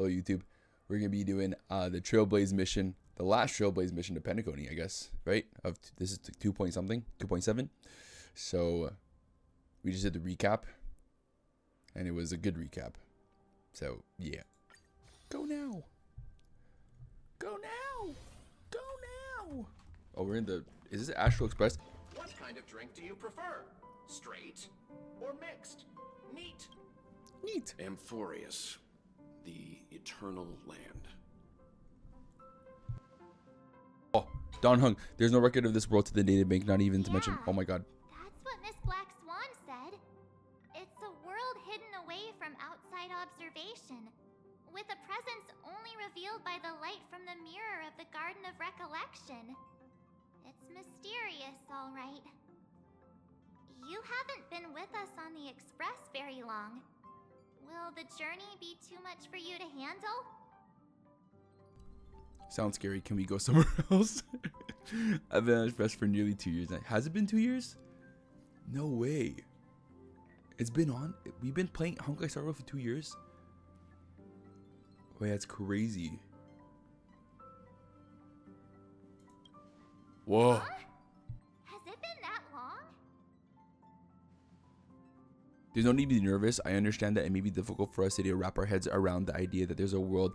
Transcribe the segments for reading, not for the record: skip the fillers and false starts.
hello YouTube. We're gonna be doing the Trailblaze mission, the last Trailblaze mission to Penacony, I guess, right? This is 2 point something, 2.7. So we just did the recap, and it was a good recap. So yeah, go now, go now, go now. Oh, we're in the. Is this Astral Express? What kind of drink do you prefer? Straight or mixed? Neat. Neat. Amphorius, the eternal land. Oh, Don Hung. There's no record of this world to the native bank, not even to mention. Oh my God. That's what Miss Black Swan said. It's a world hidden away from outside observation, with a presence only revealed by the light from the mirror of the Garden of Recollection. It's mysterious, all right. You haven't been with us on the Express very long. Will the journey be too much for you to handle? Sounds scary. Can we go somewhere else? I've been on Express for nearly 2 years now. Has it been 2 years? No way. It's been on. We've been playing Honkai Star Rail for 2 years. Wait, that's crazy. Whoa. Huh? Has it been that long? There's no need to be nervous. I understand that it may be difficult for us today to wrap our heads around the idea that there's a world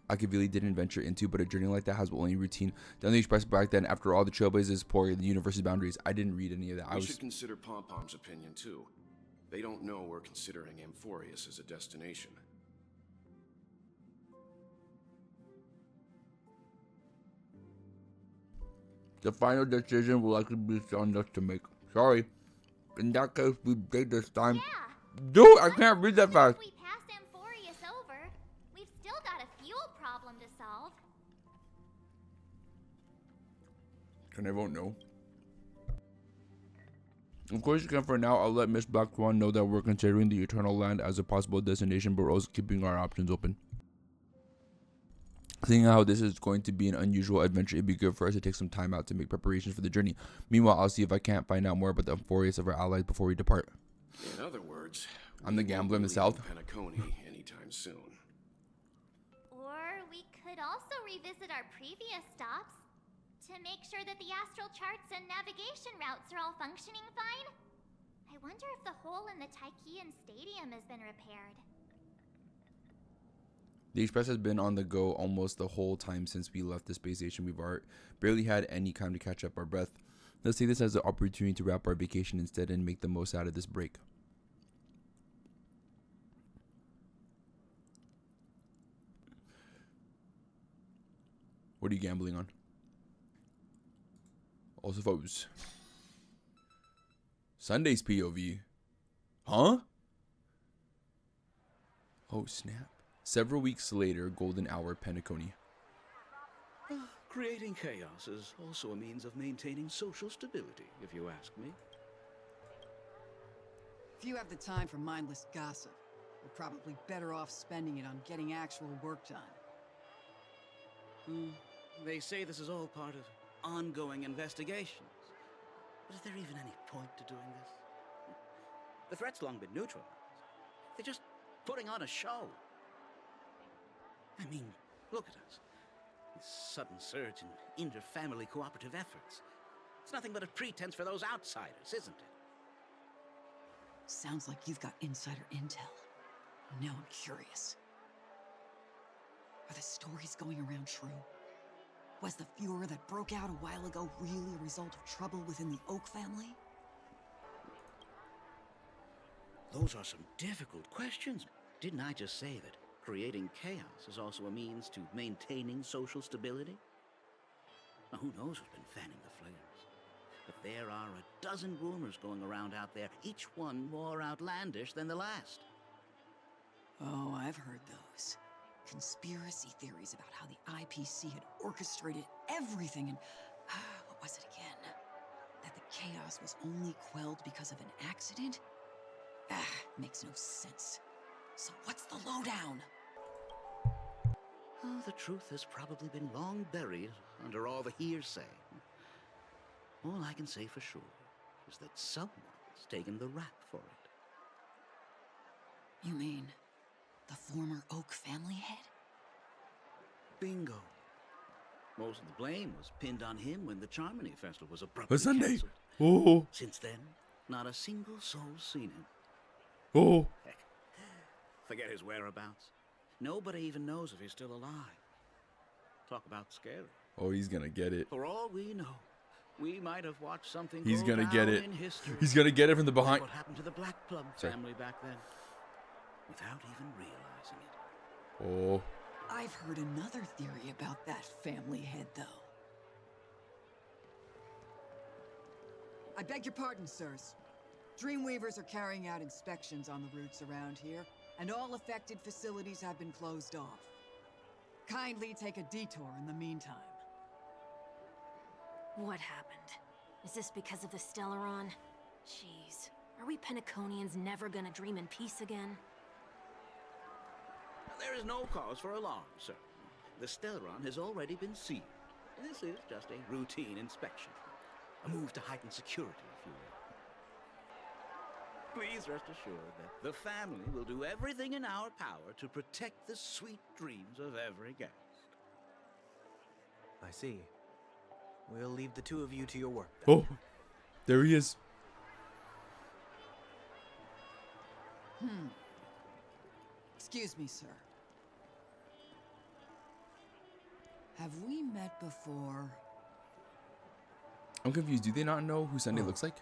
Akavili didn't venture into, but a journey like that has only routine. The only Express back then, after all, the Trailblaze is poor in the universe's boundaries. I didn't read any of that. We should consider Pom Pom's opinion too. They don't know we're considering Amphorius as a destination. The final decision will likely be on us to make. Sorry. In that case, we take this time. Yeah. Dude, I can't read that fast. If we pass Amphorius over, we've still got a fuel problem to solve. Can I vote no? Of course you can. For now, I'll let Miss Black Swan know that we're considering the Eternal Land as a possible destination, but we're also keeping our options open. Seeing how this is going to be an unusual adventure, it'd be good for us to take some time out to make preparations for the journey. Meanwhile, I'll see if I can't find out more about the Amphorius of our allies before we depart. In other words, I'm the gambler in the south. Penacony anytime soon. Or we could also revisit our previous stops to make sure that the astral charts and navigation routes are all functioning fine. I wonder if the hole in the Tychean Stadium has been repaired. The Express has been on the go almost the whole time since we left the space station. We've barely had any time to catch up our breath. Let's take this as an opportunity to wrap our vacation instead and make the most out of this break. What are you gambling on? Also foes. Sunday's POV. Huh? Oh snap. Several weeks later, golden hour, Penacony. Creating chaos is also a means of maintaining social stability, if you ask me. If you have the time for mindless gossip, you're probably better off spending it on getting actual work done. They say this is all part of ongoing investigations. But is there even any point to doing this? The threat's long been neutralized. They're just putting on a show. I mean, look at us. This sudden surge in inter-family cooperative efforts. It's nothing but a pretense for those outsiders, isn't it? Sounds like you've got insider intel. Now I'm curious. Are the stories going around true? Was the furor that broke out a while ago really a result of trouble within the Oak family? Those are some difficult questions. Didn't I just say that creating chaos is also a means to maintaining social stability? Now, who knows who's been fanning the flares? But there are a dozen rumors going around out there, each one more outlandish than the last. Oh, I've heard those. Conspiracy theories about how the IPC had orchestrated everything and... what was it again? That the chaos was only quelled because of an accident? Makes no sense. So what's the lowdown? Oh, the truth has probably been long buried under all the hearsay. All I can say for sure is that someone's taken the rap for it. You mean the former Oak family head? bingo. Most of the blame was pinned on him when the Charmony Festival was abruptly A Sunday. cancelled. Oh, Since then, not a single soul's seen him. oh. Heck, forget his whereabouts. Nobody even knows if he's still alive. Talk about scary. Oh, he's gonna get it. For all we know, we might have watched something He's go gonna get down it. in history. He's gonna get it from the Like behind. what happened to the Black Plum Sorry. family back then, without even realizing it. Oh, I've heard another theory about that family head, though. I beg your pardon, sirs. Dreamweavers are carrying out inspections on the routes around here, and all affected facilities have been closed off. Kindly take a detour in the meantime. What happened? Is this because of the Stellaron? Jeez. Are we Penaconians never gonna dream in peace again? There is no cause for alarm, sir. The Stellaron has already been sealed. This is just a routine inspection. A move to heighten security, if you will. Please rest assured that the family will do everything in our power to protect the sweet dreams of every guest. I see. We'll leave the two of you to your work then. oh. There he is. Excuse me, sir. Have we met before? I'm confused. Do they not know who Sunday looks like?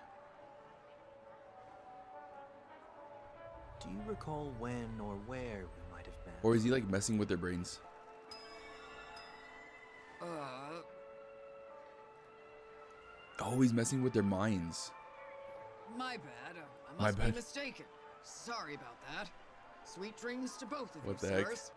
Do you recall when or where we might have met? Or is he like messing with their brains? Oh, he's messing with their minds. My bad. I My must bad. be mistaken. Sorry about that. Sweet dreams to both of What you, the heck? sirs.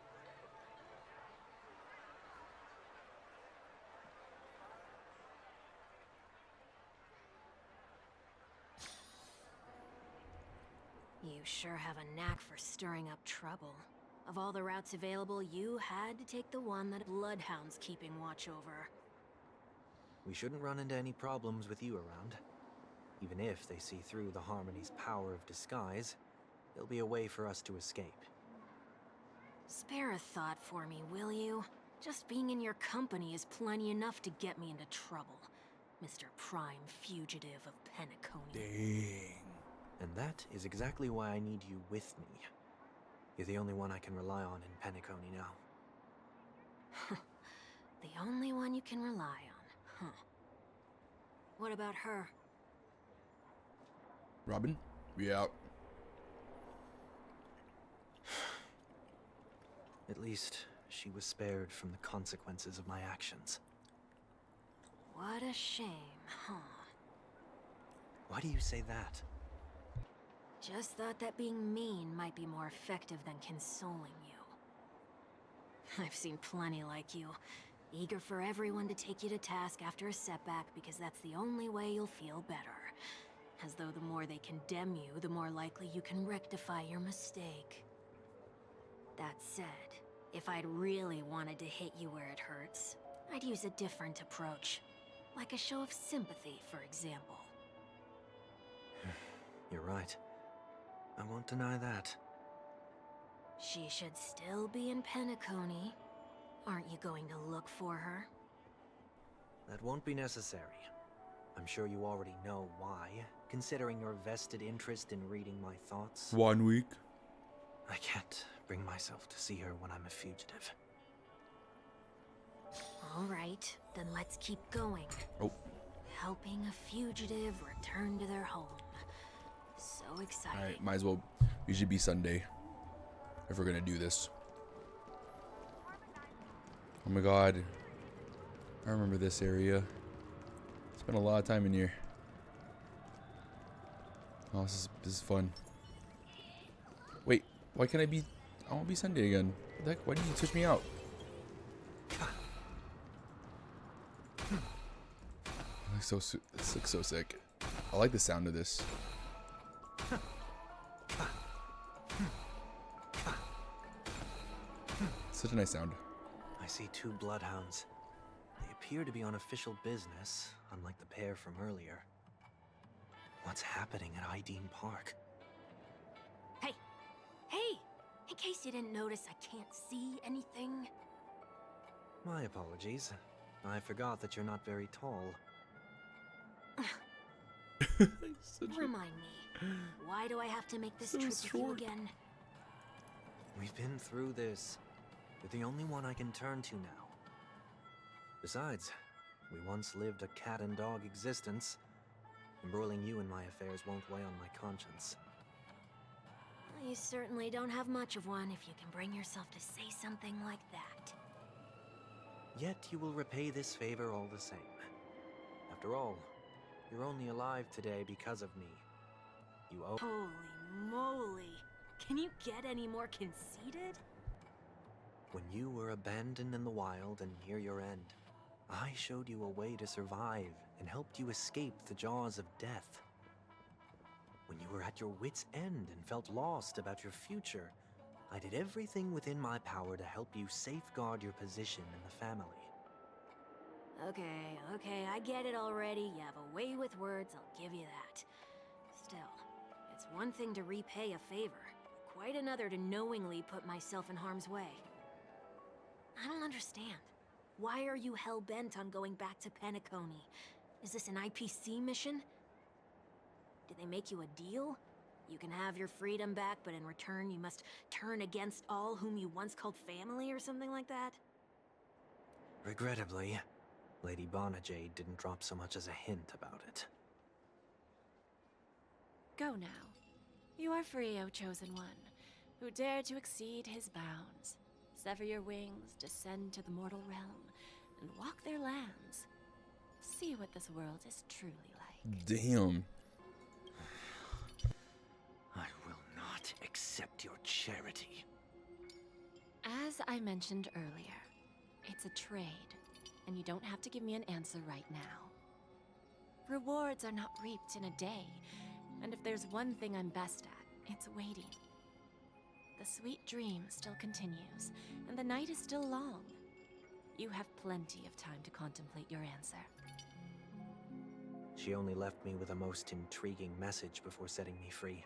You sure have a knack for stirring up trouble. Of all the routes available, you had to take the one that Bloodhound's keeping watch over. We shouldn't run into any problems with you around. Even if they see through the Harmony's power of disguise, there'll be a way for us to escape. Spare a thought for me, will you? Just being in your company is plenty enough to get me into trouble. Mr. Prime Fugitive of Penacony. Dang. And that is exactly why I need you with me. You're the only one I can rely on in Penacony now. The only one you can rely on, huh? What about her? Robin? We out. At least, she was spared from the consequences of my actions. What a shame, huh? Why do you say that? Just thought that being mean might be more effective than consoling you. I've seen plenty like you, eager for everyone to take you to task after a setback because that's the only way you'll feel better. As though the more they condemn you, the more likely you can rectify your mistake. That said, if I'd really wanted to hit you where it hurts, I'd use a different approach. Like a show of sympathy, for example. You're right. I won't deny that. She should still be in Penacony. Aren't you going to look for her? That won't be necessary. I'm sure you already know why, considering your vested interest in reading my thoughts. 1 week. I can't bring myself to see her when I'm a fugitive. All right, then let's keep going. Oh. Helping a fugitive return to their home. So exciting. Alright, might as well. We should be Sunday. If we're gonna do this. Oh my god. I remember this area. Spent a lot of time in here. Oh, this is fun. Wait, why can't I be... I want to be Sunday again. What the heck? Why did you switch me out? This looks so sick. I like the sound of this. Such a nice sound. I see 2 bloodhounds. They appear to be on official business, unlike the pair from earlier. What's happening at Ideen Park? Hey! Hey! In case you didn't notice, I can't see anything. My apologies. I forgot that you're not very tall. Remind me, why do I have to make this So trip with you short. again? We've been through this. You're the only one I can turn to now. Besides, we once lived a cat and dog existence. Embroiling you in my affairs won't weigh on my conscience. You certainly don't have much of one if you can bring yourself to say something like that. Yet you will repay this favor all the same. After all, you're only alive today because of me. You owe— Holy moly! Can you get any more conceited? When you were abandoned in the wild and near your end, I showed you a way to survive and helped you escape the jaws of death. When you were at your wit's end and felt lost about your future, I did everything within my power to help you safeguard your position in the family. Okay, I get it already. You have a way with words, I'll give you that. Still, it's one thing to repay a favor, quite another to knowingly put myself in harm's way. I don't understand. Why are you hell-bent on going back to Penacony? Is this an IPC mission? Did they make you a deal? You can have your freedom back, but in return you must turn against all whom you once called family or something like that? Regrettably, Lady Bonajade didn't drop so much as a hint about it. Go now. You are free, O Chosen One, who dare to exceed his bounds. Sever your wings, descend to the mortal realm, and walk their lands. See what this world is truly like. Damn. I will not accept your charity. As I mentioned earlier, it's a trade, and you don't have to give me an answer right now. Rewards are not reaped in a day, and if there's one thing I'm best at, it's waiting. The sweet dream still continues, and the night is still long. You have plenty of time to contemplate your answer. She only left me with a most intriguing message before setting me free.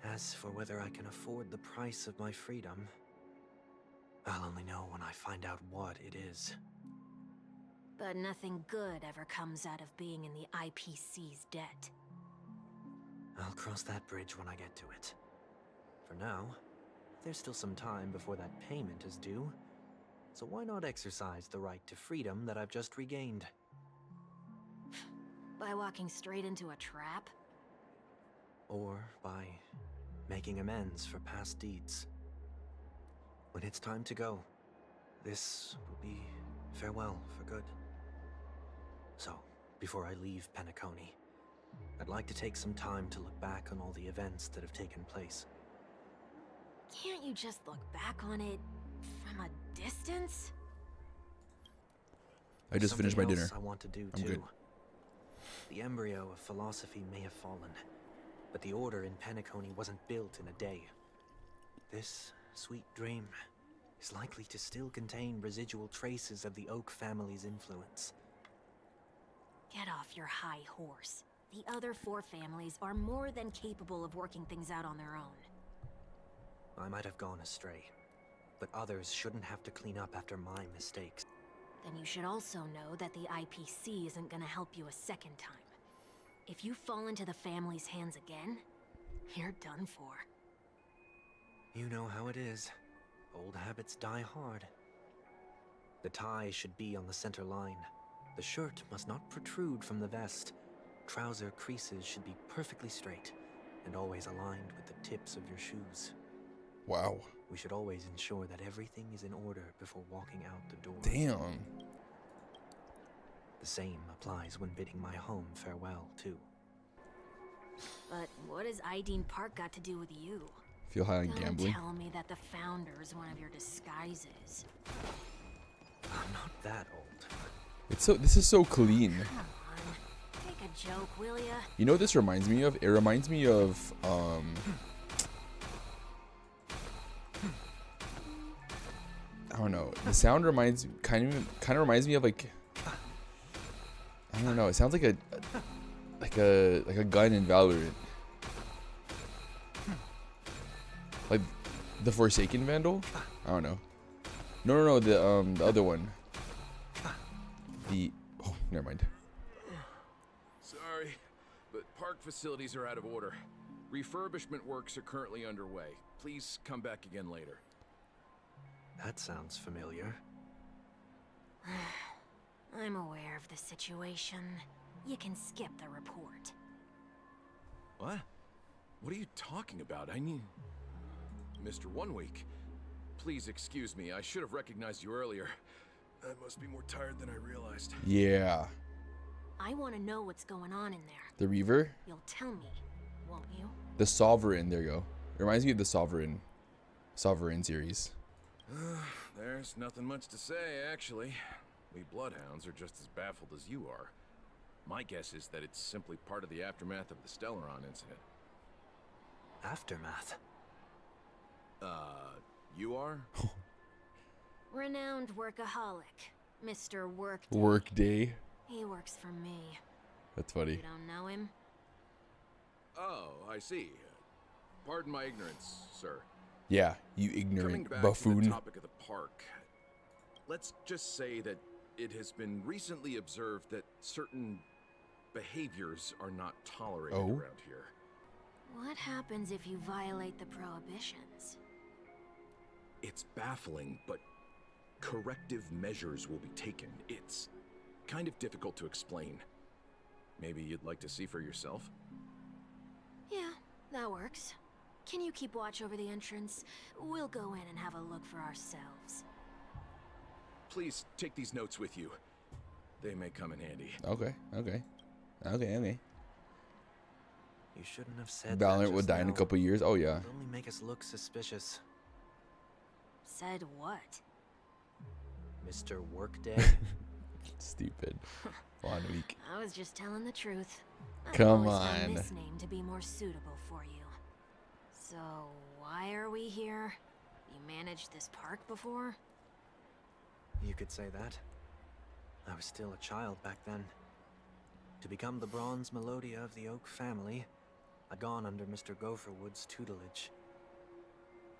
As for whether I can afford the price of my freedom, I'll only know when I find out what it is. But nothing good ever comes out of being in the IPC's debt. I'll cross that bridge when I get to it. For now, there's still some time before that payment is due, so why not exercise the right to freedom that I've just regained? By walking straight into a trap? Or by making amends for past deeds. When it's time to go, this will be farewell for good. So, before I leave Penacony, I'd like to take some time to look back on all the events that have taken place. Can't you just look back on it from a distance? I just finished my Something dinner. else I want to do I'm too. good. The embryo of philosophy may have fallen, but the order in Penacony wasn't built in a day. This sweet dream is likely to still contain residual traces of the Oak family's influence. Get off your high horse. The other 4 families are more than capable of working things out on their own. I might have gone astray, but others shouldn't have to clean up after my mistakes. Then you should also know that the IPC isn't gonna help you a second time. If you fall into the family's hands again, you're done for. You know how it is. Old habits die hard. The tie should be on the center line. The shirt must not protrude from the vest. Trouser creases should be perfectly straight, and always aligned with the tips of your shoes. Wow. We should always ensure that everything is in order before walking out the door. Damn. The same applies when bidding my home farewell, too. But what has Ideen Park got to do with you? Feel high on Don't gambling. tell me that the Founder's one of your disguises. I'm not that old. It's so. This is so clean. Come on, take a joke, will ya? You know what this reminds me of? It reminds me of I don't know. The sound reminds kind of reminds me of like, I don't know. It sounds like a gun in Valorant. Like the Forsaken Vandal? I don't know. No, the other one. Oh, never mind. Sorry, but park facilities are out of order. Refurbishment works are currently underway. Please come back again later. That sounds familiar. I'm aware of the situation. You can skip the report. What? What are you talking about? I need... Mr. 1 Week. Please excuse me. I should have recognized you earlier. I must be more tired than I realized. Yeah. I want to know what's going on in there. The Reaver? You'll tell me, won't you? The Sovereign. There you go. It reminds me of the Sovereign series. There's nothing much to say, actually. We Bloodhounds are just as baffled as you are. My guess is that it's simply part of the aftermath of the Stellaron incident. Aftermath? You are? Renowned workaholic, Mr. Workday. Workday. He works for me. That's funny. You don't know him? Oh, I see. Pardon my ignorance, sir. Yeah, you Coming ignorant back to the buffoon. topic of the park, let's just say that it has been recently observed that certain behaviors are not tolerated around here. What happens if you violate the prohibitions? It's baffling, but corrective measures will be taken. It's kind of difficult to explain. Maybe you'd like to see for yourself? Yeah, that works. Can you keep watch over the entrance? We'll go in and have a look for ourselves. Please take these notes with you. They may come in handy. Okay. You shouldn't have said Valorant that will just die in a now. couple years. Oh yeah. It'll only make us look suspicious. Said what? Mr. Workday? Stupid. One week. I was just telling the truth. I've Come always found on. this name to be more suitable for you. So, why are we here? You managed this park before? You could say that. I was still a child back then. To become the bronze Melodia of the Oak family, I'd gone under Mr. Gopherwood's tutelage.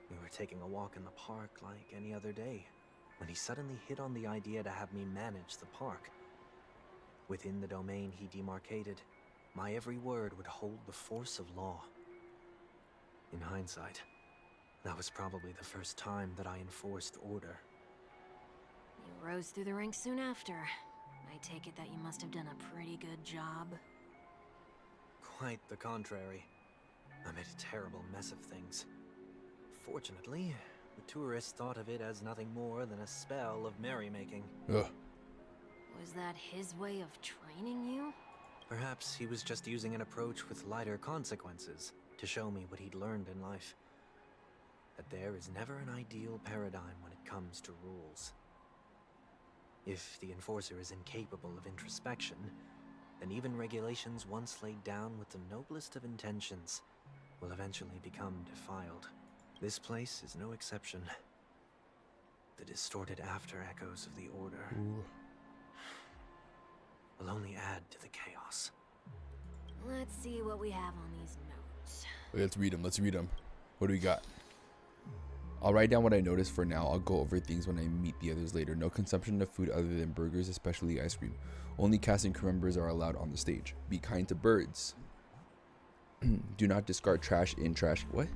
We were taking a walk in the park like any other day, when he suddenly hit on the idea to have me manage the park. Within the domain he demarcated, my every word would hold the force of law. In hindsight, that was probably the first time that I enforced order. You rose through the ranks soon after. I take it that you must have done a pretty good job. Quite the contrary. I made a terrible mess of things. Fortunately, the tourists thought of it as nothing more than a spell of merrymaking. Ugh. Was that his way of training you? Perhaps he was just using an approach with lighter consequences to show me what he'd learned in life. That there is never an ideal paradigm when it comes to rules. If the enforcer is incapable of introspection, then even regulations once laid down with the noblest of intentions will eventually become defiled. This place is no exception. The distorted after-echoes of the Order will only add to the chaos. Let's see what we have on these notes. Let's read them. What do we got? I'll write down what I noticed for now. I'll go over things when I meet the others later. No consumption of food other than burgers, especially ice cream. Only cast and crew members are allowed on the stage. Be kind to birds. Do not discard trash in trash. What?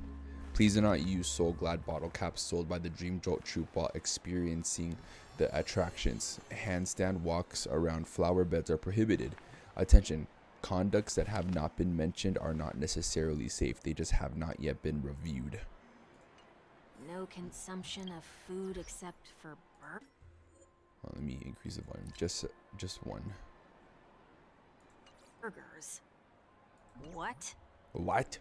Please do not use Soul Glad bottle caps sold by the Dream Jolt Troop while experiencing the attractions. Handstand walks around flower beds are prohibited. Attention. Conducts that have not been mentioned are not necessarily safe. They just have not yet been reviewed. No consumption of food except for Let me increase the volume. Just one. burgers. What? What?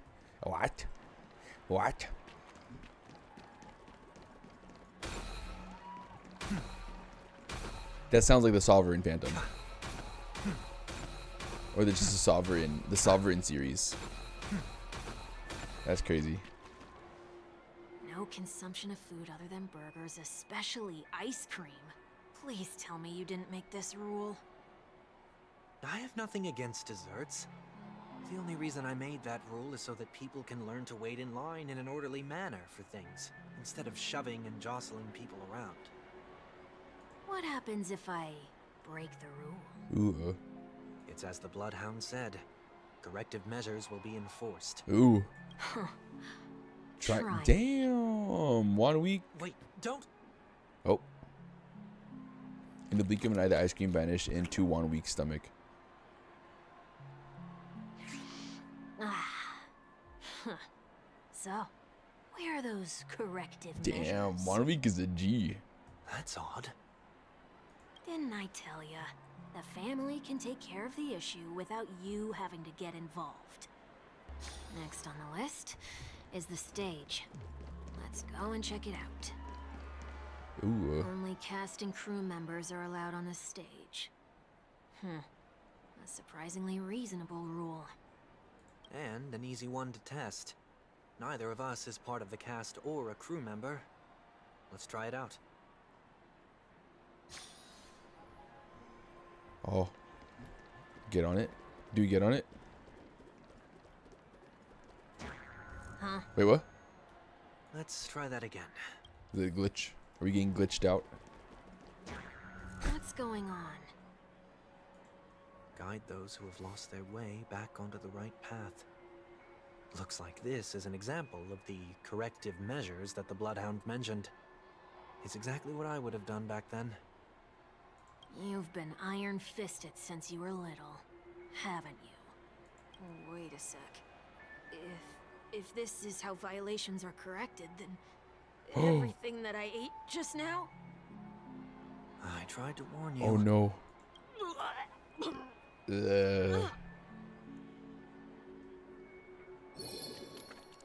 That sounds like the Sovereign Phantom. Or just the Sovereign series. That's crazy. No consumption of food other than burgers, especially ice cream. Please tell me you didn't make this rule. I have nothing against desserts. The only reason I made that rule is so that people can learn to wait in line in an orderly manner for things, instead of shoving and jostling people around. What happens if I break the rule? Ooh. It's as the Bloodhound said. Corrective measures will be enforced. Ooh. Huh. Try. Try. Damn. 1 week. Wait, don't. Oh. In the blink of an eye, the ice cream vanished into 1 week stomach. Ah. Huh. So, where are those corrective Damn. measures? 1 week is a G. That's odd. Didn't I tell ya? The family can take care of the issue without you having to get involved. Next on the list is the stage. Let's go and check it out. Ooh. Only cast and crew members are allowed on the stage. A surprisingly reasonable rule. And an easy one to test. Neither of us is part of the cast or a crew member. Let's try it out. Oh. Get on it. Do you get on it? Huh? Wait, what? Let's try that again. Is it a glitch? Are we getting glitched out? What's going on? Guide those who have lost their way back onto the right path. Looks like this is an example of the corrective measures that the Bloodhound mentioned. It's exactly what I would have done back then. You've been iron-fisted since you were little, haven't you? Wait a sec. If this is how violations are corrected, then everything that I ate just now? I tried to warn you. Oh no.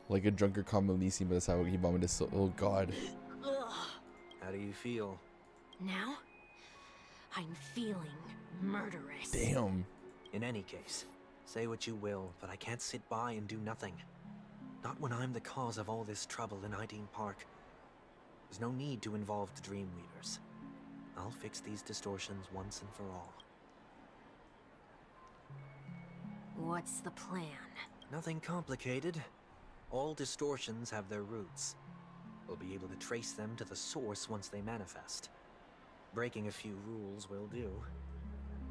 Like a drunker commonly seen by the sidewalk, he vomited so. Oh god. How do you feel? Now, I'm feeling murderous. Damn. In any case, say what you will, but I can't sit by and do nothing. Not when I'm the cause of all this trouble in Ideen Park. There's no need to involve the Dreamweavers. I'll fix these distortions once and for all. What's the plan? Nothing complicated. All distortions have their roots. We'll be able to trace them to the source once they manifest. Breaking a few rules will do.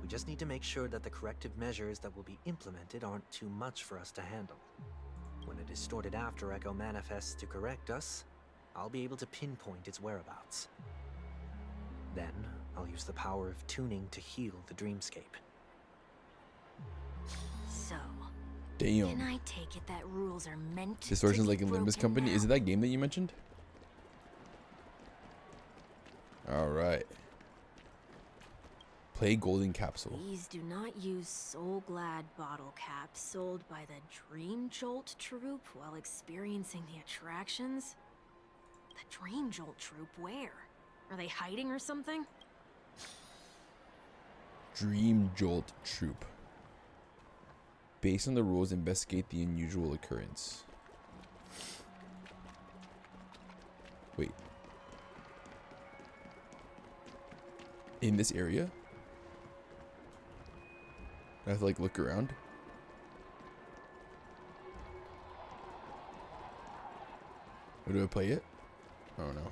We just need to make sure that the corrective measures that will be implemented aren't too much for us to handle. When a distorted after echo manifests to correct us, I'll be able to pinpoint its whereabouts. Then, I'll use the power of tuning to heal the dreamscape. So, Damn. can I take it that rules are meant Distortions to like be in Limbus broken Company. now? Is it that game that you mentioned? Alright. Play Golden Capsule. Please do not use Soul Glad bottle caps sold by the Dream Jolt troupe while experiencing the attractions. The Dream Jolt troupe, where? Are they hiding or something? Dream Jolt Troop. Based on the rules, investigate the unusual occurrence. Wait. In this area? I have to like look around. Or do I play it? I don't know.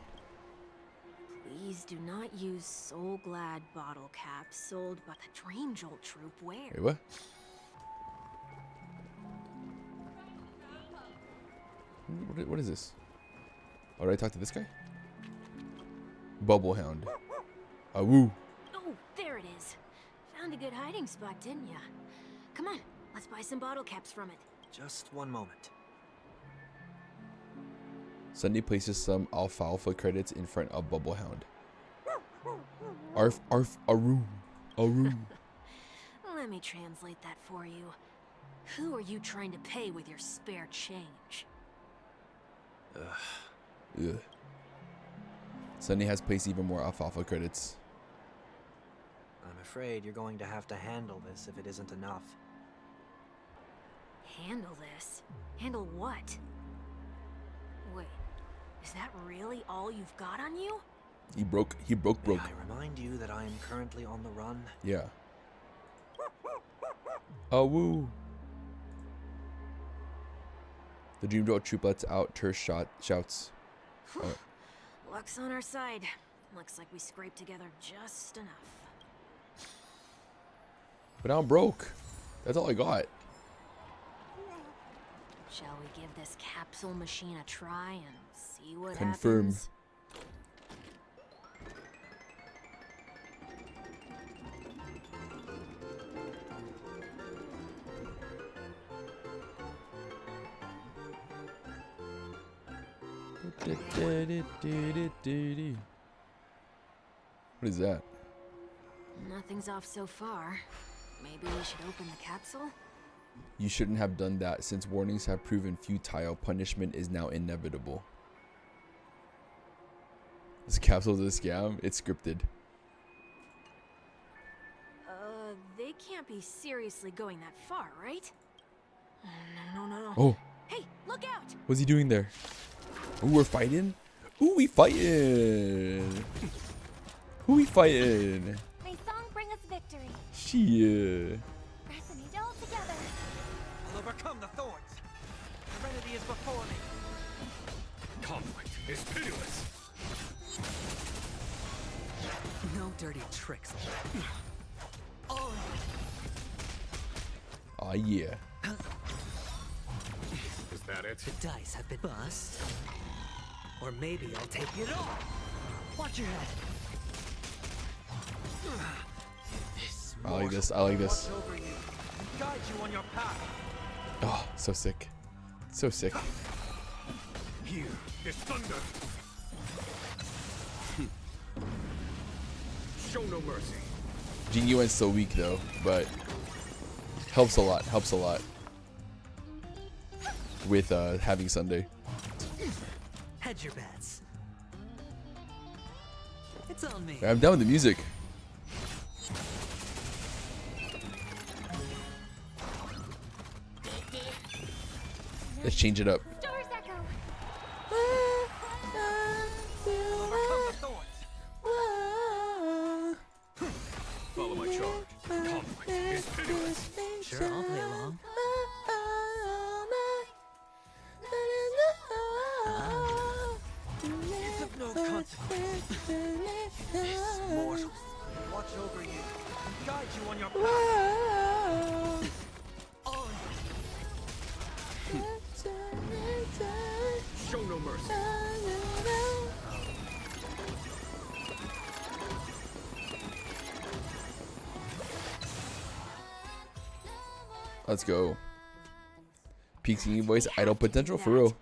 Please do not use Soul Glad bottle caps sold by the Dream Jolt troupe, where? Wait, what? What is this? Oh, did I talk to this guy? Bubble Hound. Ah, woo. Oh, there it is. Found a good hiding spot, didn't ya? Come on, let's buy some bottle caps from it. Just one moment. Sunday places some alfalfa credits in front of Bubble Hound. Arf, arf, aru. Aru. Let me translate that for you. Who are you trying to pay with your spare change? Ugh. Sunday has placed even more alfalfa credits. I'm afraid you're going to have to handle this if it isn't enough. Handle this? Handle what? Wait, is that really all you've got on you? He broke. May I remind you that I am currently on the run? Yeah. Oh, woo. The Dream Jolt troop lets out terse shouts. Luck's on our side. Looks like we scraped together just enough. But now I'm broke. That's all I got. Shall we give this capsule machine a try and see what Confirm. happens? What is that? Nothing's off so far. Maybe we should open the capsule? You shouldn't have done that. Since warnings have proven futile, punishment is now inevitable. This capsule is a scam. It's scripted. They can't be seriously going that far, right? No. Oh, Hey, look out! what's he doing there? Ooh, we're fighting? Ooh, we fighting! Who we fighting? May song bring us victory. Shit. Resonate all together. I'll overcome the thorns. Serenity is before me. Conflict is pitiless. No dirty tricks. Oh yeah. Is that it? The dice have been bust. Or maybe I'll take it all. Watch your head. I like this. I like this. Watch over you and guide you on your path. Oh, so sick. So sick. Here is thunder. Show no mercy. Genuine's so weak though, but helps a lot. Helps a lot with having Sunday. Hedge your bets. It's on me. I'm done with the music. Let's change it up. Stars echo. Overcome the thorns. Follow my charge. Conflict is pitiless. Sure, I'll play along. It's of no consequence. This mortal watch over you and guide you on your path. Show no mercy. Let's go. Peak singing voice, idol potential for real.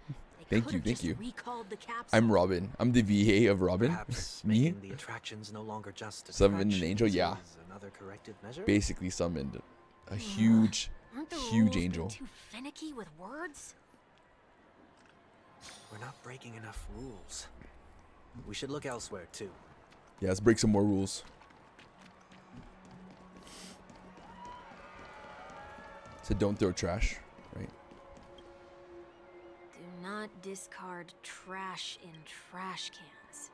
They Thank you, could've thank just you. recalled the capsule. I'm Robin. I'm the VA of Robin. Perhaps Me, making the attractions no longer just summoned an attractions angel. Yeah, is another corrective measure. basically summoned a huge, Aren't the huge rules angel. Too finicky with words? We're not breaking enough rules. We should look elsewhere too. Yeah, let's break some more rules. So don't throw trash, right? Do not discard trash in trash cans.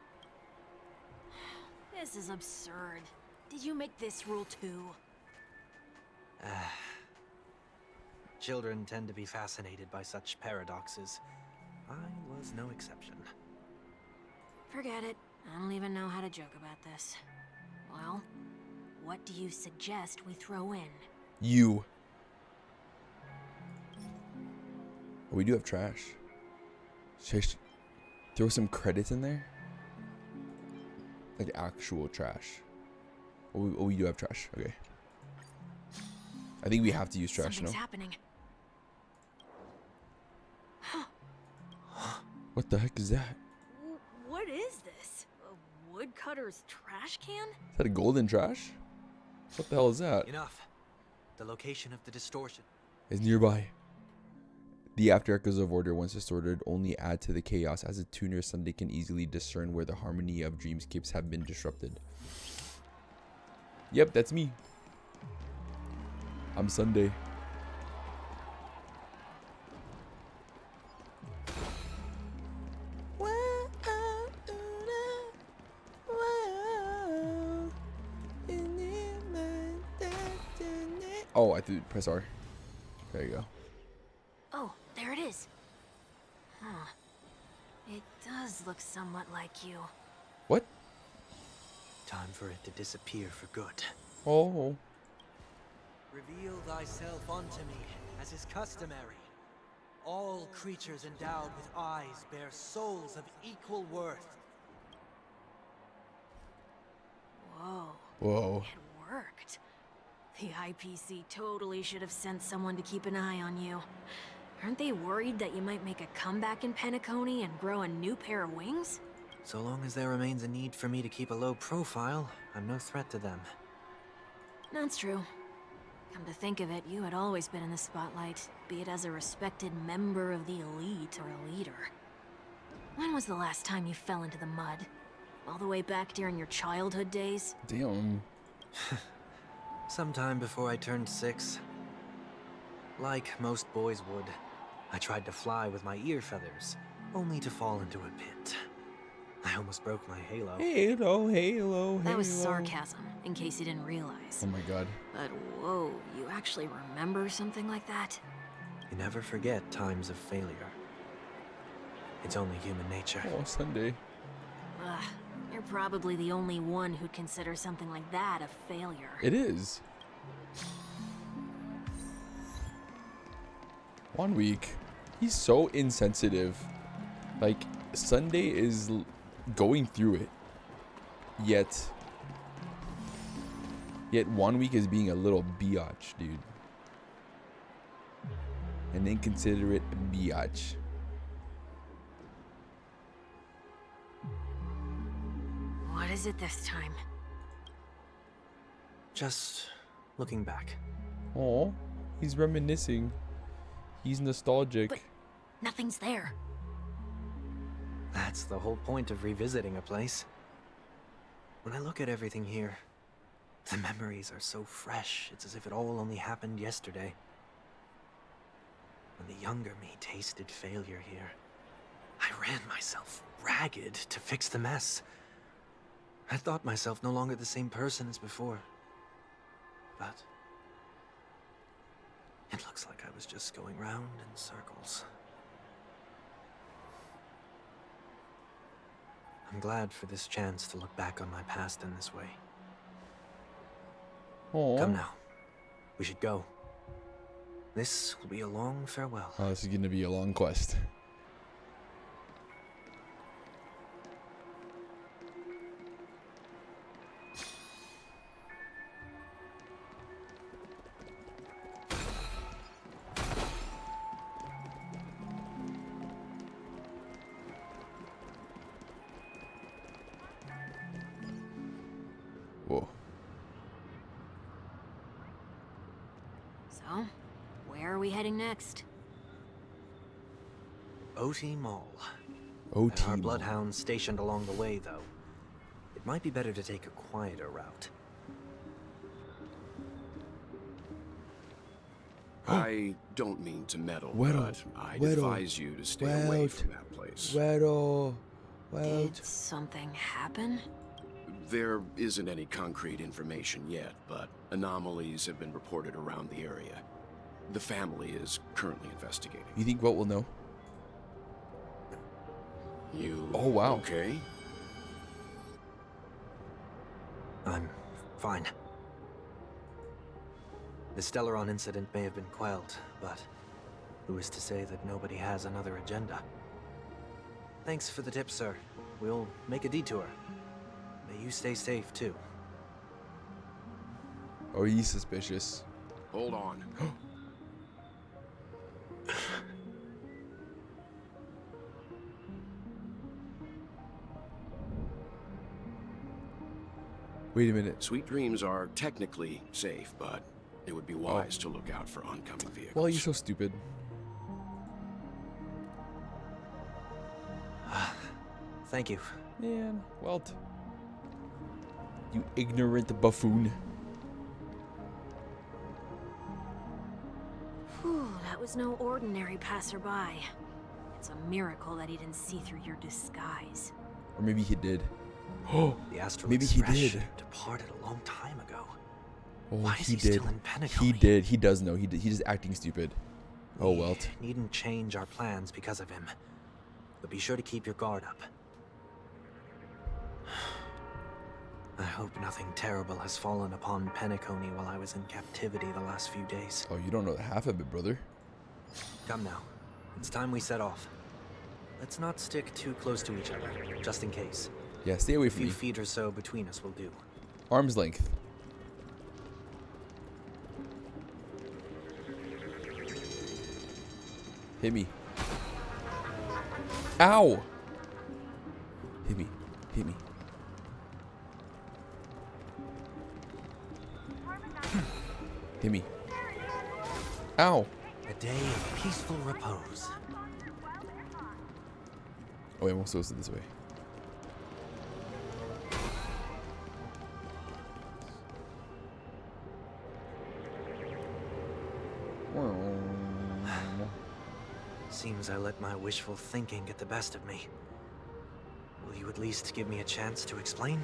This is absurd. Did you make this rule too? Children tend to be fascinated by such paradoxes. I was no exception. Forget it. I don't even know how to joke about this. Well, what do you suggest we throw in? You. Oh, we do have trash. Should I throw some credits in there? Like actual trash. Oh, we do have trash. Okay. I think we have to use trash now. Something's happening. What the heck is that? What is this? A woodcutter's trash can? Is that a golden trash? What the hell is that? Enough. The location of the distortion. It's nearby. The after echoes of order, once distorted, only add to the chaos, as a tuner Sunday can easily discern where the harmony of dreamscapes have been disrupted. Yep, that's me. I'm Sunday. Oh, I threw press R. There you go. Oh, there it is. Huh. It does look somewhat like you. What? Time for it to disappear for good. Oh. Reveal thyself unto me, as is customary. All creatures endowed with eyes bear souls of equal worth. Whoa. Whoa. It worked. The IPC totally should have sent someone to keep an eye on you. Aren't they worried that you might make a comeback in Penacony and grow a new pair of wings? So long as there remains a need for me to keep a low profile, I'm no threat to them. That's true. Come to think of it, you had always been in the spotlight, be it as a respected member of the elite or a leader. When was the last time you fell into the mud? All the way back during your childhood days? Damn. Sometime before I turned 6. Like most boys would, I tried to fly with my ear feathers, only to fall into a pit. I almost broke my halo. Halo, halo, That was halo. sarcasm, in case you didn't realize. Oh my god. But whoa, you actually remember something like that? You never forget times of failure. It's only human nature. Oh, Sunday. Ugh, you're probably the only one who'd consider something like that a failure. It is. 1 week. He's so insensitive. Like, Sunday is going through it. Yet 1 week is being a little biatch, dude. An inconsiderate biatch. What is it this time? Just looking back. Oh, he's reminiscing. He's nostalgic. But nothing's there. That's the whole point of revisiting a place. When I look at everything here, the memories are so fresh, it's as if it all only happened yesterday. When the younger me tasted failure here, I ran myself ragged to fix the mess. I thought myself no longer the same person as before. But it looks like I was just going round in circles. I'm glad for this chance to look back on my past in this way. Oh. Come now. We should go. This will be a long farewell. Oh, this is gonna be a long quest. Whoa. So, where are we heading next? OT Mall. OT There are Mall. bloodhounds stationed along the way, though. It might be better to take a quieter route. I don't mean to meddle, Well, but I'd well, advise you to stay away well, from that place. Well, Did something happen? There isn't any concrete information yet, but anomalies have been reported around the area. The family is currently investigating. you think what we'll know? You Oh, wow. okay? I'm fine. The Stellaron incident may have been quelled, but who is to say that nobody has another agenda? Thanks for the tip, sir. We'll make a detour. May you stay safe, too. Or he's suspicious. Hold on. Wait a minute. Sweet dreams are technically safe, but it would be wise to look out for oncoming vehicles. Well, you're so stupid. Thank you. Man, Welt. You ignorant buffoon. Whew, that was no ordinary passerby. It's a miracle that he didn't see through your disguise. Or maybe he did. Oh, The Astral maybe he Express did. departed a long time ago. Oh, Why is he he did. still in Penacony? He did. He does know. He's just acting stupid. Oh, We Welt. needn't change our plans because of him. But be sure to keep your guard up. I hope nothing terrible has fallen upon Penacony while I was in captivity the last few days. Oh, you don't know half of it, brother. Come now. It's time we set off. Let's not stick too close to each other, just in case. Yeah, stay away A from few me. feet or so between us will do. Arm's length. Hit me. Ow! Hit me. Hit me. Hit me. Ow! A day of peaceful repose. Oh, wait, I'm supposed to this way. Seems I let my wishful thinking get the best of me. Will you at least give me a chance to explain?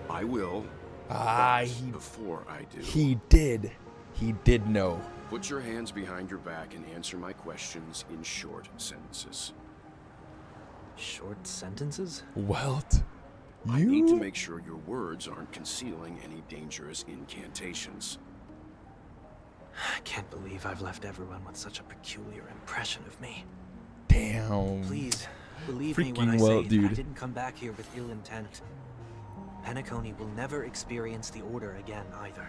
I will. Ah, But before I do, he did. He did know. put your hands behind your back and answer my questions in short sentences. Short sentences? Welt, I need to you? make sure your words aren't concealing any dangerous incantations. I can't believe I've left everyone with such a peculiar impression of me. Damn. Please, believe me when Freaking I say well, that dude. I didn't come back here with ill intent. Penacony will never experience the Order again, either.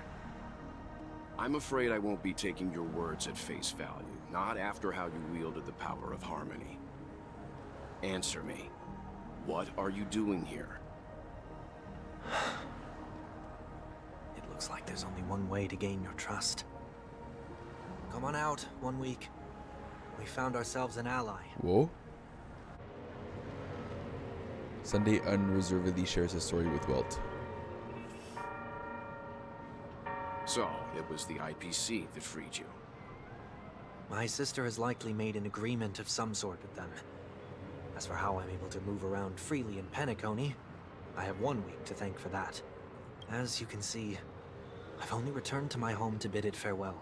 I'm afraid I won't be taking your words at face value, not after how you wielded the power of harmony. Answer me. What are you doing here? It looks like there's only one way to gain your trust. Come on out, 1 week. We found ourselves an ally. Whoa. Sunday unreservedly shares his story with Welt. So, it was the IPC that freed you. My sister has likely made an agreement of some sort with them. As for how I'm able to move around freely in Penacony, I have 1 week to thank for that. As you can see, I've only returned to my home to bid it farewell.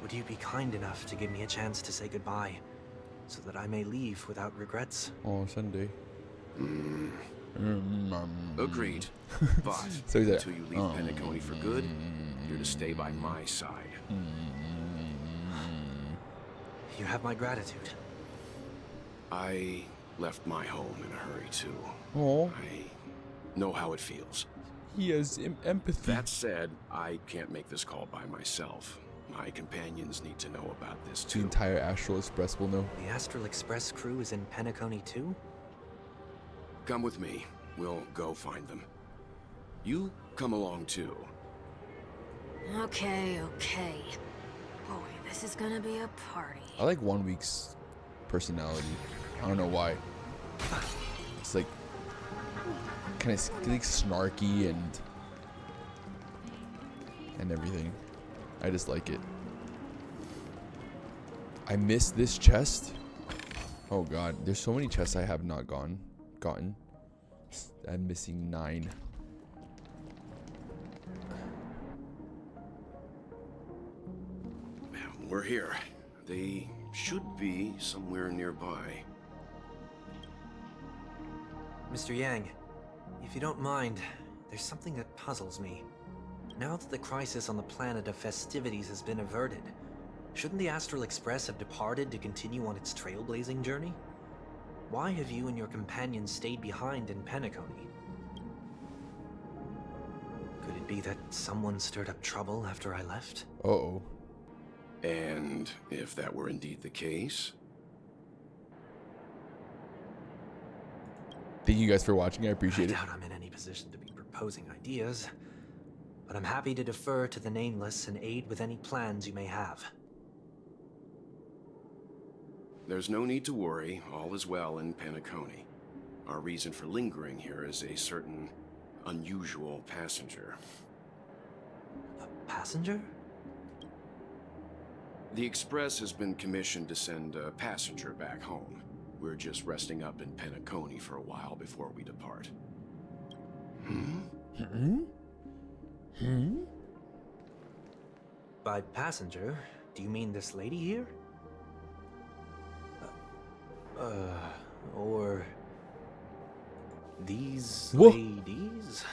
Would you be kind enough to give me a chance to say goodbye, so that I may leave without regrets? Oh, Sunday. Agreed. But So he's like, until you leave Penacony for good, you're to stay by my side. You have my gratitude. I left my home in a hurry too. Oh, I know how it feels. he has empathy. That said, I can't make this call by myself. My companions need to know about this The too. entire Astral Express will know. The Astral Express crew is in Penacony too? Come with me. We'll go find them. You come along too. Okay, okay. Boy, this is gonna be a party. I like 1 week's personality. I don't know why. It's like kind of like snarky and everything. I just like it. I missed this chest. Oh god, there's so many chests I have not gotten. I'm missing 9. We're here. They should be somewhere nearby. Mr. Yang, if you don't mind, there's something that puzzles me. Now that the crisis on the planet of festivities has been averted, shouldn't the Astral Express have departed to continue on its trailblazing journey? Why have you and your companions stayed behind in Penacony? Could it be that someone stirred up trouble after I left? Uh-oh. And if that were indeed the case, Thank you guys for watching. I appreciate I it. doubt I'm in any position to be proposing ideas, but I'm happy to defer to the Nameless and aid with any plans you may have. there's no need to worry. All is well in Penacony. Our reason for lingering here is a certain unusual passenger. A passenger? The Express has been commissioned to send a passenger back home. We're just resting up in Penacony for a while before we depart. By passenger, do you mean this lady here? Or... These Whoa. ladies?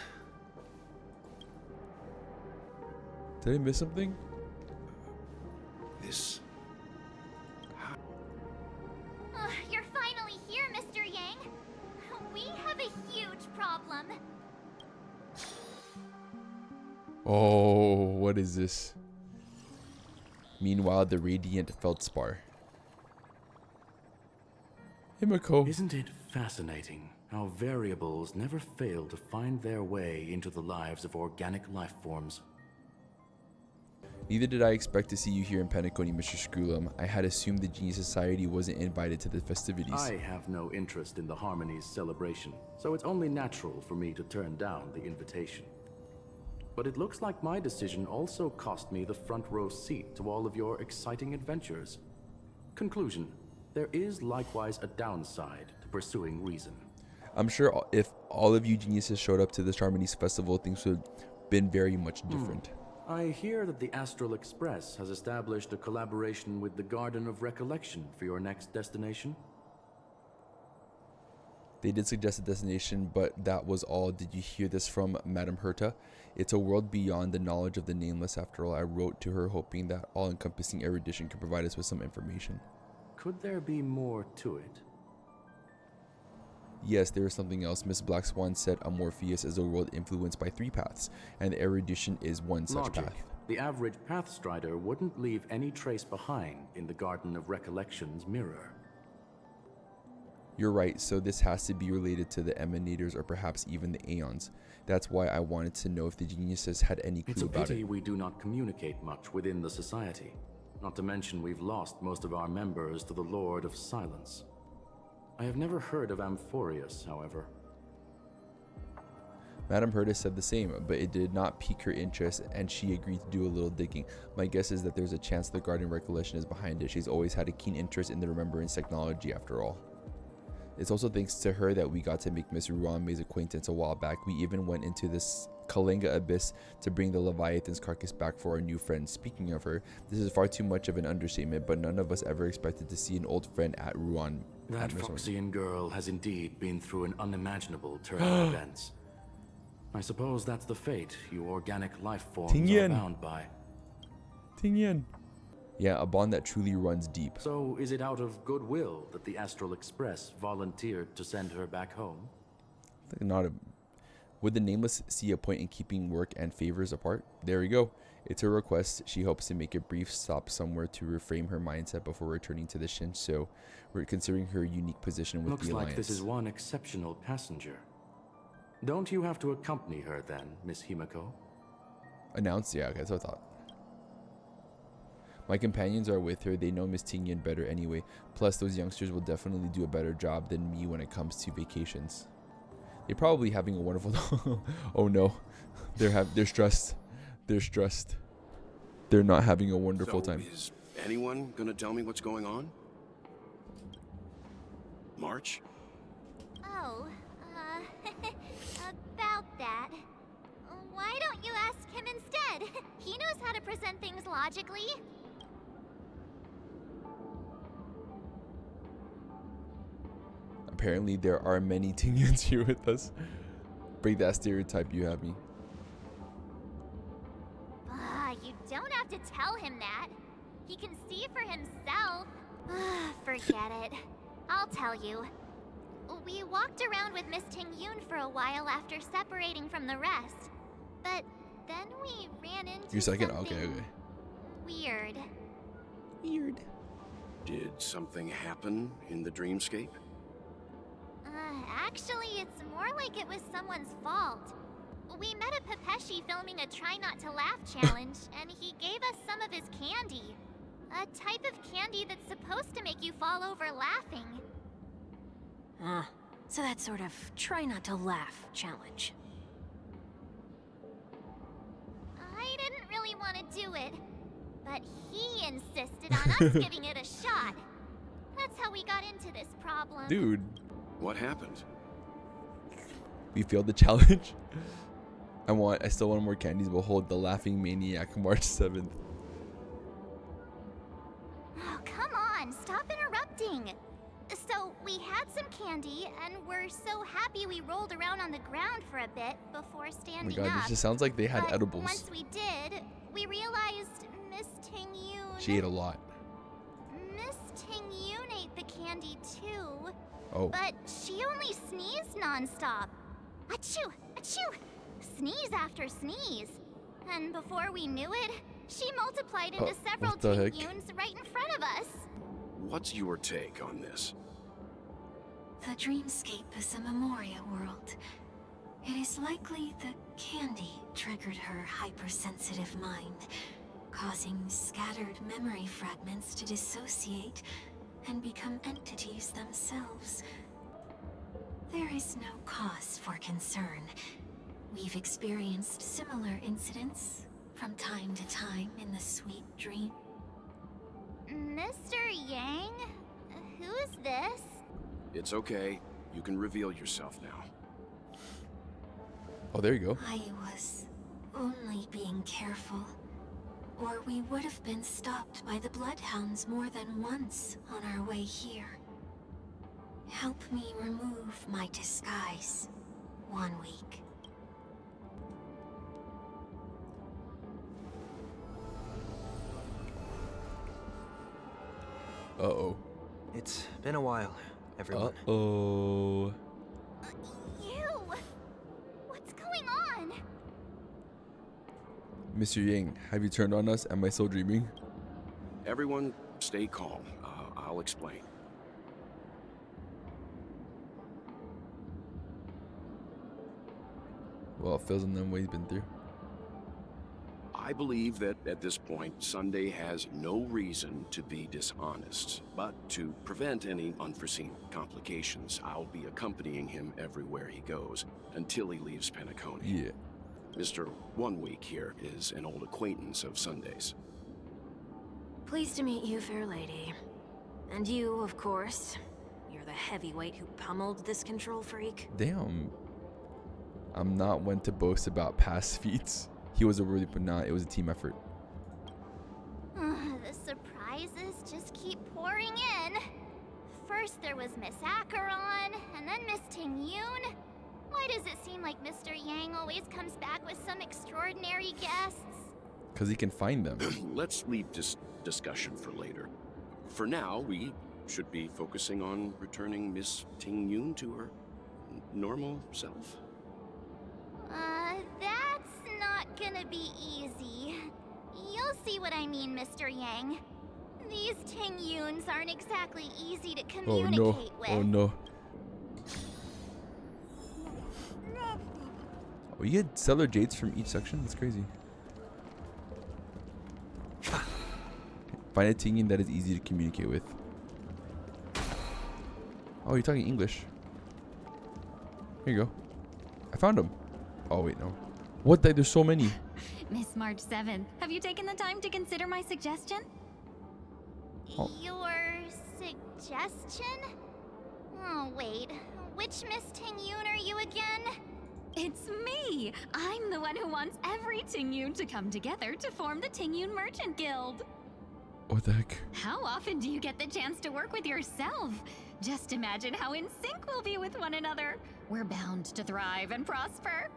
Did I miss something? This... You're finally here, Mr. Yang. We have a huge problem. Oh, what is this? Meanwhile, the radiant feldspar. Himiko. Isn't it fascinating how variables never fail to find their way into the lives of organic life forms? Neither did I expect to see you here in Penacony, Mr. Screwlum. I had assumed the Genius Society wasn't invited to the festivities. I have no interest in the Harmony's celebration, so it's only natural for me to turn down the invitation. But it looks like my decision also cost me the front row seat to all of your exciting adventures. Conclusion: there is likewise a downside to pursuing reason. I'm sure if all of you geniuses showed up to this Harmony's festival, things would have been very much different. I hear that the Astral Express has established a collaboration with the Garden of Recollection for your next destination. They did suggest a destination, but that was all. Did you hear this from Madame Herta? It's a world beyond the knowledge of the Nameless. After all, I wrote to her hoping that all-encompassing erudition could provide us with some information. Could there be more to it? Yes, there is something else. Miss Black Swan said Amorpheus is a world influenced by 3 paths, and the erudition is one such Logic. path. The average Pathstrider wouldn't leave any trace behind in the Garden of Recollection's mirror. You're right, so this has to be related to the Emanators or perhaps even the Aeons. That's why I wanted to know if the geniuses had any It's clue a about pity it. we do not communicate much within the society. Not to mention we've lost most of our members to the Lord of Silence. I have never heard of Amphorius, however. Madame Herta said the same, but it did not pique her interest, and she agreed to do a little digging. My guess is that there's a chance the Garden Recollection is behind it. She's always had a keen interest in the remembrance technology, after all. It's also thanks to her that we got to make Miss Ruanme's acquaintance a while back. We even went into this Kalinga Abyss to bring the Leviathan's carcass back for our new friend. Speaking of her, this is far too much of an understatement, but none of us ever expected to see an old friend at Ruan. That Foxian girl has indeed been through an unimaginable turn of events. I suppose that's the fate you organic life forms are bound by. Tingyan. Yeah, a bond that truly runs deep. So is it out of goodwill that the Astral Express volunteered to send her back home? Would the Nameless see a point in keeping work and favors apart? There we go. It's her request. She hopes to make a brief stop somewhere to reframe her mindset before returning to the Shin, so we're considering her unique position with Looks the Alliance. like this is one exceptional passenger. Don't you have to accompany her then, Miss Himiko? Announced? Yeah, okay, that's what I thought. My companions are with her. They know Miss Tingyan better anyway. Plus, those youngsters will definitely do a better job than me when it comes to vacations. They're probably having a wonderful... Oh no. They're stressed. They're stressed. They're not having a wonderful time. Is anyone gonna tell me what's going on? March? Oh, about that. Why don't you ask him instead? He knows how to present things logically. Apparently, there are many Tingyans here with us. Break that stereotype, you have me. You don't have to tell him that. He can see for himself. Forget it. I'll tell you. We walked around with Miss Tingyun for a while after separating from the rest. But then we ran into Your second? something Okay. weird. Weird. Did something happen in the dreamscape? Actually, it's more like it was someone's fault. We met a Pepeshi filming a Try Not to Laugh challenge, and he gave us some of his candy. A type of candy that's supposed to make you fall over laughing. So that sort of try not to laugh challenge. I didn't really want to do it, but he insisted on us giving it a shot. That's how we got into this problem. Dude. What happened? We failed the challenge. I still want more candies. Behold, the Laughing Maniac, March 7th. Oh, come on, stop interrupting. So, we had some candy, and we're were so happy we rolled around on the ground for a bit before Oh my standing god, up. this just sounds like they had But edibles. once we did, we realized Miss Ting-Yoon... She ate a lot. Miss Ting-Yoon ate the candy too. Oh. But she only sneezed nonstop. Achoo! Achoo! Sneeze after sneeze. And before we knew it, she multiplied into several what the heck? Ting-Yoons right in front of us. What's your take on this? The dreamscape is a Memoria world. It is likely the candy triggered her hypersensitive mind, causing scattered memory fragments to dissociate and become entities themselves. There is no cause for concern. We've experienced similar incidents from time to time in the sweet dream. Mr. Yang? Who's this? It's okay. You can reveal yourself now. Oh, there you go. I was only being careful, or we would have been stopped by the Bloodhounds more than once on our way here. Help me remove my disguise. 1 week. Uh-oh. It's been a while, everyone. Uh-oh. You! What's going on? Mr. Yang, have you turned on us? Am I still dreaming? Everyone, stay calm. I'll explain. Well, it feels in them what he's been through. I believe that at this point, Sunday has no reason to be dishonest. But to prevent any unforeseen complications, I'll be accompanying him everywhere he goes until he leaves Penacony. Yeah. Mr. 1 Week here is an old acquaintance of Sunday's. Pleased to meet you, fair lady. And you, of course. You're the heavyweight who pummeled this control freak. Damn. I'm not one to boast about past feats. He was a worthy, but not. It was a team effort. The surprises just keep pouring in. First there was Miss Acheron, and then Miss Ting-Yoon. Why does it seem like Mr. Yang always comes back with some extraordinary guests? Because he can find them. Let's leave this discussion for later. For now, we should be focusing on returning Miss Ting-Yoon to her normal self. That's not gonna be easy. You'll see what I mean, Mr. Yang. These Ting-Yoons aren't exactly easy to communicate with. Oh no. Oh, you get stellar jades from each section? That's crazy. Find a Ting-Yoon that is easy to communicate with. Oh, you're talking English. Here you go. I found him. Oh, wait, no. What? There's so many. Miss March 7th, have you taken the time to consider my suggestion? Oh. Your suggestion? Oh, wait. Which Miss Ting-Yoon are you again? It's me! I'm the one who wants every Ting-Yoon to come together to form the Ting-Yoon Merchant Guild. What the heck? How often do you get the chance to work with yourself? Just imagine how in sync we'll be with one another. We're bound to thrive and prosper.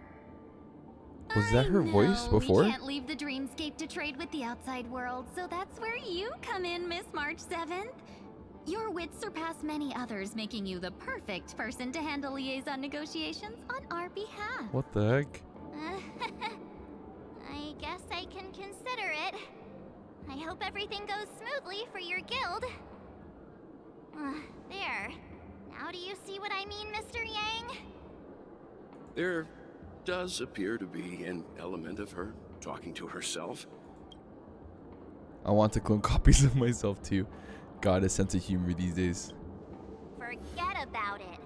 Was that her voice before? We can't leave the dreamscape to trade with the outside world, so that's where you come in, Miss March 7th. Your wits surpass many others, making you the perfect person to handle liaison negotiations on our behalf. What the heck? I guess I can consider it. I hope everything goes smoothly for your guild. There. Now do you see what I mean, Mr. Yang? There does appear to be an element of her talking to herself. I want to clone copies of myself too. God, a sense of humor these days. Forget about it.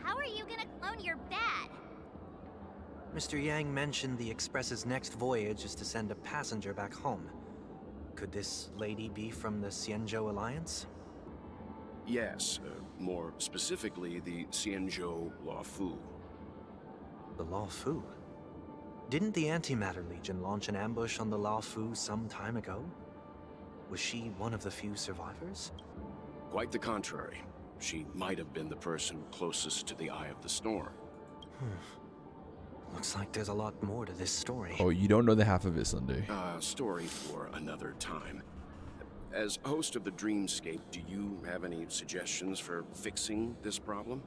How are you gonna clone your bat? Mr. Yang mentioned the Express's next voyage is to send a passenger back home. Could this lady be from the Xianzhou Alliance? Yes, more specifically, the Xianzhou Luofu. The Luofu? Didn't the Antimatter Legion launch an ambush on the Luofu some time ago? Was she one of the few survivors? Quite the contrary. She might have been the person closest to the eye of the storm. Looks like there's a lot more to this story. Oh, you don't know the half of it, Sunday. Story for another time. As host of the Dreamscape, do you have any suggestions for fixing this problem?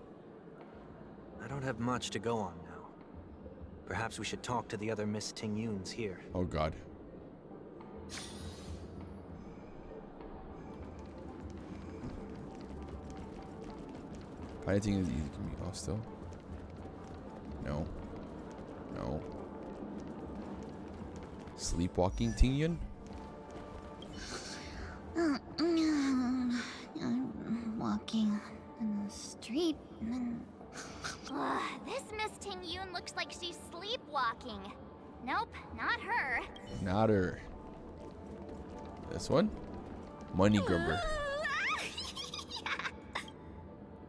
I don't have much to go on now. Perhaps we should talk to the other Miss Ting-Yuns here. Oh god. Piloting is easy for me. Oh, still? No. No. Sleepwalking Ting-Yun? I'm walking in the street and... This Miss Ting-Yun looks like she's sleepwalking. Nope, not her. Not her. This one? Money Grubber.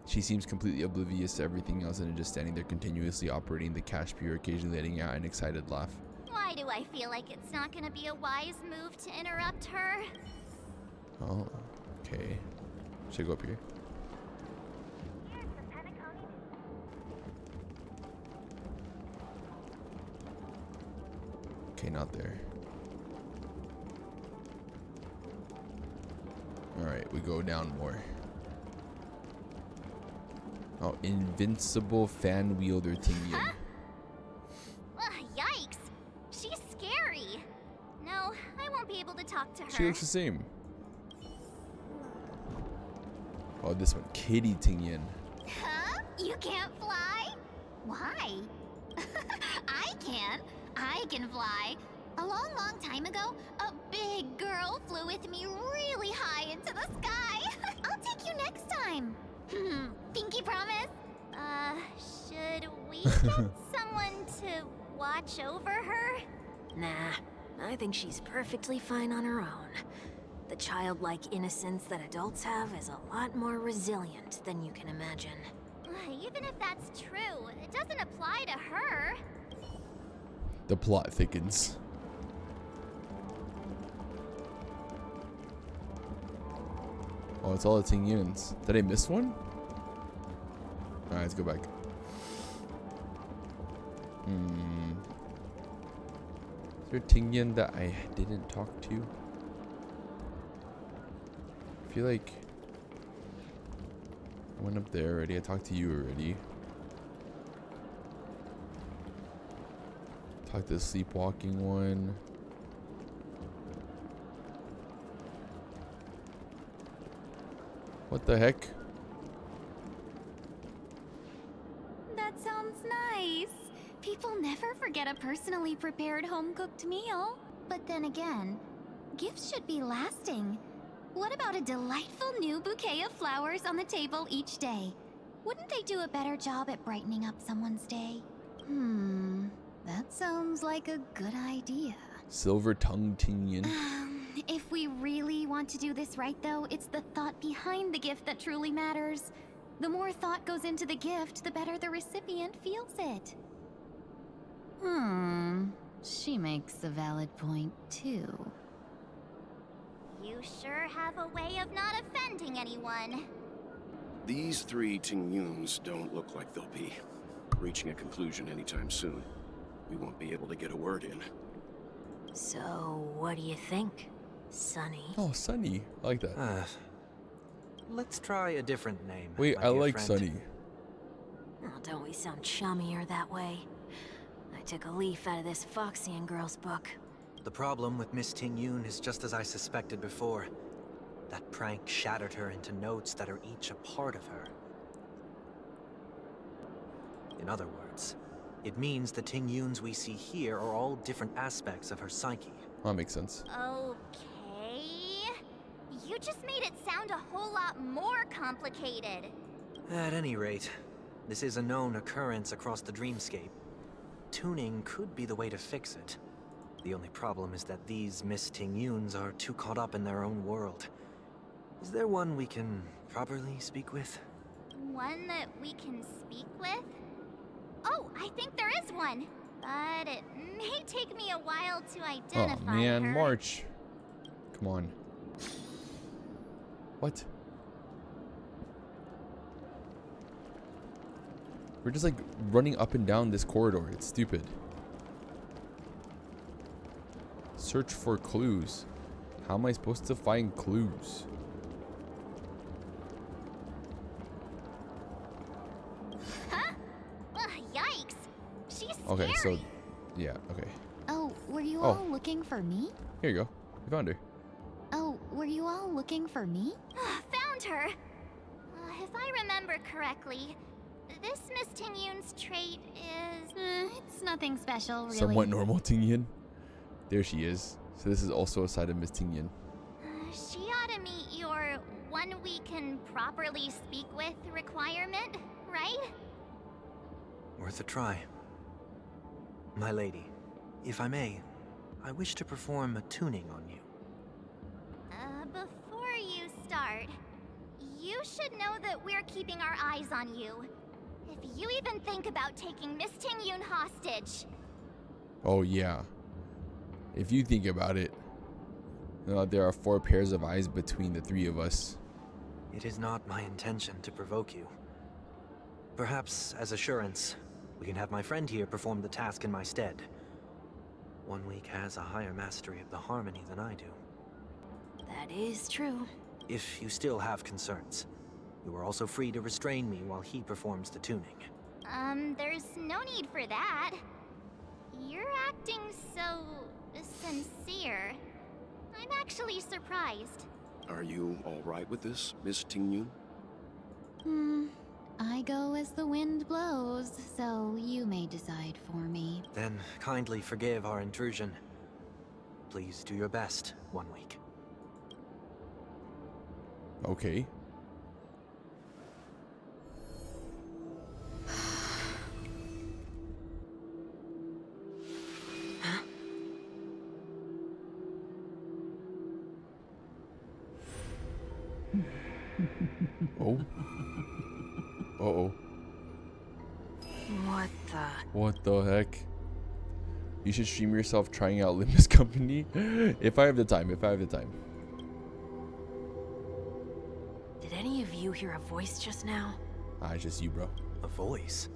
She seems completely oblivious to everything else and is just standing there continuously operating the cash bureau, occasionally letting out an excited laugh. Why do I feel like it's not gonna be a wise move to interrupt her? Oh, okay. Should I go up here? Here's the Penacony. Okay, not there. Alright, we go down more. Oh, invincible fan wielder Ting-Yun. Huh? Yikes! She's scary. No, I won't be able to talk to her. She looks the same. Oh, this one, Kitty Ting-Yun. Huh? You can't fly? Why? I can. I can fly. A long, long time ago, a big girl flew with me really high into the sky. I'll take you next time. Pinky promise? Should we get someone to watch over her? Nah, I think she's perfectly fine on her own. The childlike innocence that adults have is a lot more resilient than you can imagine. Even if that's true, it doesn't apply to her. The plot thickens. Oh, it's all the Ting-Yuns. Did I miss one? Alright, let's go back. Is there a Ting-Yun that I didn't talk to? I feel like I went up there already. I talked to you already. Talked to the sleepwalking one. What the heck? That sounds nice. People never forget a personally prepared home-cooked meal. But then again, gifts should be lasting. What about a delightful new bouquet of flowers on the table each day? Wouldn't they do a better job at brightening up someone's day? That sounds like a good idea. Silver tongue Ting-Yun. If we really want to do this right, though, it's the thought behind the gift that truly matters. The more thought goes into the gift, the better the recipient feels it. She makes a valid point, too. You sure have a way of not offending anyone. These three Ting-Yuns don't look like they'll be reaching a conclusion anytime soon. We won't be able to get a word in. So, what do you think, Sunny? Oh, Sunny. I like that. Let's try a different name. Wait, my I dear like friend. Sunny. Oh, don't we sound chummier that way? I took a leaf out of this Foxian girl's book. The problem with Miss Ting-Yun is just as I suspected before. That prank shattered her into notes that are each a part of her. In other words, it means the Ting-Yuns we see here are all different aspects of her psyche. That makes sense. Okay. You just made it sound a whole lot more complicated. At any rate, this is a known occurrence across the dreamscape. Tuning could be the way to fix it. The only problem is that these Miss Ting-Yuns are too caught up in their own world. Is there one we can properly speak with? One that we can speak with? Oh, I think there is one. But it may take me a while to identify Oh man, her. March. Come on. What? We're just like running up and down this corridor. It's stupid. Search for clues. How am I supposed to find clues? Huh? Yikes. She's Okay, scary. so yeah, okay. Oh, were you Oh. all looking for me? Here you go. We found her. Oh, were you all looking for me? Found her. If I remember correctly, this Miss Tingyun's trait is... It's nothing special, really. Somewhat normal Tingyan. There she is. So this is also a side of Miss Tingyan. She ought to meet your one we can properly speak with requirement, right? Worth a try. My lady, if I may, I wish to perform a tuning on you. Before you start, you should know that we're keeping our eyes on you. If you even think about taking Miss Tingyun hostage. Oh yeah. If you think about it, there are 4 pairs of eyes between the 3 of us. It is not my intention to provoke you. Perhaps, as assurance, we can have my friend here perform the task in my stead. 1 week has a higher mastery of the harmony than I do. That is true. If you still have concerns, you are also free to restrain me while he performs the tuning. There's no need for that. You're acting so sincere. I'm actually surprised. Are you all right with this, Miss Tingyun? I go as the wind blows, so you may decide for me. Then kindly forgive our intrusion. Please do your best, 1 week. Okay. Oh. Uh-oh. What the? What the heck? You should stream yourself trying out Limbus Company. If I have the time. Did any of you hear a voice just now? It's just you, bro. A voice?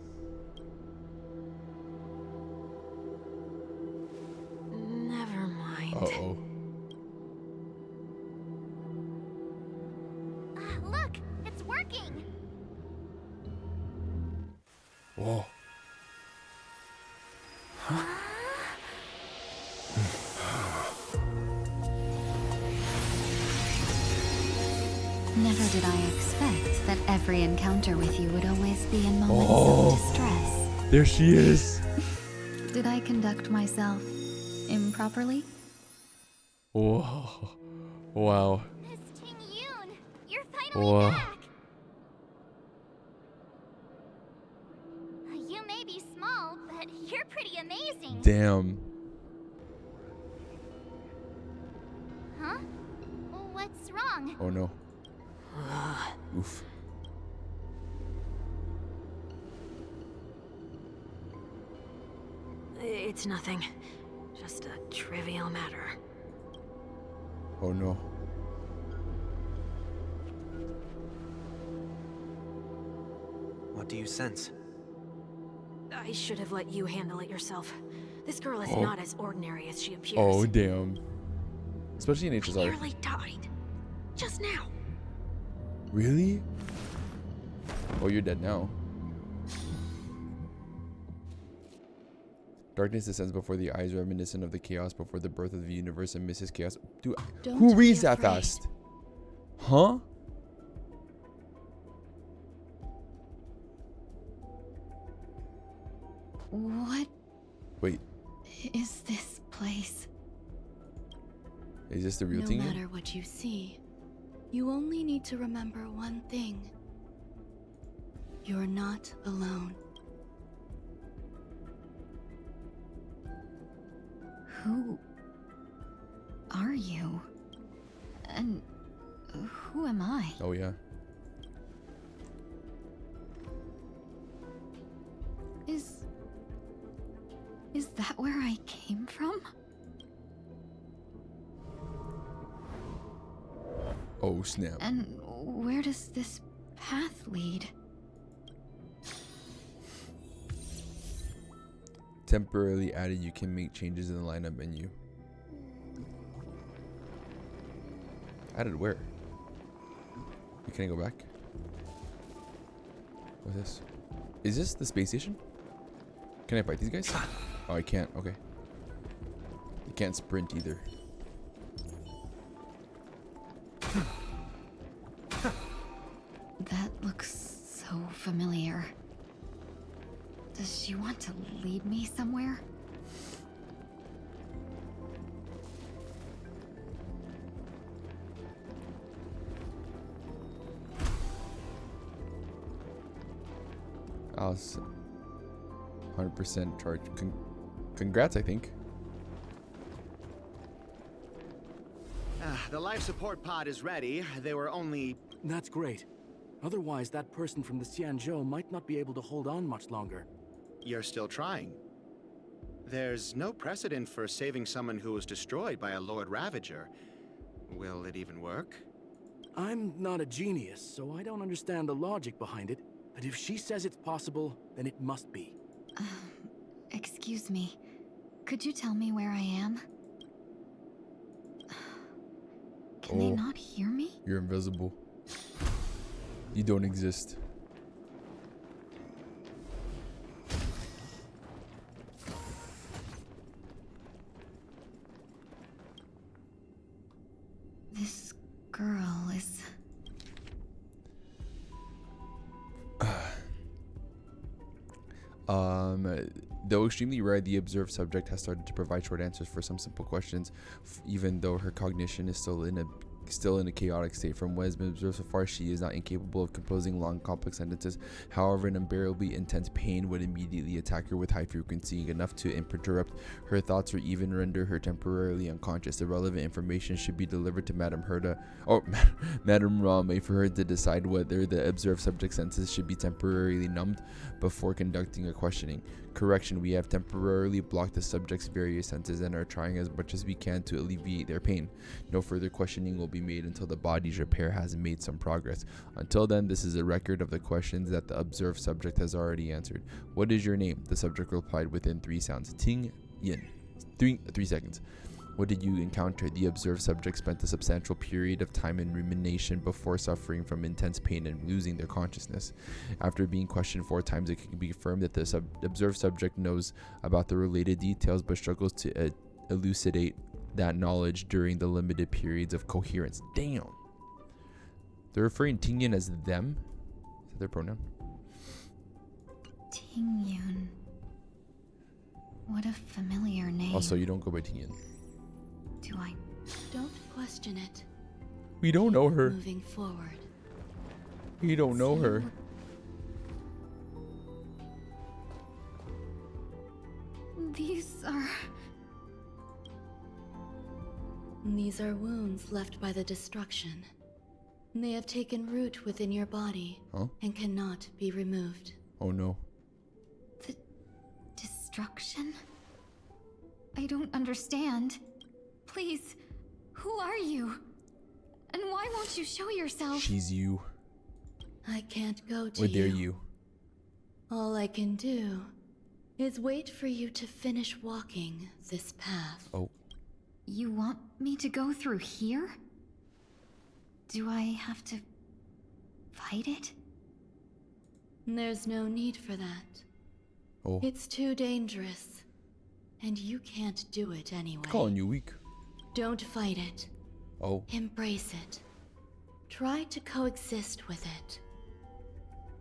Never mind. Uh-oh. Look, it's working. Whoa. Never did I expect that every encounter with you would always be in moments of distress. There she is. Did I conduct myself improperly? Whoa. Wow. Miss Tingyun, you're finally Whoa. back. You may be small, but you're pretty amazing. Damn. Huh? What's wrong? Oh no. Oof. It's nothing. Just a trivial matter. Oh no. What do you sense? I should have let you handle it yourself. This girl is Oh. not as ordinary as she appears. Oh damn. Especially in I HSR. nearly died. Just now. Really? Oh, you're dead now. Darkness descends before the eyes, reminiscent of the chaos before the birth of the universe, and misses chaos. Dude, Don't who be reads that afraid. fast? Huh? What Wait, is this place? is this the real No thing? matter what you see, you only need to remember one thing. You're not alone. Who are you? And who am I? Oh yeah. Is that where I came from? Oh snap. And where does this path lead? Temporarily added, you can make changes in the lineup menu. Added where? Can I go back? What's this? Is this the space station? Can I fight these guys? Oh, I can't. Okay. You can't sprint either. That looks so familiar. Does she want to lead me somewhere? I was 100% charged. Congrats, I think. The life support pod is ready. They were only... That's great. Otherwise, that person from the Xianzhou might not be able to hold on much longer. You're still trying. There's no precedent for saving someone who was destroyed by a Lord Ravager. Will it even work? I'm not a genius, so I don't understand the logic behind it. But if she says it's possible, then it must be. Excuse me. Could you tell me where I am? Can they not hear me? You're invisible. You don't exist. This girl is... Though extremely rare, the observed subject has started to provide short answers for some simple questions, even though her cognition is still in a chaotic state. From what has been observed so far, she is not incapable of composing long, complex sentences. However, an unbearably intense pain would immediately attack her with high frequency, enough to interrupt her thoughts or even render her temporarily unconscious. The relevant information should be delivered to Madame Rame for her to decide whether the observed subject's senses should be temporarily numbed before conducting a questioning. Correction, we have temporarily blocked the subject's various senses and are trying as much as we can to alleviate their pain. No further questioning will be made until the body's repair has made some progress. Until then, this is a record of the questions that the observed subject has already answered. What is your name? The subject replied within 3 sounds. Ting Yin. 3 seconds. What did you encounter? The observed subject spent a substantial period of time in rumination before suffering from intense pain and losing their consciousness. After being questioned 4 times, it can be confirmed that the observed subject knows about the related details but struggles to elucidate that knowledge during the limited periods of coherence. Damn. They're referring Tingyan as them? Is that their pronoun? Tingyun. What a familiar name. Also, you don't go by Tingyan. Do I? Don't question it. We don't know her. Moving forward. We don't know her. These are wounds left by the destruction. They have taken root within your body and cannot be removed. Oh no. The destruction? I don't understand. Please, who are you? And why won't you show yourself? She's you. I can't go to you. Or dare you? All I can do is wait for you to finish walking this path. Oh. You want me to go through here? Do I have to fight it? There's no need for that. Oh. It's too dangerous. And you can't do it anyway. Calling you weak. Don't fight it. Oh. Embrace it. Try to coexist with it.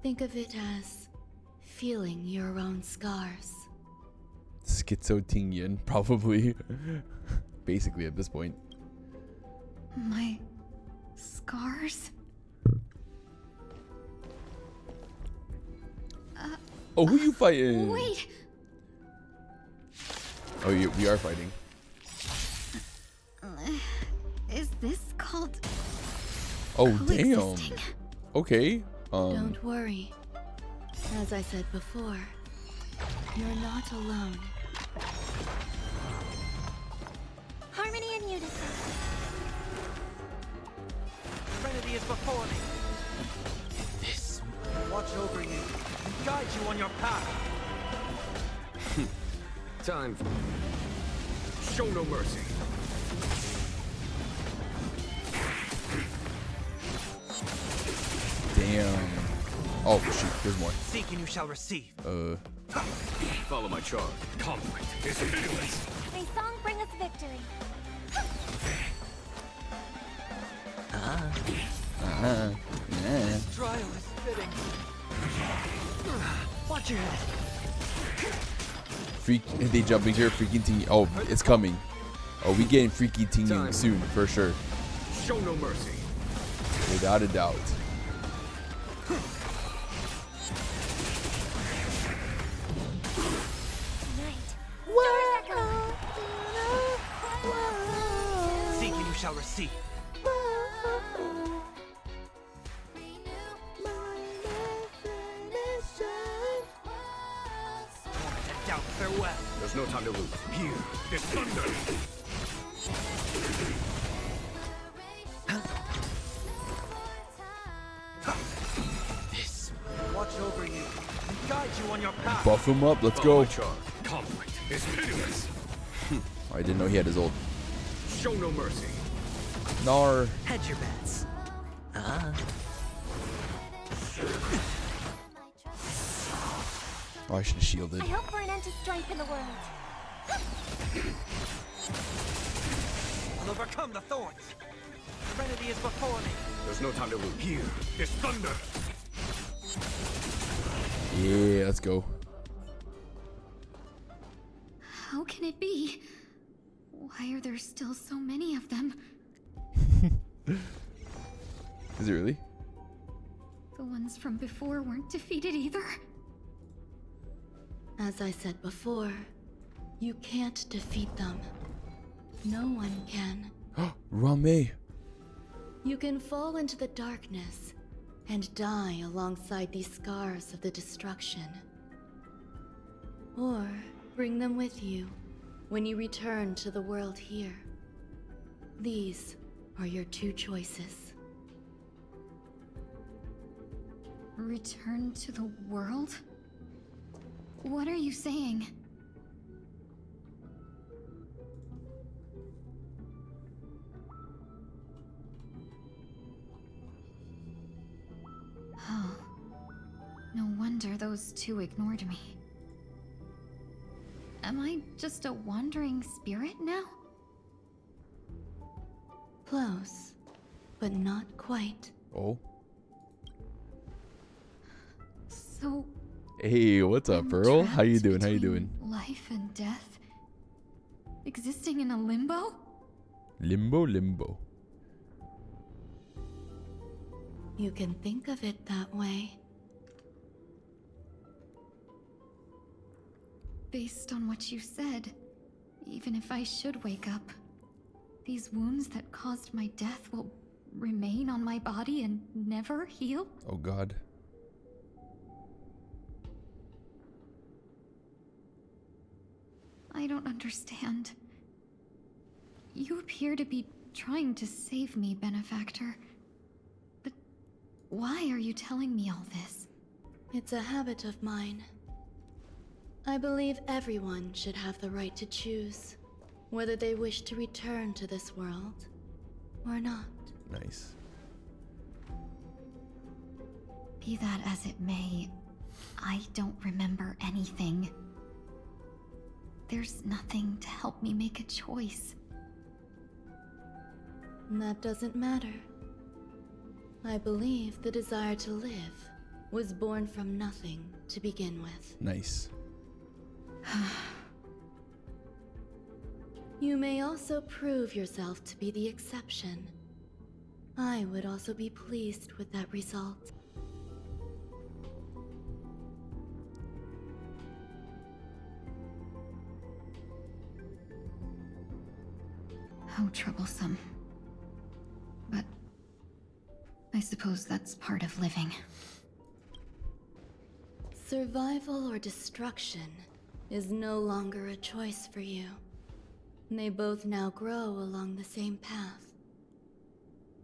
Think of it as feeling your own scars. Schizo Tingyan, probably. Basically at this point. My scars? Oh, who you fighting? Wait! Oh, we are fighting. Is this called... Oh, damn. Okay. Don't worry. As I said before, you're not alone. Harmony and unison. Serenity is before me. This will watch over you and guide you on your path. Time. Show no mercy. Damn. Oh shoot, there's more. Seek and you shall receive. Follow my charge. Conflict is pitiless. May song bring us victory. This trial is fitting. Watch your head. Freak, they jumping here, freaking ting. Oh, it's coming. Oh, we getting freaky tinging soon, for sure. Show no mercy. Without a doubt. Seek and you shall receive. Torment and doubt, farewell. There's no time to lose. Here, this thunder. This will watch over you and guide you on your path. Buff him up, let's Follow go. my charge. Conflict is pitiless. I didn't know he had his ult. Show no mercy. Nar. Hedge your bets. Oh, I should have shielded. I hope for an end to strife in the world. I'll overcome the thorns. Serenity is before me. There's no time to lose. Here, this thunder. Yeah, let's go. How can it be? Why are there still so many of them? Is it really? The ones from before weren't defeated either. As I said before, you can't defeat them. No one can. Rame. You can fall into the darkness and die alongside these scars of the destruction. Or bring them with you when you return to the world here. These are your two choices. Return to the world? What are you saying? Oh. No wonder those two ignored me. Am I just a wandering spirit now? Close, but not quite. Oh. So... Hey, what's up, I'm Pearl? How you trapped doing? How you between doing? Life and death? Existing in a limbo? Limbo. You can think of it that way. Based on what you said, even if I should wake up, these wounds that caused my death will remain on my body and never heal? Oh god. I don't understand. You appear to be trying to save me, Benefactor. But why are you telling me all this? It's a habit of mine. I believe everyone should have the right to choose whether they wish to return to this world or not. Nice. Be that as it may, I don't remember anything. There's nothing to help me make a choice. That doesn't matter. I believe the desire to live was born from nothing to begin with. Nice. You may also prove yourself to be the exception. I would also be pleased with that result. How troublesome. But I suppose that's part of living. Survival or destruction is no longer a choice for you. They both now grow along the same path.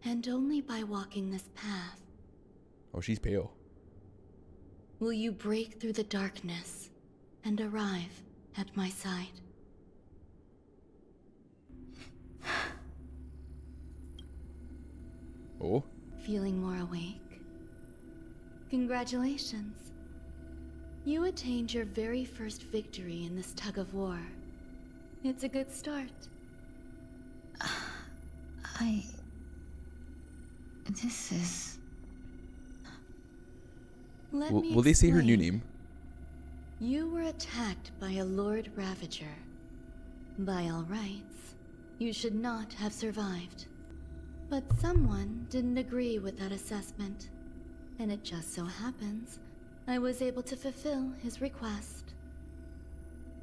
And only by walking this path Oh, she's pale. will you break through the darkness and arrive at my side. Oh? Feeling more awake? Congratulations. You attained your very first victory in this tug of war. It's a good start. This is... Will they say her new name? You were attacked by a Lord Ravager. By all rights, you should not have survived. But someone didn't agree with that assessment, and it just so happens I was able to fulfill his request.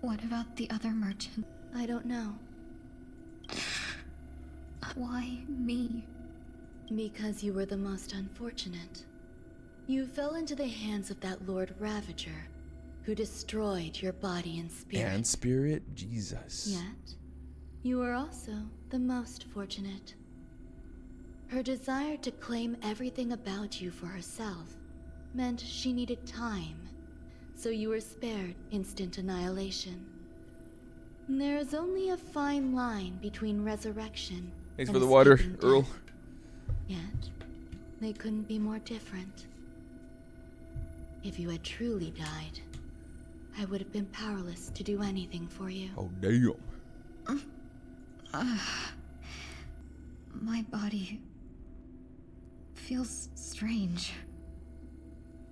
What about the other merchant? I don't know. Why me? Because you were the most unfortunate. You fell into the hands of that Lord Ravager, who destroyed your body and spirit. And spirit? Jesus. Yet, you were also the most fortunate. Her desire to claim everything about you for herself meant she needed time, so you were spared instant annihilation. There is only a fine line between resurrection Thanks and for the water, escaping Earl. death. Yet, they couldn't be more different. If you had truly died, I would have been powerless to do anything for you. Oh, damn. My body feels strange.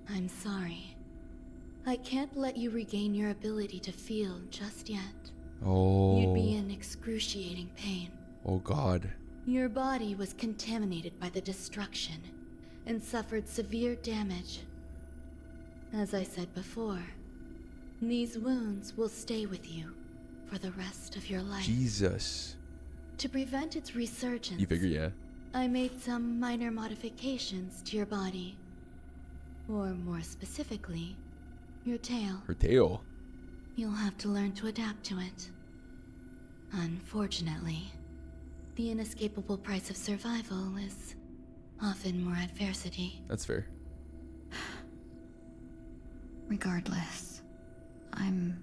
I'm sorry. I can't let you regain your ability to feel just yet. Oh. You'd be in excruciating pain. Oh, God. Your body was contaminated by the destruction and suffered severe damage. As I said before, these wounds will stay with you for the rest of your life. Jesus. To prevent its resurgence, You figure, yeah. I made some minor modifications to your body. Or more specifically, your tail. Her tail. You'll have to learn to adapt to it. Unfortunately, the inescapable price of survival is often more adversity. That's fair. Regardless, I'm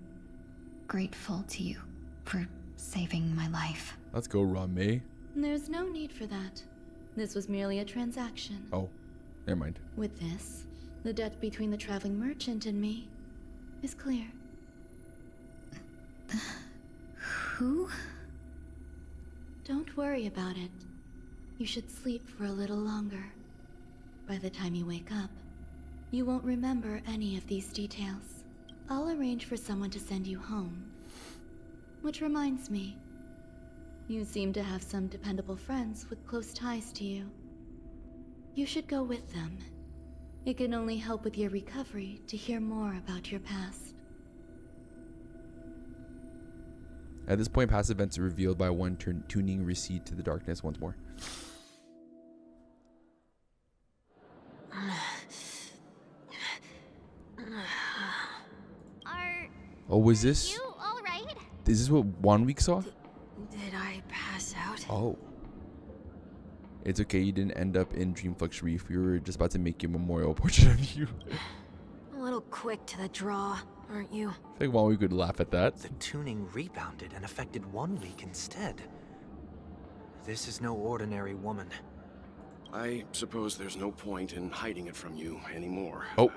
grateful to you for saving my life. Let's go, Rame. There's no need for that. This was merely a transaction. Oh, never mind. With this, the debt between the traveling merchant and me is clear. Who? Don't worry about it. You should sleep for a little longer. By the time you wake up, you won't remember any of these details. I'll arrange for someone to send you home. Which reminds me, you seem to have some dependable friends with close ties to you. You should go with them. It can only help with your recovery to hear more about your past. At this point, past events are revealed by one tuning recede to the darkness once more. Oh, was this? You all right? Is this what 1 week saw? Did I pass out? Oh. It's okay, you didn't end up in Dreamflux Reef. We were just about to make a memorial portrait of you. A little quick to the draw, aren't you? I think 1 week would laugh at that. The tuning rebounded and affected 1 week instead. This is no ordinary woman. I suppose there's no point in hiding it from you anymore. Oh.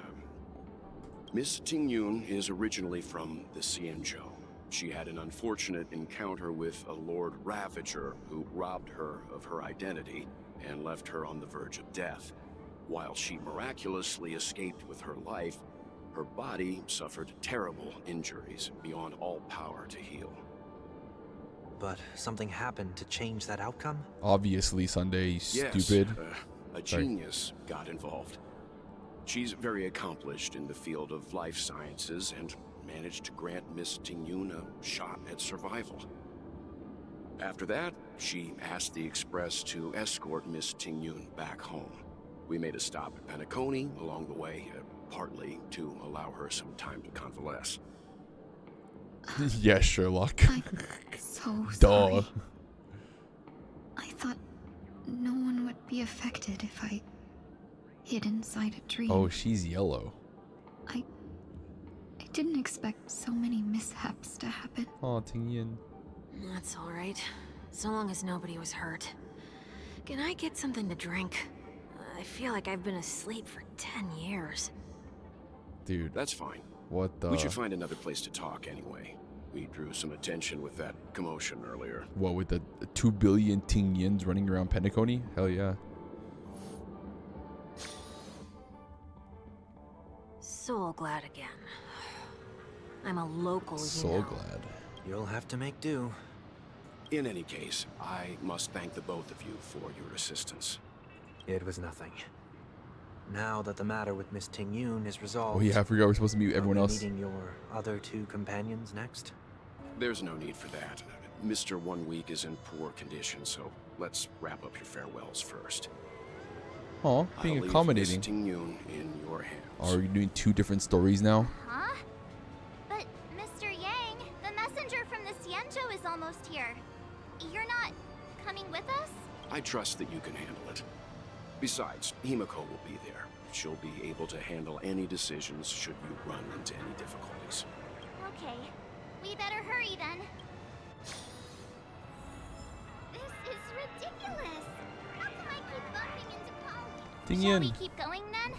Miss Tingyun is originally from the Xianzhou. She had an unfortunate encounter with a Lord Ravager who robbed her of her identity and left her on the verge of death. While she miraculously escaped with her life, her body suffered terrible injuries beyond all power to heal. But something happened to change that outcome? Obviously, Sunday, you Yes, stupid. A genius got involved. She's very accomplished in the field of life sciences and managed to grant Miss Tingyun a shot at survival. After that, she asked the Express to escort Miss Tingyun back home. We made a stop at Penacony along the way, partly to allow her some time to convalesce. Yes, Sherlock. I'm so Duh. sorry. I thought no one would be affected if I hid inside a dream. Oh, she's yellow. I didn't expect so many mishaps to happen. Oh, Tingyan. That's alright. So long as nobody was hurt. Can I get something to drink? I feel like I've been asleep for 10 years. Dude. That's fine. What the? We should find another place to talk anyway. We drew some attention with that commotion earlier. What, with the 2 billion Tingyans running around Penacony? Hell yeah. So glad again. I'm a local, So glad. You'll have to make do. In any case, I must thank the both of you for your assistance. It was nothing. Now that the matter with Miss Ting-Yun is resolved... Oh yeah, I forgot we're supposed to meet everyone else. Meeting your other 2 companions next? There's no need for that. Mr. 1 Week is in poor condition, so let's wrap up your farewells first. Oh, being I'll accommodating. leave Miss Ting-Yun in your hands. Are you doing 2 different stories now? Huh? But, Mr. Yang, the messenger from the Xianzhou is almost here. You're not coming with us? I trust that you can handle it. Besides, Himiko will be there. She'll be able to handle any decisions should you run into any difficulties. Okay. We better hurry then. This is ridiculous. How come I keep bumping into colleagues? Tingyan. Shall we keep going then?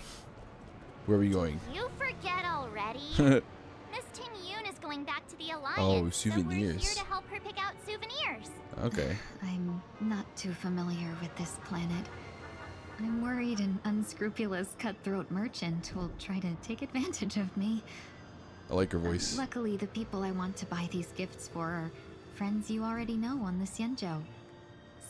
Where are we going? You forget already. Miss Ting-Yun is going back to the Alliance. Oh, So we're souvenirs. here to help her pick out souvenirs. Okay. I'm not too familiar with this planet. I'm worried an unscrupulous cutthroat merchant will try to take advantage of me. I like her voice. Luckily, the people I want to buy these gifts for are friends you already know on the Xianzhou.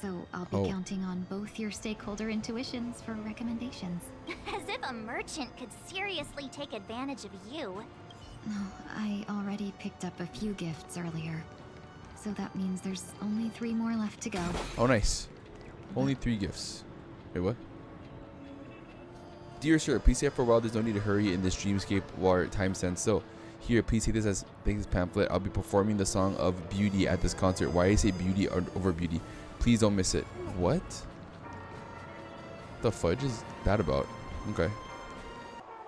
So I'll be counting on both your stakeholder intuitions for recommendations. As if a merchant could seriously take advantage of you. No, I already picked up a few gifts earlier. So that means there's only 3 more left to go. Oh, nice. Only 3 gifts. Wait, what? Dear sir, please stay for a while. There's no need to hurry in this dreamscape while time stands still. Here, please take this as this pamphlet. I'll be performing the song of beauty at this concert. Why I say beauty over beauty? Please don't miss it. What? The fudge is that about? Okay.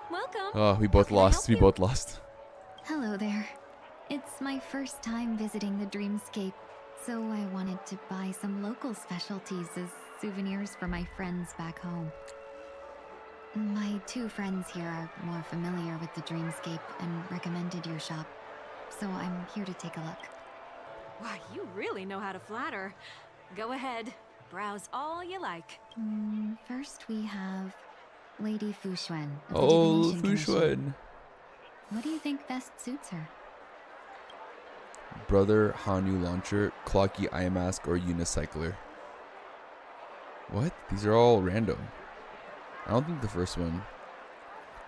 Welcome. Oh, we both lost. We both lost. Hello there. It's my first time visiting the dreamscape, so I wanted to buy some local specialties as souvenirs for my friends back home. My 2 friends here are more familiar with the dreamscape and recommended your shop, so I'm here to take a look. Why, you really know how to flatter. Go ahead, browse all you like. First we have Lady Fu Xuan. of the Oh, Divination Fu Commission. Xuan. What do you think best suits her? Brother, Hanu launcher, clocky eye mask, or unicycler. What? These are all random. I don't think the first one.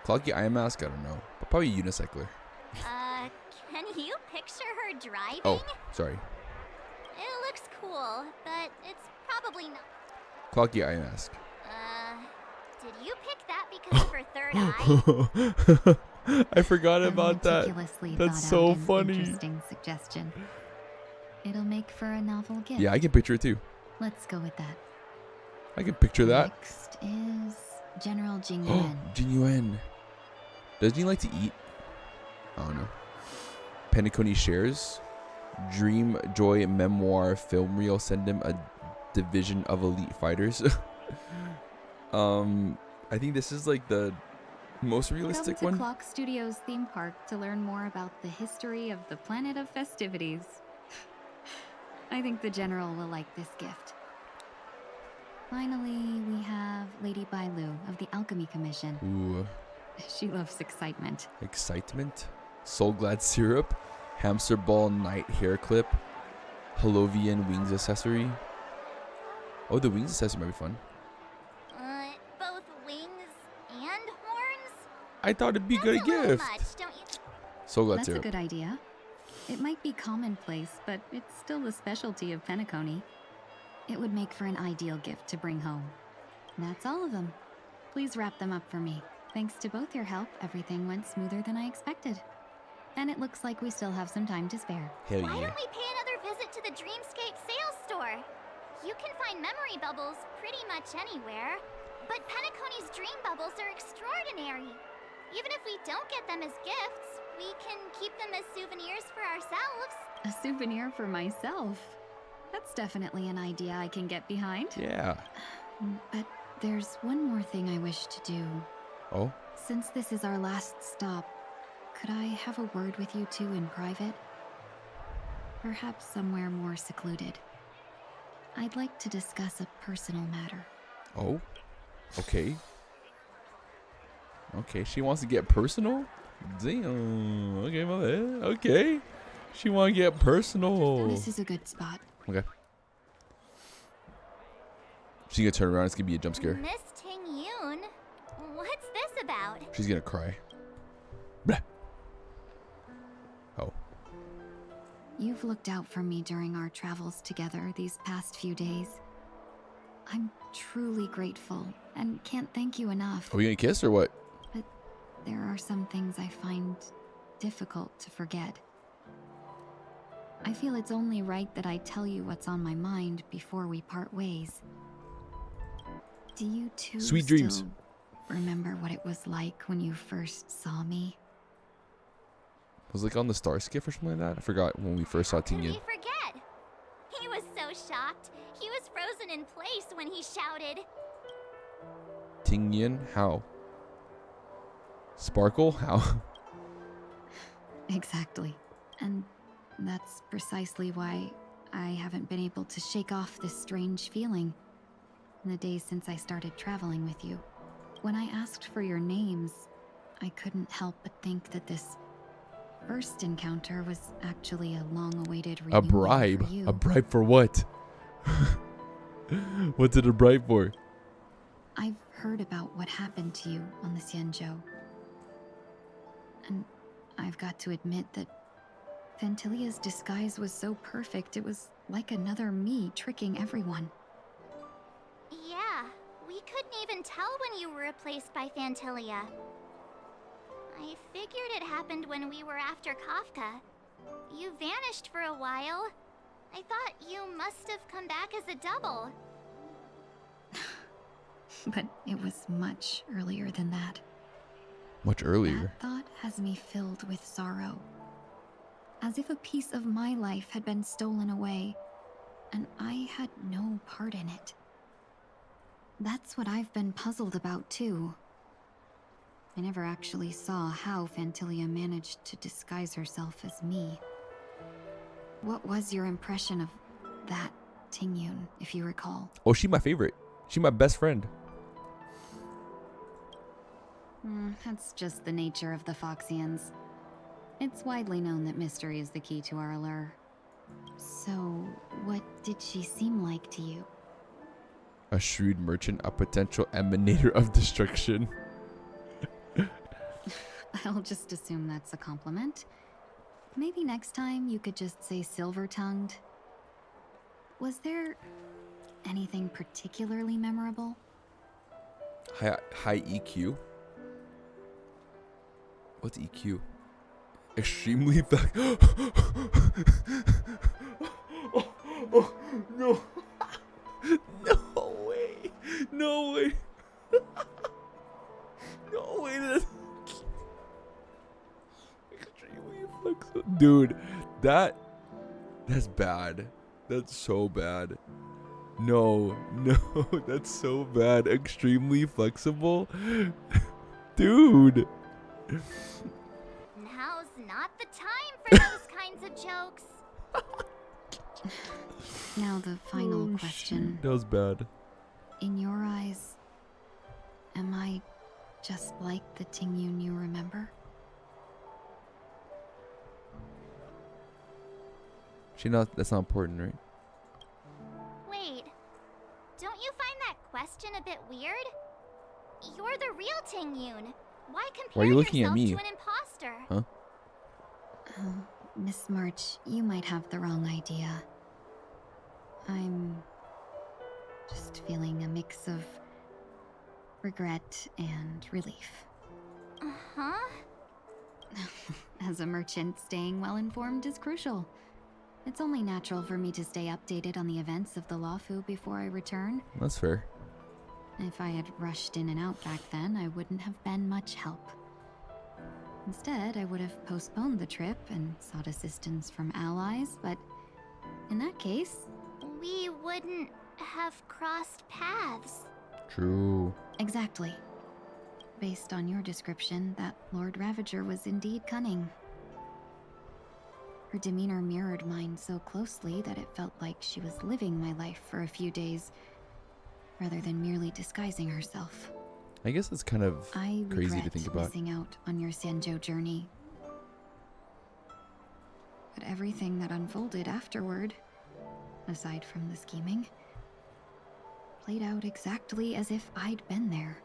Clocky eye mask, I don't know. But probably unicycler. Can you picture her driving? Oh, sorry. It looks cool, but it's probably not. Clocky eye mask. Did you pick that because of her third eye? I forgot A about that. meticulously That's thought so out and funny. Interesting suggestion. It'll make for a novel gift. Yeah, I can picture it too. Let's go with that. I can picture that. Next is General Jing Oh, Yuan. Jin Yuan. Doesn't he like to eat? I don't know. Penacony shares. Dream Joy Memoir Film Reel. Send him a division of elite fighters. I think this is like the most realistic Come to one. Clock Studios theme park to learn more about the history of the planet of festivities. I think the general will like this gift. Finally, we have Lady Bailu of the Alchemy Commission. Ooh, She loves excitement. excitement. Soul Glad syrup. Hamster ball night hair clip. Holovian wings accessory. Oh, the wings accessory might be fun. Both wings and horns? I thought it'd be a good gift. Much, don't you? Soul Glad That's a syrup. good idea. It might be commonplace, but it's still the specialty of Penacony. It would make for an ideal gift to bring home. That's all of them. Please wrap them up for me. Thanks to both your help, everything went smoother than I expected. And it looks like we still have some time to spare. Hell Why yeah. don't we pay another visit to the Dreamscape sales store? You can find memory bubbles pretty much anywhere. But Penacony's dream bubbles are extraordinary. Even if we don't get them as gifts, We can keep them as souvenirs for ourselves. A souvenir for myself. That's definitely an idea I can get behind. Yeah. But there's one more thing I wish to do. Oh? Since this is our last stop, could I have a word with you two in private? Perhaps somewhere more secluded. I'd like to discuss a personal matter. Oh? Okay. Okay, she wants to get personal? Damn. Okay, well, okay. She want to get personal. This is a good spot. Okay. She's gonna turn around. It's gonna be a jump scare. Miss Ting-Yun, what's this about? She's gonna cry. Blah. Oh. You've looked out for me during our travels together these past few days. I'm truly grateful and can't thank you enough. Are we gonna kiss or what? But there are some things I find difficult to forget. I feel it's only right that I tell you what's on my mind before we part ways. Do you two Sweet dreams. still remember what it was like when you first saw me? Was it like on the star skiff or something like that? I forgot when we first saw Ting-Yun. We forget. He was so shocked. He was frozen in place when he shouted. Ting-Yun? How? Sparkle? How? Exactly. And that's precisely why I haven't been able to shake off this strange feeling in the days since I started traveling with you. When I asked for your names, I couldn't help but think that this first encounter was actually a long-awaited reunion. A bribe? For you. A bribe for what? What's it a bribe for? I've heard about what happened to you on the Xianzhou. And I've got to admit that Fantilia's disguise was so perfect, it was like another me tricking everyone. Yeah, we couldn't even tell when you were replaced by Fantilia. I figured it happened when we were after Kafka. You vanished for a while. I thought you must have come back as a double. But it was much earlier than that. Much earlier. That thought has me filled with sorrow. As if a piece of my life had been stolen away, and I had no part in it. That's what I've been puzzled about, too. I never actually saw how Fantilia managed to disguise herself as me. What was your impression of that Ting-Yun, if you recall? Oh, she's my favorite. She's my best friend. That's just the nature of the Foxians. It's widely known that mystery is the key to our allure. So, what did she seem like to you? A shrewd merchant, a potential emanator of destruction. I'll just assume that's a compliment. Maybe next time you could just say silver-tongued. Was there anything particularly memorable? High EQ. What's EQ? Extremely back. Oh, no. No way. No way. No way. Extremely flexible. Dude, that's bad. That's so bad. No, that's so bad. Extremely flexible. Dude. Now's not the time for those kinds of jokes. Now the final question. Shit, that was bad. In your eyes, am I just like the Ting-Yun you remember? That's not important, right? Wait, don't you find that question a bit weird? You're the real Ting-Yun. Why compare Why are you looking yourself at me? to an imposter? Huh? Miss March, you might have the wrong idea. I'm just feeling a mix of regret and relief. Uh-huh. As a merchant, staying well-informed is crucial. It's only natural for me to stay updated on the events of the Luofu before I return. That's fair. If I had rushed in and out back then, I wouldn't have been much help. Instead, I would have postponed the trip and sought assistance from allies, but in that case... We wouldn't have crossed paths. True. Exactly. Based on your description, that Lord Ravager was indeed cunning. Her demeanor mirrored mine so closely that it felt like she was living my life for a few days, rather than merely disguising herself. I guess it's kind of crazy to think about. I regret missing out on your Sanjo journey. But everything that unfolded afterward, aside from the scheming, played out exactly as if I'd been there.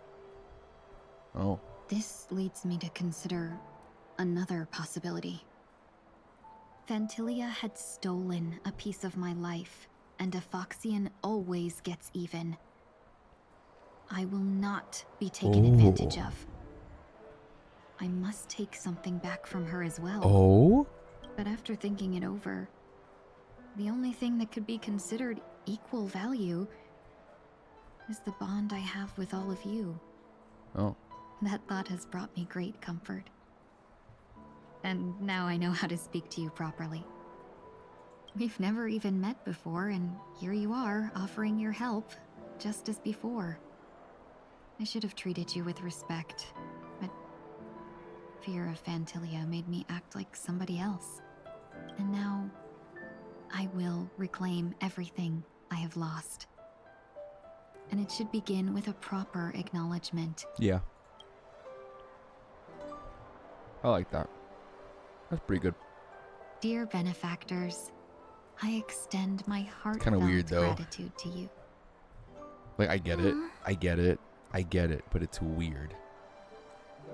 Oh. This leads me to consider another possibility. Phantilia had stolen a piece of my life, and a Foxian always gets even. I will not be taken advantage of. I must take something back from her as well. Oh? But after thinking it over, the only thing that could be considered equal value is the bond I have with all of you. Oh. That thought has brought me great comfort. And now I know how to speak to you properly. We've never even met before, and here you are, offering your help, just as before. I should have treated you with respect, but fear of Phantilia made me act like somebody else. And now, I will reclaim everything I have lost. And it should begin with a proper acknowledgement. Yeah. I like that. That's pretty good. Dear benefactors, I extend my heartfelt weird, though. gratitude to you. Like, I get it. I get it. I get it, but it's weird.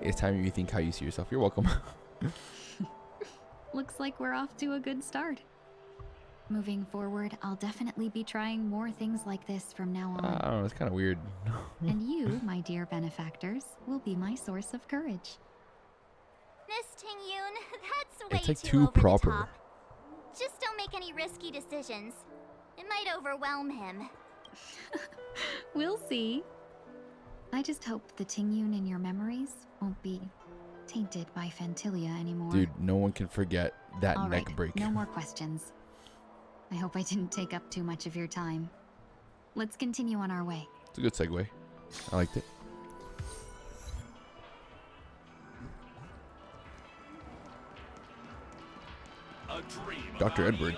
It's time you think how you see yourself. You're welcome. Looks like we're off to a good start. Moving forward, I'll definitely be trying more things like this from now on. I don't know, it's kind of weird. And you, my dear benefactors, will be my source of courage. Miss Ting-Yun, that's way It's like too too proper. The top. Just don't make any risky decisions. It might overwhelm him. We'll see. I just hope the Ting-Yun in your memories won't be tainted by Phantilia anymore. Dude, no one can forget that All neck right, break. no more questions. I hope I didn't take up too much of your time. Let's continue on our way. It's a good segue. I liked it. Dr. Edward.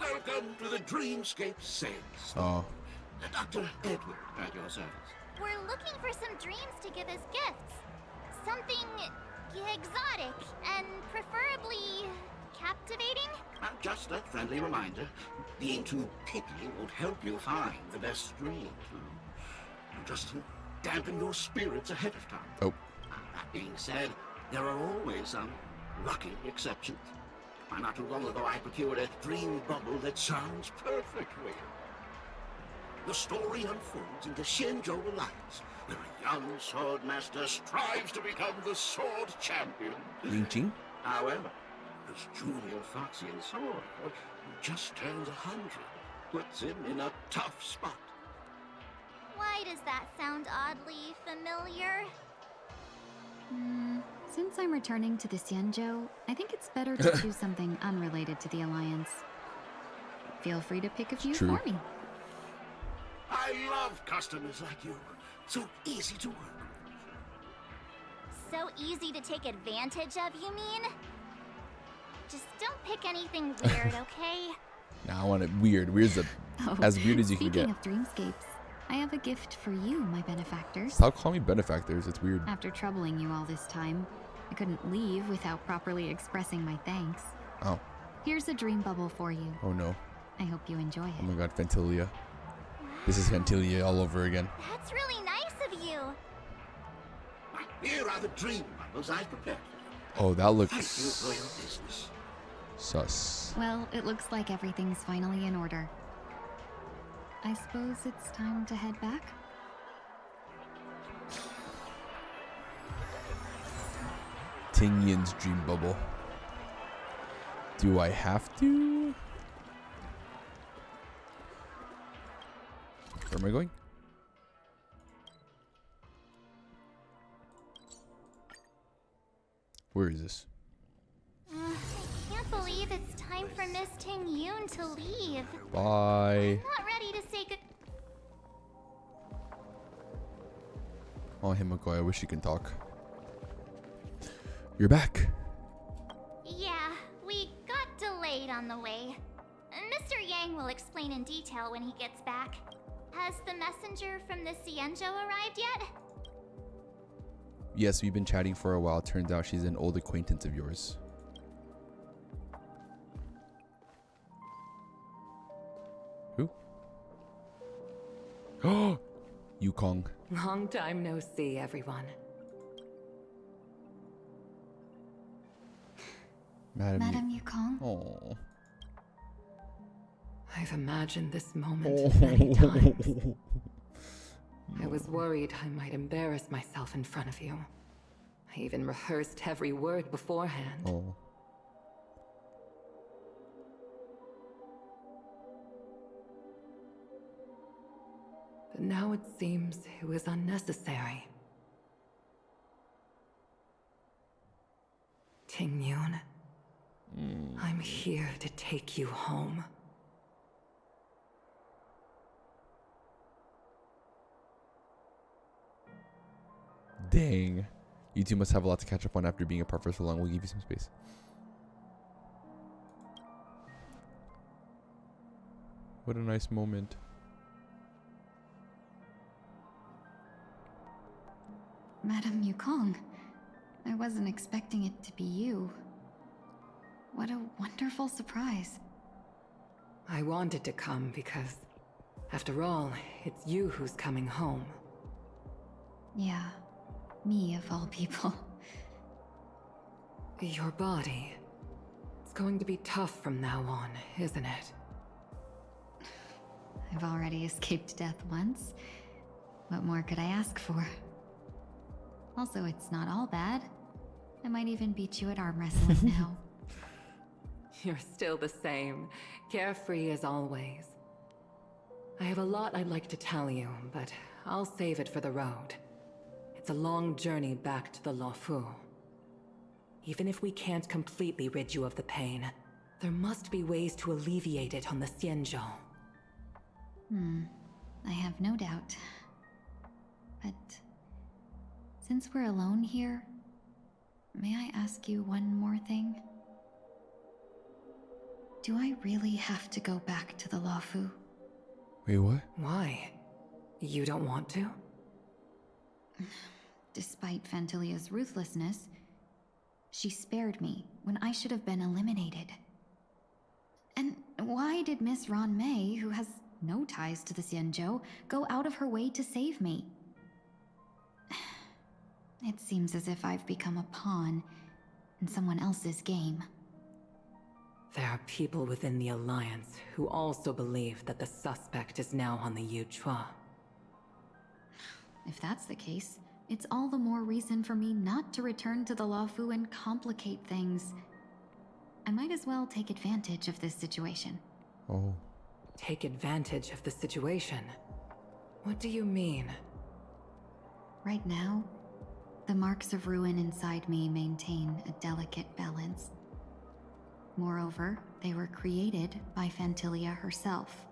Welcome to the Dreamscape Sales. Oh. Dr. Edward at your service. We're looking for some dreams to give as gifts. Something exotic and preferably captivating. Just a friendly reminder, being too picky won't help you find the best dream. Just to dampen your spirits ahead of time. Oh. That being said, there are always some lucky exceptions. Not too long ago, I procured a dream bubble that sounds perfect real. The story unfolds in the Shinjo Alliance, where a young sword master strives to become the sword champion. Ring-ching? However, his junior Foxian sword, who just turned 100, puts him in a tough spot. Why does that sound oddly familiar? Since I'm returning to the Xianzhou, I think it's better to choose something unrelated to the Alliance. Feel free to pick a few True. for me. I love customers like you. So easy to work. So easy to take advantage of, you mean? Just don't pick anything weird, okay? Nah, I want it weird. Weird's as weird as you can get. Speaking of dreamscapes, I have a gift for you, my benefactors. Stop calling me benefactors. It's weird. After troubling you all this time, I couldn't leave without properly expressing my thanks. Oh. Here's a dream bubble for you. Oh no. I hope you enjoy it. Oh my god, Phantilia. This is Phantilia all over again. That's really nice of you. Here are the dream bubbles I prepared. Oh, that Thank looks you for your business. sus. Well, it looks like everything's finally in order. I suppose it's time to head back? Ting-Yin's dream bubble. Do I have to? Where am I going? Where is this? I can't believe it's time for Miss Ting Yoon to leave. Bye. I'm not ready to say good. Oh, Himiko, I wish you can talk. You're back. Yeah, we got delayed on the way. Mr. Yang will explain in detail when he gets back. Has the messenger from the Xianzhou arrived yet? Yes, we've been chatting for a while. Turns out she's an old acquaintance of yours. Who? Oh, Yukong. Long time no see, everyone. Madam Yukong? Oh. I've imagined this moment many times. I was worried I might embarrass myself in front of you. I even rehearsed every word beforehand. Oh. But now it seems it was unnecessary. Ting Yoon, I'm here to take you home. Dang. You two must have a lot to catch up on after being apart for so long. We'll give you some space. What a nice moment. Madam Yukong, I wasn't expecting it to be you. What a wonderful surprise. I wanted to come because, after all, it's you who's coming home. Yeah, me of all people. Your body. It's going to be tough from now on, isn't it? I've already escaped death once. What more could I ask for? Also, it's not all bad. I might even beat you at arm wrestling now. You're still the same, carefree as always. I have a lot I'd like to tell you, but I'll save it for the road. It's a long journey back to the Luofu. Even if we can't completely rid you of the pain, there must be ways to alleviate it on the Xianzhou. I have no doubt. But since we're alone here, may I ask you one more thing? Do I really have to go back to the Luofu? Wait, what? Why? You don't want to? Despite Fantilia's ruthlessness, she spared me when I should have been eliminated. And why did Miss Ron Mei, who has no ties to the Xianzhou, go out of her way to save me? It seems as if I've become a pawn in someone else's game. There are people within the Alliance who also believe that the suspect is now on the Yuchua. If that's the case, it's all the more reason for me not to return to the Luofu and complicate things. I might as well take advantage of this situation. Oh. Take advantage of the situation? What do you mean? Right now, the marks of ruin inside me maintain a delicate balance. Moreover, they were created by Fantilia herself.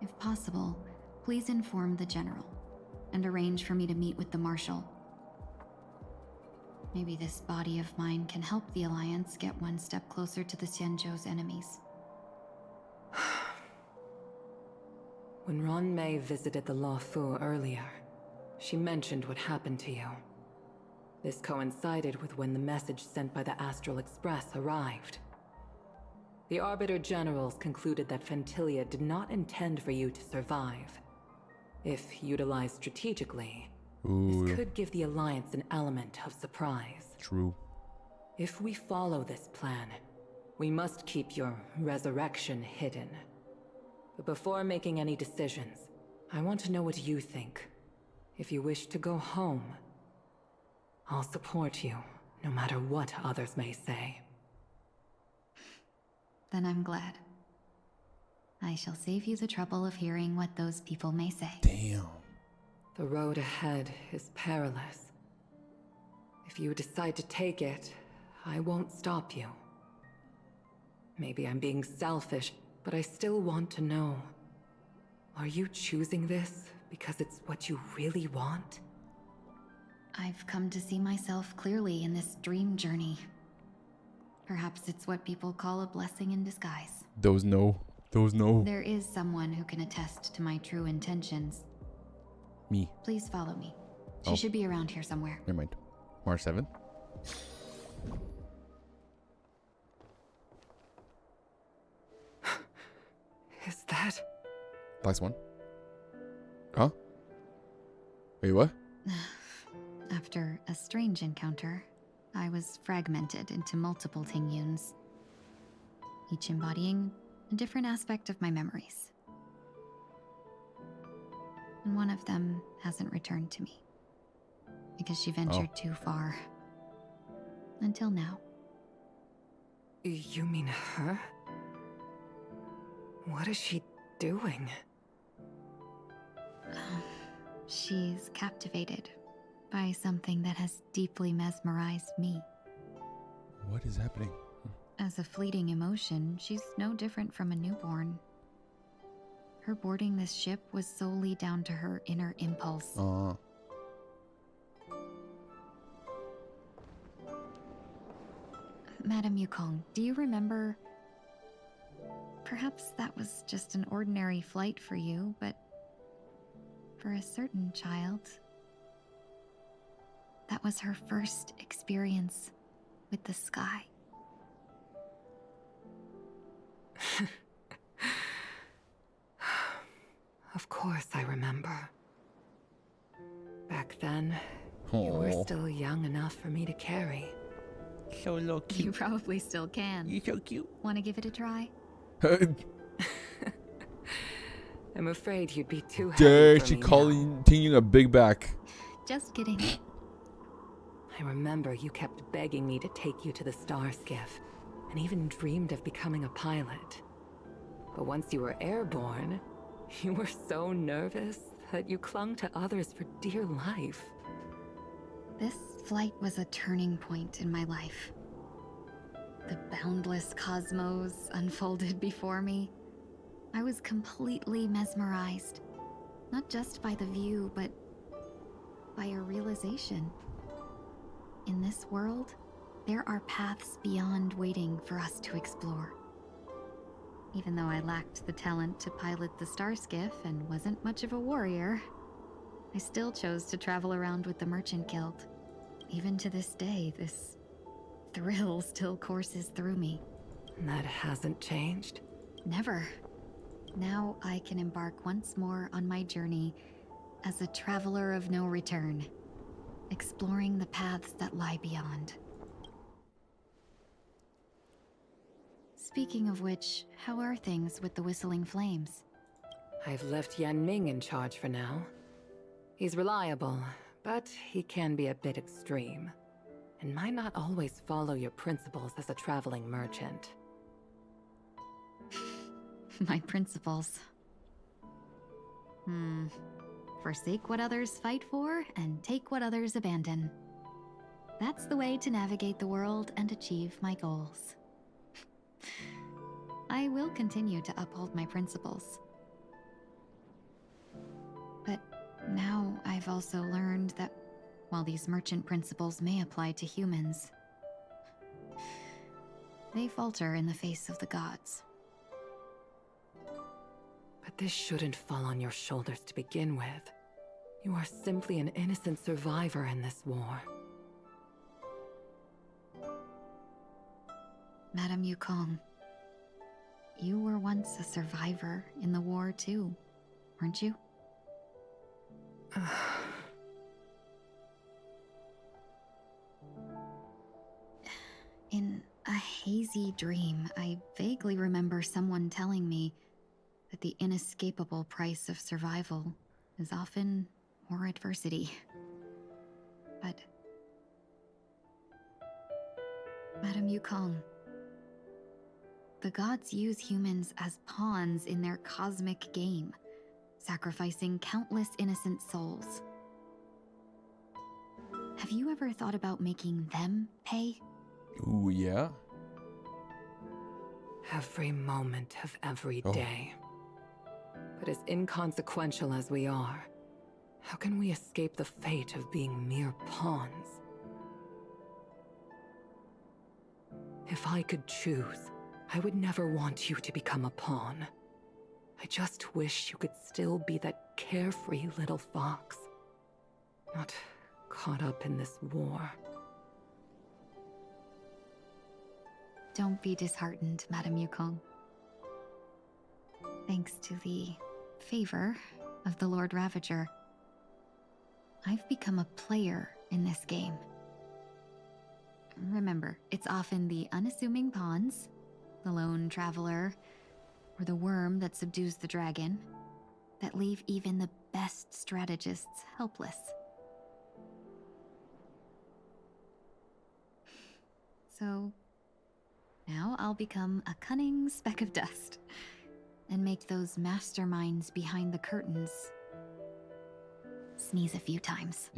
If possible, please inform the General and arrange for me to meet with the Marshal. Maybe this body of mine can help the Alliance get one step closer to the Xianzhou's enemies. When Ron Mei visited the Luofu earlier, she mentioned what happened to you. This coincided with when the message sent by the Astral Express arrived. The Arbiter Generals concluded that Fantilia did not intend for you to survive. If utilized strategically, this could give the Alliance an element of surprise. True. If we follow this plan, we must keep your resurrection hidden. But before making any decisions, I want to know what you think. If you wish to go home, I'll support you, no matter what others may say. Then I'm glad. I shall save you the trouble of hearing what those people may say. Damn. The road ahead is perilous. If you decide to take it, I won't stop you. Maybe I'm being selfish, but I still want to know. Are you choosing this because it's what you really want? I've come to see myself clearly in this dream journey. Perhaps it's what people call a blessing in disguise. Those no. There is someone who can attest to my true intentions. Me. Please follow me. She should be around here somewhere. Never mind. March 7th? Is that... Black Swan? Huh? Wait, what? After a strange encounter, I was fragmented into multiple Tingyuns, each embodying a different aspect of my memories. And one of them hasn't returned to me, because she ventured too far. Until now. You mean her? What is she doing? She's captivated by something that has deeply mesmerized me. What is happening? As a fleeting emotion, she's no different from a newborn. Her boarding this ship was solely down to her inner impulse. Madame Yukong, do you remember? Perhaps that was just an ordinary flight for you, but for a certain child, that was her first experience with the sky. Of course I remember. Back then, you were still young enough for me to carry. So low cute. You probably still can. You're so cute. Want to give it a try? I'm afraid you'd be too heavy Dare for she me calling Tingyun a big back? Just kidding. I remember you kept begging me to take you to the star skiff, and even dreamed of becoming a pilot. But once you were airborne, you were so nervous that you clung to others for dear life. This flight was a turning point in my life. The boundless cosmos unfolded before me. I was completely mesmerized, not just by the view, but by a realization. In this world, there are paths beyond waiting for us to explore. Even though I lacked the talent to pilot the star skiff and wasn't much of a warrior, I still chose to travel around with the Merchant Guild. Even to this day, this thrill still courses through me. That hasn't changed? Never. Now I can embark once more on my journey as a traveler of no return, exploring the paths that lie beyond. Speaking of which, how are things with the Whistling Flames? I've left Yan Ming in charge for now. He's reliable, but he can be a bit extreme, and might not always follow your principles as a traveling merchant. My principles. Forsake what others fight for, and take what others abandon. That's the way to navigate the world and achieve my goals. I will continue to uphold my principles. But now I've also learned that while these merchant principles may apply to humans, they falter in the face of the gods. But this shouldn't fall on your shoulders to begin with. You are simply an innocent survivor in this war. Madame Yukong, you were once a survivor in the war too, weren't you? In a hazy dream, I vaguely remember someone telling me that the inescapable price of survival is often more adversity. But Madame Yukong, the gods use humans as pawns in their cosmic game, sacrificing countless innocent souls. Have you ever thought about making them pay? Ooh, yeah? Every moment of every day. But as inconsequential as we are, how can we escape the fate of being mere pawns? If I could choose, I would never want you to become a pawn. I just wish you could still be that carefree little fox. Not caught up in this war. Don't be disheartened, Madame Yukong. Thanks to the favor of the Lord Ravager, I've become a player in this game. Remember, it's often the unassuming pawns, the lone traveler, or the worm that subdues the dragon, that leave even the best strategists helpless. So, now I'll become a cunning speck of dust, and make those masterminds behind the curtains sneeze a few times.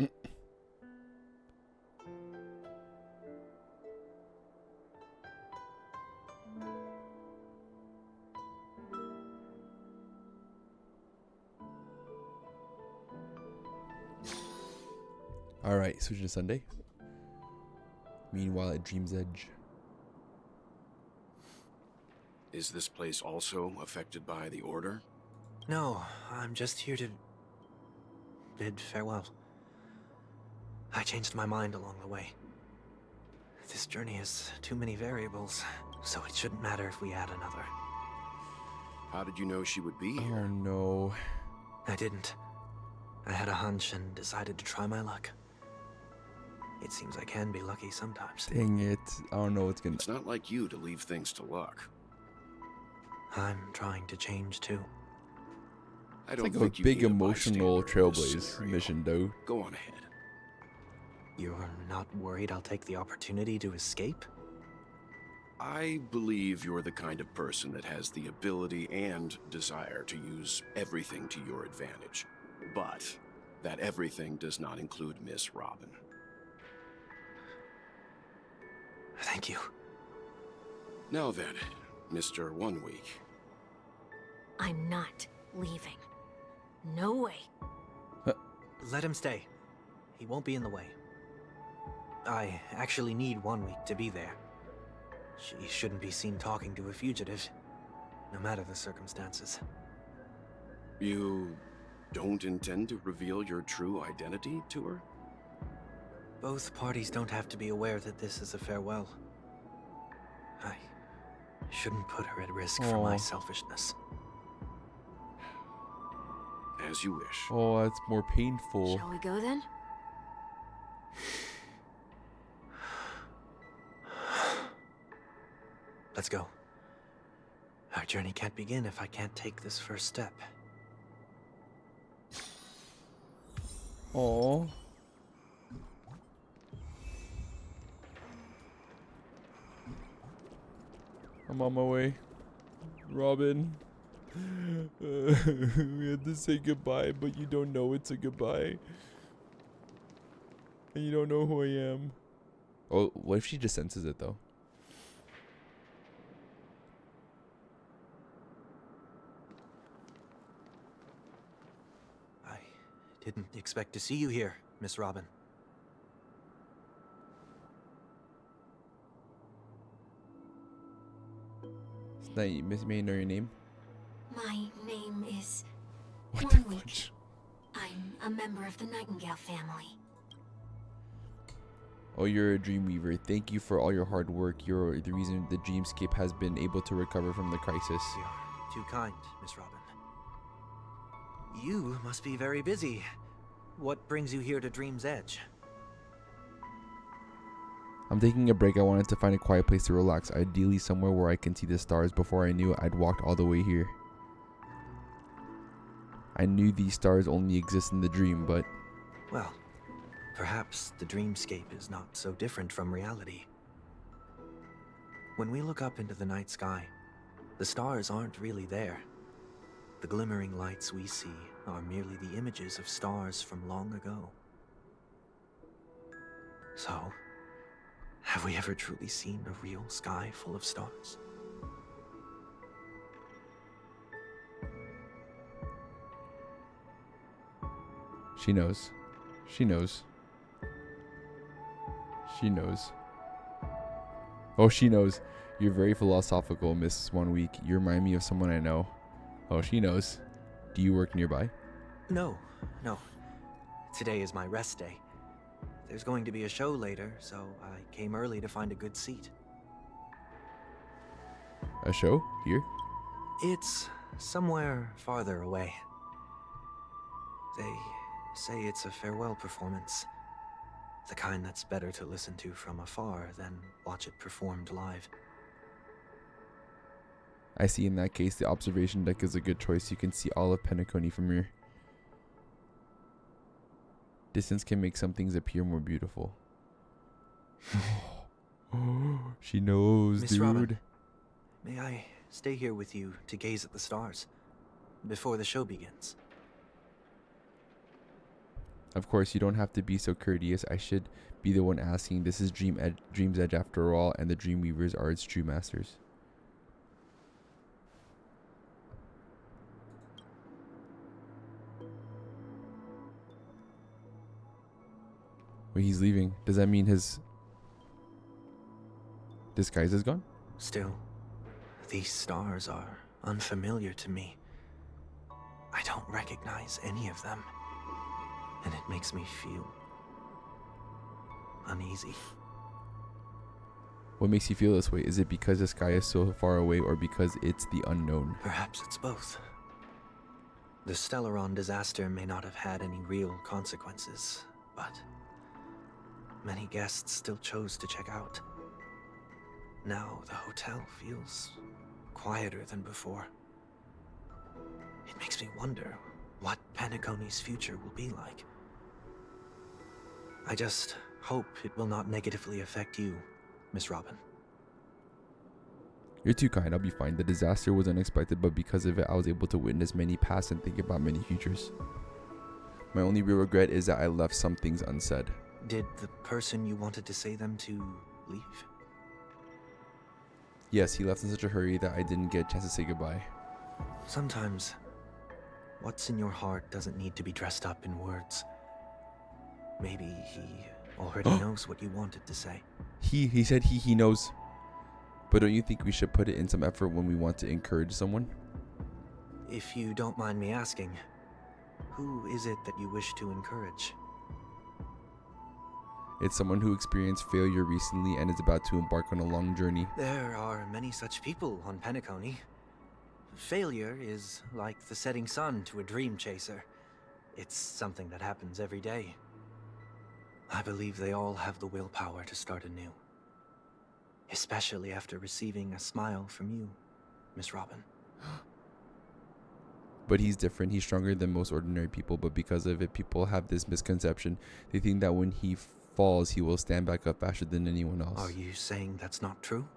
Alright, switching to Sunday. Meanwhile at Dream's Edge. Is this place also affected by the Order? No, I'm just here to bid farewell. I changed my mind along the way. This journey has too many variables, so it shouldn't matter if we add another. How did you know she would be here? Oh no. I didn't. I had a hunch and decided to try my luck. It seems I can be lucky sometimes. Dang it. I don't know what's gonna... It's not like you to leave things to luck. I'm trying to change too. I It's don't like a think you big need a emotional bystander in this Trailblaze scenario. mission, though. Go on ahead. You're not worried I'll take the opportunity to escape? I believe you're the kind of person that has the ability and desire to use everything to your advantage. But that everything does not include Miss Robin. Thank you. Now then, Mr. 1 Week. I'm not leaving. No way. Let him stay. He won't be in the way. I actually need 1 week to be there. She shouldn't be seen talking to a fugitive, no matter the circumstances. You don't intend to reveal your true identity to her? Both parties don't have to be aware that this is a farewell. I shouldn't put her at risk for my selfishness. As you wish. Oh, that's more painful. Shall we go then? Let's go. Our journey can't begin if I can't take this first step. Oh. I'm on my way. Robin. We had to say goodbye, but you don't know it's a goodbye. And you don't know who I am. Oh, what if she just senses it, though? I didn't expect to see you here, Miss Robin. Miss, may I know your name? My name is What the 1 Week. fudge? I'm a member of the Nightingale family. Oh, you're a Dreamweaver. Thank you for all your hard work. You're the reason the Dreamscape has been able to recover from the crisis. You're too kind, Miss Robin. You must be very busy. What brings you here to Dream's Edge? I'm taking a break. I wanted to find a quiet place to relax, ideally somewhere where I can see the stars. Before I knew it, I'd walked all the way here. I knew these stars only exist in the dream, but... Well, perhaps the dreamscape is not so different from reality. When we look up into the night sky, the stars aren't really there. The glimmering lights we see are merely the images of stars from long ago. So, have we ever truly seen a real sky full of stars? She knows. She knows. She knows. Oh, she knows. You're very philosophical, Miss 1 Week. You remind me of someone I know. Oh, she knows. Do you work nearby? No. Today is my rest day. There's going to be a show later, so I came early to find a good seat. A show? Here? It's somewhere farther away. They say it's a farewell performance. The kind that's better to listen to from afar than watch it performed live. I see. In that case, the observation deck is a good choice. You can see all of Penacony from here. Distance can make some things appear more beautiful. She knows, Miss dude. Robin, may I stay here with you to gaze at the stars before the show begins? Of course, you don't have to be so courteous. I should be the one asking. This is Dream's Edge after all, and the Dreamweavers are its true masters. Wait, he's leaving. Does that mean his disguise is gone? Still, these stars are unfamiliar to me. I don't recognize any of them, and it makes me feel uneasy. What makes you feel this way? Is it because the sky is so far away, or because it's the unknown? Perhaps it's both. The Stellaron disaster may not have had any real consequences, but many guests still chose to check out. Now the hotel feels quieter than before. It makes me wonder what Penacony's future will be like. I just hope it will not negatively affect you, Miss Robin. You're too kind. I'll be fine. The disaster was unexpected, but because of it, I was able to witness many past and think about many futures. My only real regret is that I left some things unsaid. Did the person you wanted to say them to leave? Yes, he left in such a hurry that I didn't get a chance to say goodbye. Sometimes, what's in your heart doesn't need to be dressed up in words. Maybe he already knows what you wanted to say. He said he knows. But don't you think we should put it in some effort when we want to encourage someone? If you don't mind me asking, who is it that you wish to encourage? It's someone who experienced failure recently and is about to embark on a long journey. There are many such people on Penacony. Failure is like the setting sun to a dream chaser. It's something that happens every day. I believe they all have the willpower to start anew. Especially after receiving a smile from you, Miss Robin. But he's different. He's stronger than most ordinary people, but because of it, people have this misconception. They think that when he falls, he will stand back up faster than anyone else. Are you saying that's not true?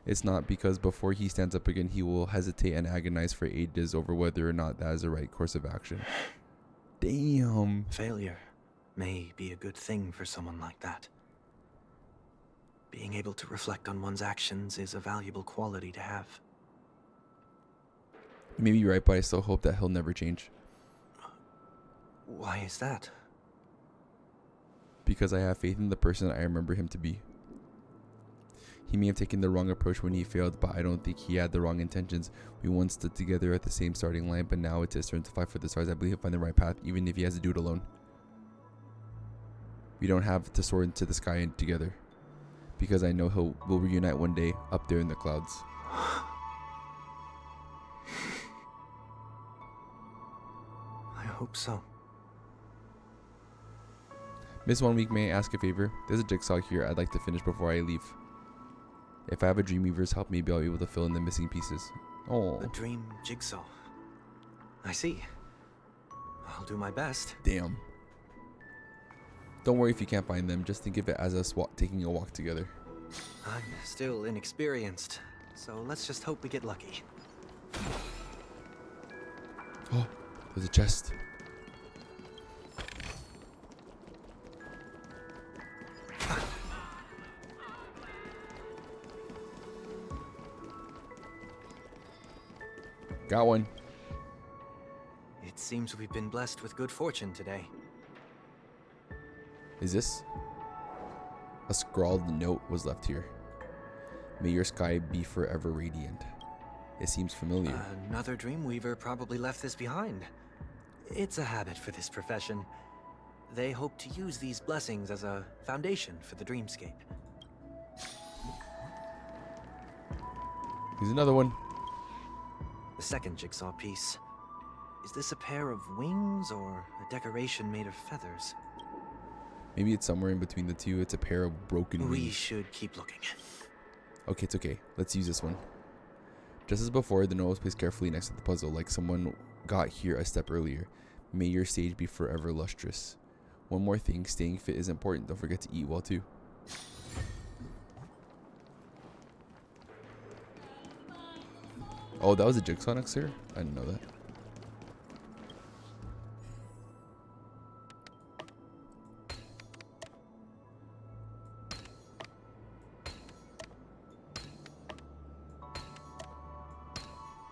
It's not, because before he stands up again, he will hesitate and agonize for ages over whether or not that is the right course of action. Damn. Failure may be a good thing for someone like that. Being able to reflect on one's actions is a valuable quality to have. You may be right, but I still hope that he'll never change. Why is that? Because I have faith in the person I remember him to be. He may have taken the wrong approach when he failed, but I don't think he had the wrong intentions. We once stood together at the same starting line, but now it's his turn to fight for the stars. I believe he'll find the right path, even if he has to do it alone. We don't have to soar into the sky together, because I know we'll reunite one day up there in the clouds. I hope so. Miss 1 Week, may I ask a favor? There's a jigsaw here I'd like to finish before I leave. If I have a Dreamweaver's help, maybe I'll be able to fill in the missing pieces. Oh. A dream jigsaw. I see. I'll do my best. Damn. Don't worry if you can't find them. Just think of it as us taking a walk together. I'm still inexperienced, so let's just hope we get lucky. Oh, there's a chest. Got one. It seems we've been blessed with good fortune today. Is this? A scrawled note was left here. May your sky be forever radiant. It seems familiar. Another Dreamweaver probably left this behind. It's a habit for this profession. They hope to use these blessings as a foundation for the dreamscape. Here's another one. The second jigsaw piece. Is this a pair of wings or a decoration made of feathers? Maybe it's somewhere in between the two. It's a pair of broken wings. We should keep looking. Okay, it's okay. Let's use this one. Just as before, the note was placed carefully next to the puzzle, like someone got here a step earlier. May your stage be forever lustrous. One more thing, staying fit is important. Don't forget to eat well too. Oh, that was a jigsaw next here? I didn't know that.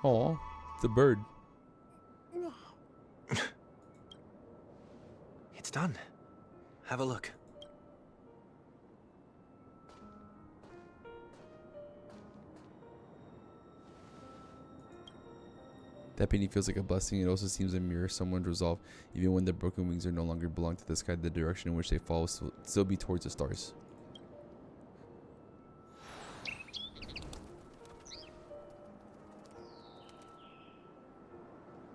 Oh, it's a bird. It's done. Have a look. That painting feels like a blessing. It also seems a mirror someone's resolve. Even when the broken wings are no longer belong to the sky, the direction in which they fall will still be towards the stars.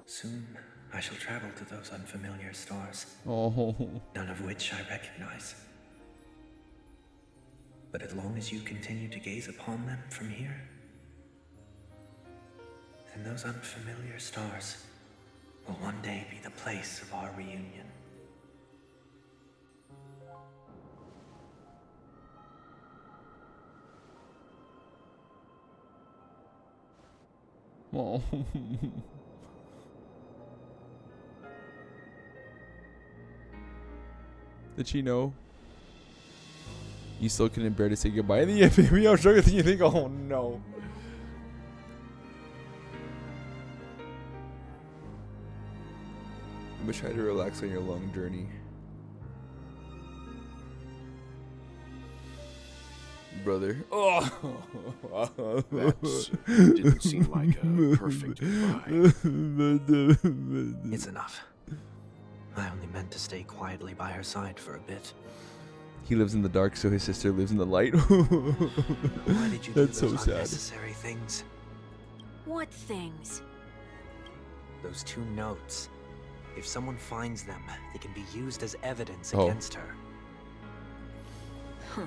Soon, I shall travel to those unfamiliar stars. Oh. None of which I recognize. But as long as you continue to gaze upon them from here, then those unfamiliar stars will one day be the place of our reunion. Oh. Did she know? You still couldn't bear to say goodbye. In the end, baby, I'm sure you think, oh no. I'm gonna try to relax on your long journey. Brother. Oh! That didn't seem like a perfect goodbye. It's enough. I only meant to stay quietly by her side for a bit. He lives in the dark, so his sister lives in the light. Why did you That's do so those sad. unnecessary things? What things? Those two notes. If someone finds them, they can be used as evidence Oh. against her. Huh.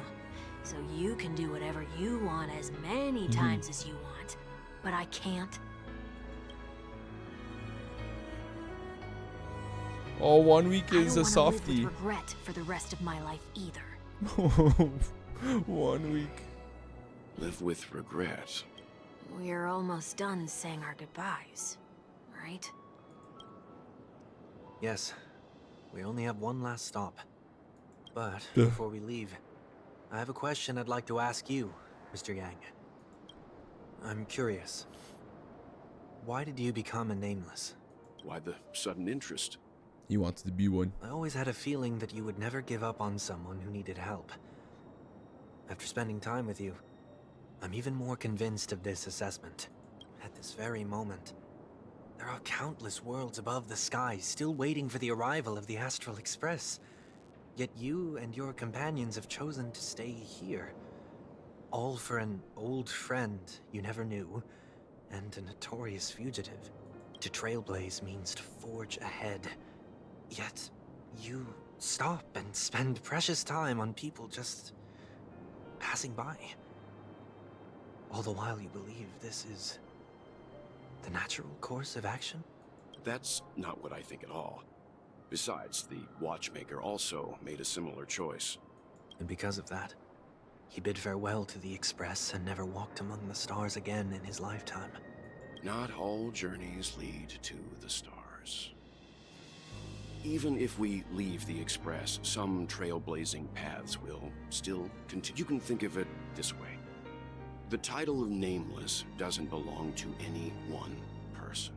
So you can do whatever you want as many times as you want, but I can't. Oh, 1 week I is a don't wanna live softie. with regret for the rest of my life either. 1 week. Live with regret. We're almost done saying our goodbyes, right? Yes, we only have one last stop. But Duh. before we leave, I have a question I'd like to ask you, Mr. Yang. I'm curious. Why did you become a Nameless? Why the sudden interest? He wants to be one. I always had a feeling that you would never give up on someone who needed help. After spending time with you, I'm even more convinced of this assessment. At this very moment, there are countless worlds above the sky still waiting for the arrival of the Astral Express. Yet you and your companions have chosen to stay here. All for an old friend you never knew, and a notorious fugitive. To Trailblaze means to forge ahead. Yet, you stop and spend precious time on people just passing by. All the while you believe this is the natural course of action? That's not what I think at all. Besides, the watchmaker also made a similar choice. And because of that, he bid farewell to the Express and never walked among the stars again in his lifetime. Not all journeys lead to the stars. Even if we leave the Express, some trailblazing paths will still continue. You can think of it this way. The title of Nameless doesn't belong to any one person.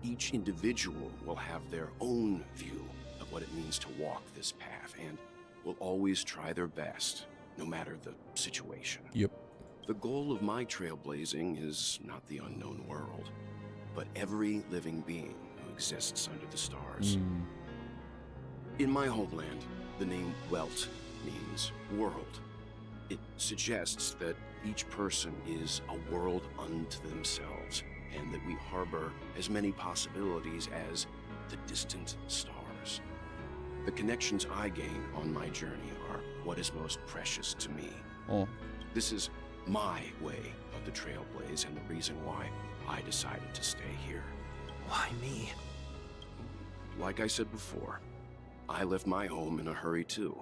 Each individual will have their own view of what it means to walk this path, and will always try their best, no matter the situation. Yep. The goal of my trailblazing is not the unknown world, but every living being who exists under the stars. In my homeland, the name Welt means world. It suggests that each person is a world unto themselves, and that we harbor as many possibilities as the distant stars. The connections I gain on my journey are what is most precious to me. Oh. This is my way of the Trailblaze, and the reason why I decided to stay here. Why me? Like I said before, I left my home in a hurry too.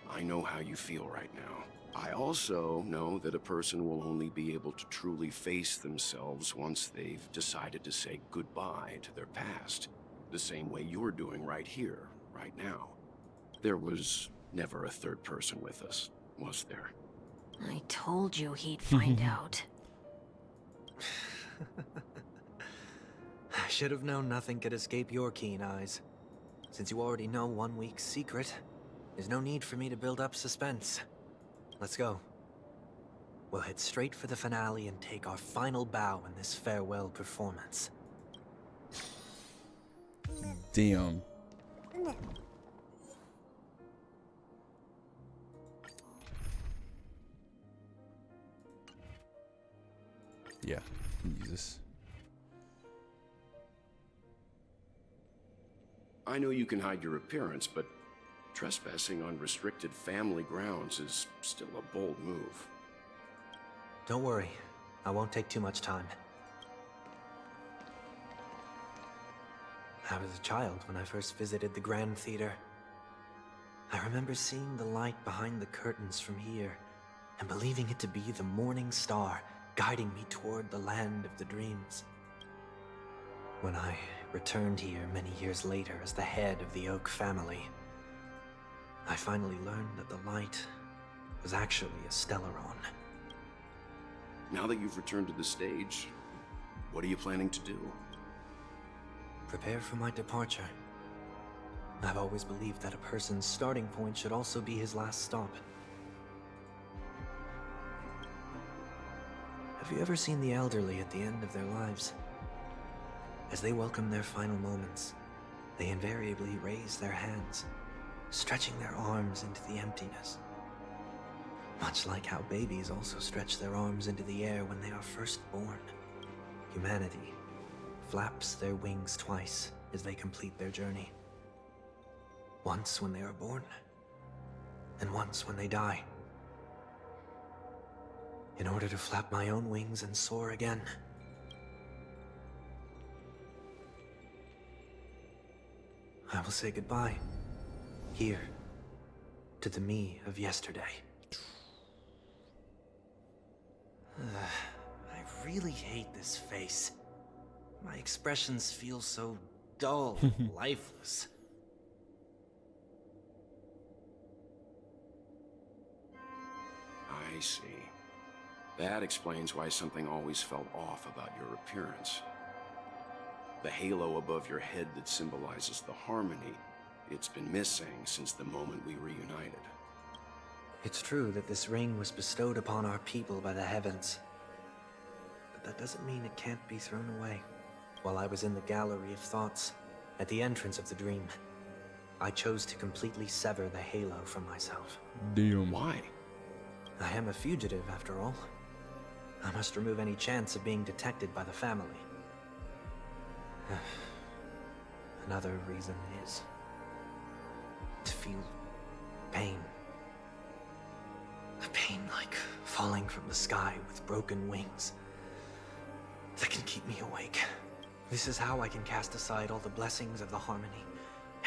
I know how you feel right now. I also know that a person will only be able to truly face themselves once they've decided to say goodbye to their past, the same way you're doing right here, right now. There was never a third person with us, was there? I told you he'd find out. I should have known nothing could escape your keen eyes. Since you already know 1 week's secret, there's no need for me to build up suspense. Let's go. We'll head straight for the finale and take our final bow in this farewell performance. Damn. Yeah, use this. I know you can hide your appearance, but trespassing on restricted family grounds is still a bold move. Don't worry, I won't take too much time. I was a child when I first visited the Grand Theater. I remember seeing the light behind the curtains from here, and believing it to be the morning star guiding me toward the land of the dreams. When I returned here many years later as the head of the Oak family, I finally learned that the light was actually a Stellaron. Now that you've returned to the stage, what are you planning to do? Prepare for my departure. I've always believed that a person's starting point should also be his last stop. Have you ever seen the elderly at the end of their lives? As they welcome their final moments, they invariably raise their hands, stretching their arms into the emptiness. Much like how babies also stretch their arms into the air when they are first born, humanity flaps their wings twice as they complete their journey. Once when they are born, and once when they die. In order to flap my own wings and soar again. I will say goodbye, here, to the me of yesterday. I really hate this face. My expressions feel so dull and lifeless. I see. That explains why something always felt off about your appearance. The halo above your head that symbolizes the harmony, it's been missing since the moment we reunited. It's true that this ring was bestowed upon our people by the heavens. But that doesn't mean it can't be thrown away. While I was in the gallery of thoughts, at the entrance of the dream, I chose to completely sever the halo from myself. Damn. Why? I am a fugitive, after all. I must remove any chance of being detected by the family. Another reason is to feel pain. A pain like falling from the sky with broken wings that can keep me awake. This is how I can cast aside all the blessings of the harmony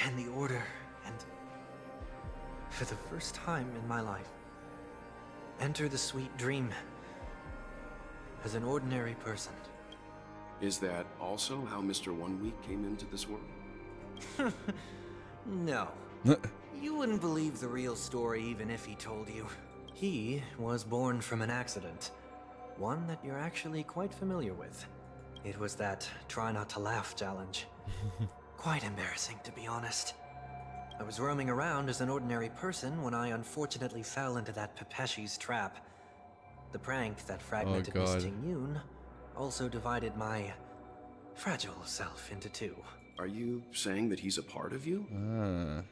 and the order and, for the first time in my life, enter the sweet dream as an ordinary person. Is that also how Mr. 1 Week came into this world? No. You wouldn't believe the real story even if he told you. He was born from an accident. One that you're actually quite familiar with. It was that try not to laugh challenge. Quite embarrassing, to be honest. I was roaming around as an ordinary person when I unfortunately fell into that Pepeshi's trap. The prank that fragmented Miss Ting-Yun also divided my fragile self into two. Are you saying that he's a part of you?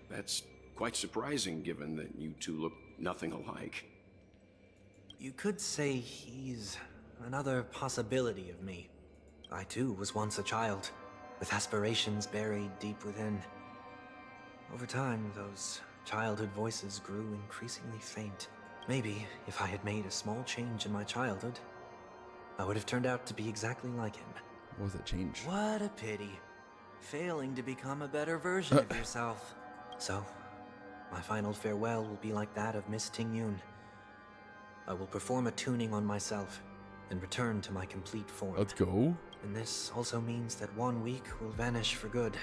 That's quite surprising, given that you two look nothing alike. You could say he's another possibility of me. I too was once a child, with aspirations buried deep within. Over time, those childhood voices grew increasingly faint. Maybe if I had made a small change in my childhood, I would have turned out to be exactly like him. What was that change? What a pity. Failing to become a better version of yourself. So, my final farewell will be like that of Miss Ting-Yun. I will perform a tuning on myself and return to my complete form. Let's go. And this also means that 1 week will vanish for good.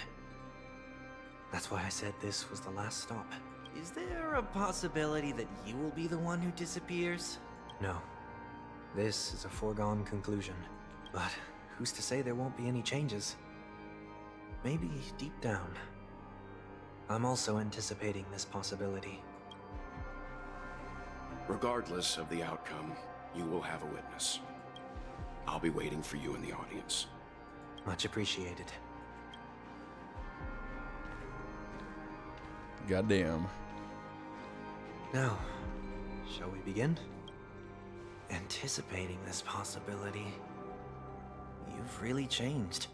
That's why I said this was the last stop. Is there a possibility that you will be the one who disappears? No. This is a foregone conclusion. But who's to say there won't be any changes? Maybe deep down, I'm also anticipating this possibility. Regardless of the outcome, you will have a witness. I'll be waiting for you in the audience. Much appreciated. Goddamn. Now, shall we begin? Anticipating this possibility, you've really changed.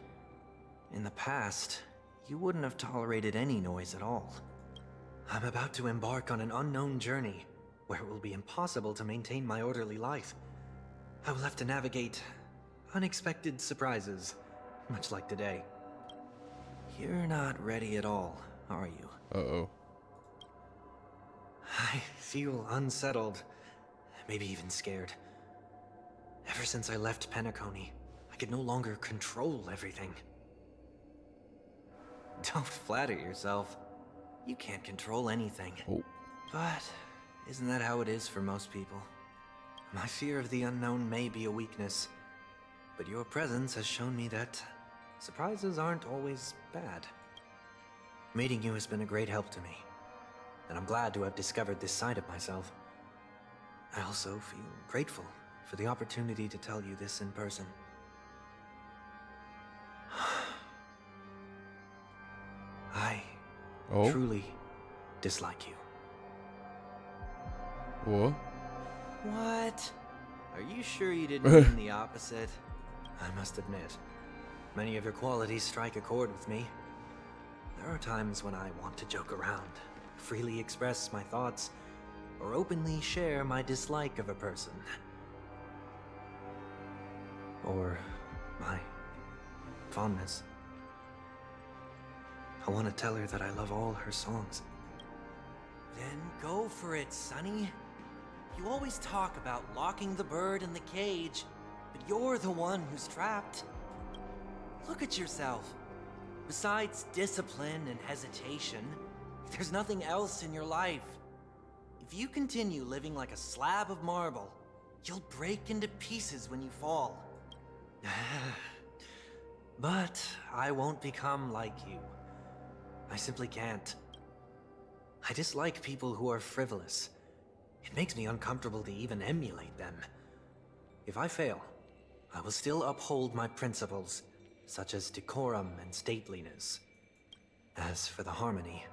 In the past, you wouldn't have tolerated any noise at all. I'm about to embark on an unknown journey, where it will be impossible to maintain my orderly life. I will have to navigate unexpected surprises, much like today. You're not ready at all, are you? Uh-oh. I feel unsettled, maybe even scared. Ever since I left Penacony, I could no longer control everything. Don't flatter yourself. You can't control anything. Oh. But isn't that how it is for most people? My fear of the unknown may be a weakness, but your presence has shown me that surprises aren't always bad. Meeting you has been a great help to me, and I'm glad to have discovered this side of myself. I also feel grateful for the opportunity to tell you this in person. I truly dislike you. What? What? Are you sure you didn't mean the opposite? I must admit, many of your qualities strike a chord with me. There are times when I want to joke around, freely express my thoughts, or openly share my dislike of a person. Or my fondness. I want to tell her that I love all her songs. Then go for it, Sonny. You always talk about locking the bird in the cage, but you're the one who's trapped. Look at yourself. Besides discipline and hesitation, there's nothing else in your life. If you continue living like a slab of marble, you'll break into pieces when you fall. But I won't become like you. I simply can't. I dislike people who are frivolous. It makes me uncomfortable to even emulate them. If I fail, I will still uphold my principles, such as decorum and stateliness. As for the harmony,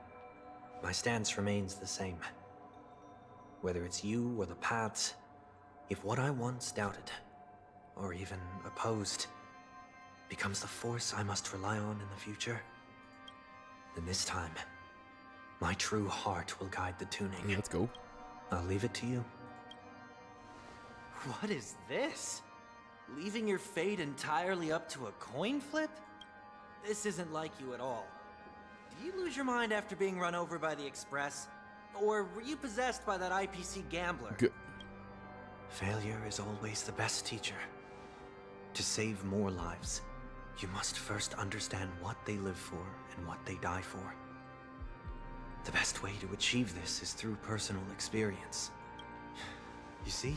my stance remains the same. Whether it's you or the paths, if what I once doubted, or even opposed, becomes the force I must rely on in the future, then this time, my true heart will guide the tuning. Let's go. I'll leave it to you. What is this? Leaving your fate entirely up to a coin flip? This isn't like you at all. Did you lose your mind after being run over by the Express? Or were you possessed by that IPC gambler? Failure is always the best teacher. To save more lives, you must first understand what they live for and what they die for. The best way to achieve this is through personal experience. You see?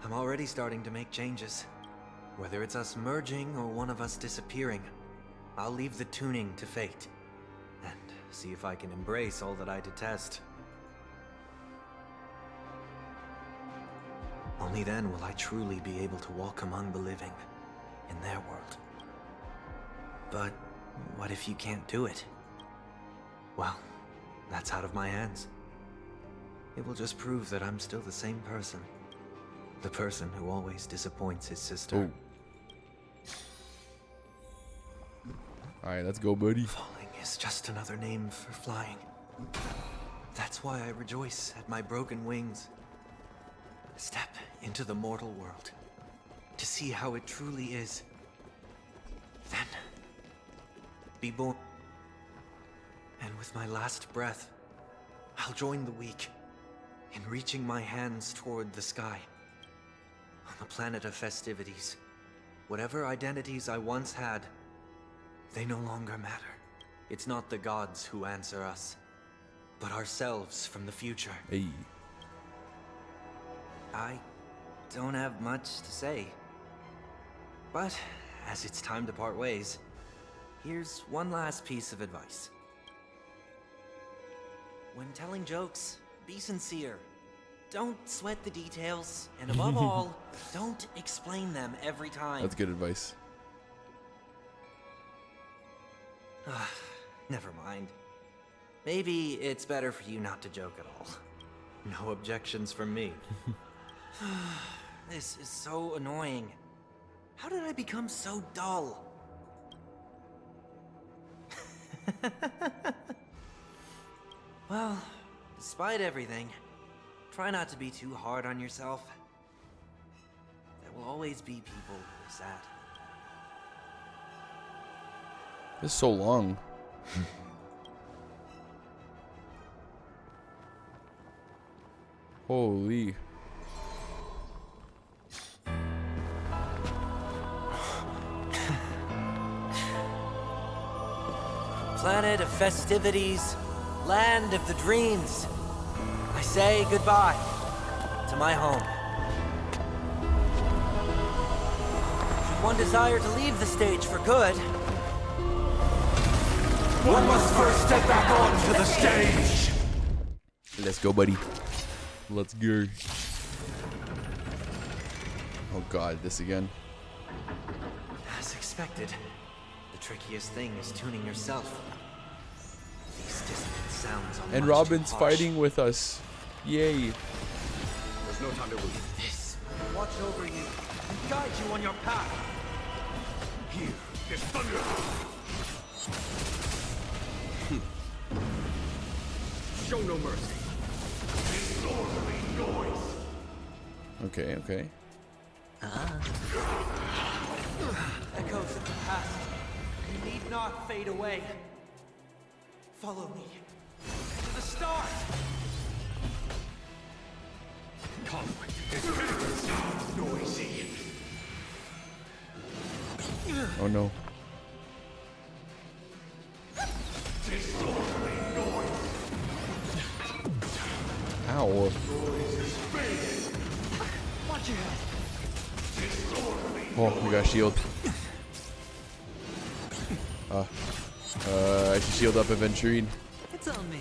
I'm already starting to make changes. Whether it's us merging or one of us disappearing, I'll leave the tuning to fate. And see if I can embrace all that I detest. Only then will I truly be able to walk among the living, in their world. But what if you can't do it? Well, that's out of my hands. It will just prove that I'm still the same person. The person who always disappoints his sister. Alright, let's go, buddy. Falling is just another name for flying. That's why I rejoice at my broken wings. Step into the mortal world to see how it truly is. Then, be born. And with my last breath, I'll join the weak in reaching my hands toward the sky. On the planet of festivities, whatever identities I once had, they no longer matter. It's not the gods who answer us, but ourselves from the future. Hey. I don't have much to say. But as it's time to part ways, here's one last piece of advice. When telling jokes, be sincere. Don't sweat the details, and above all, don't explain them every time. That's good advice. Never mind. Maybe it's better for you not to joke at all. No objections from me. This is so annoying. How did I become so dull? Well, despite everything, try not to be too hard on yourself. There will always be people who are sad. This is so long. Holy. Planet of festivities, land of the dreams. I say goodbye to my home. Should one desire to leave the stage for good, one must first step back onto the stage. Let's go, buddy. Let's go. Oh god, this again. As expected, the trickiest thing is tuning yourself. These dissonant sounds are And much Robin's too harsh. fighting with us. Yay. There's no time to lose. This will watch over you and guide you on your path. Here is thunder. Show no mercy. Disorderly noise. Okay, okay. Echoes of the past. You need not fade away. Follow me to the stars. Conflict is noisy. Oh no. Disorderly noise. Ow. Noise is fading. Watch your head. Disorderly Oh, we got a shield. I should shield up Aventurine. It's on me.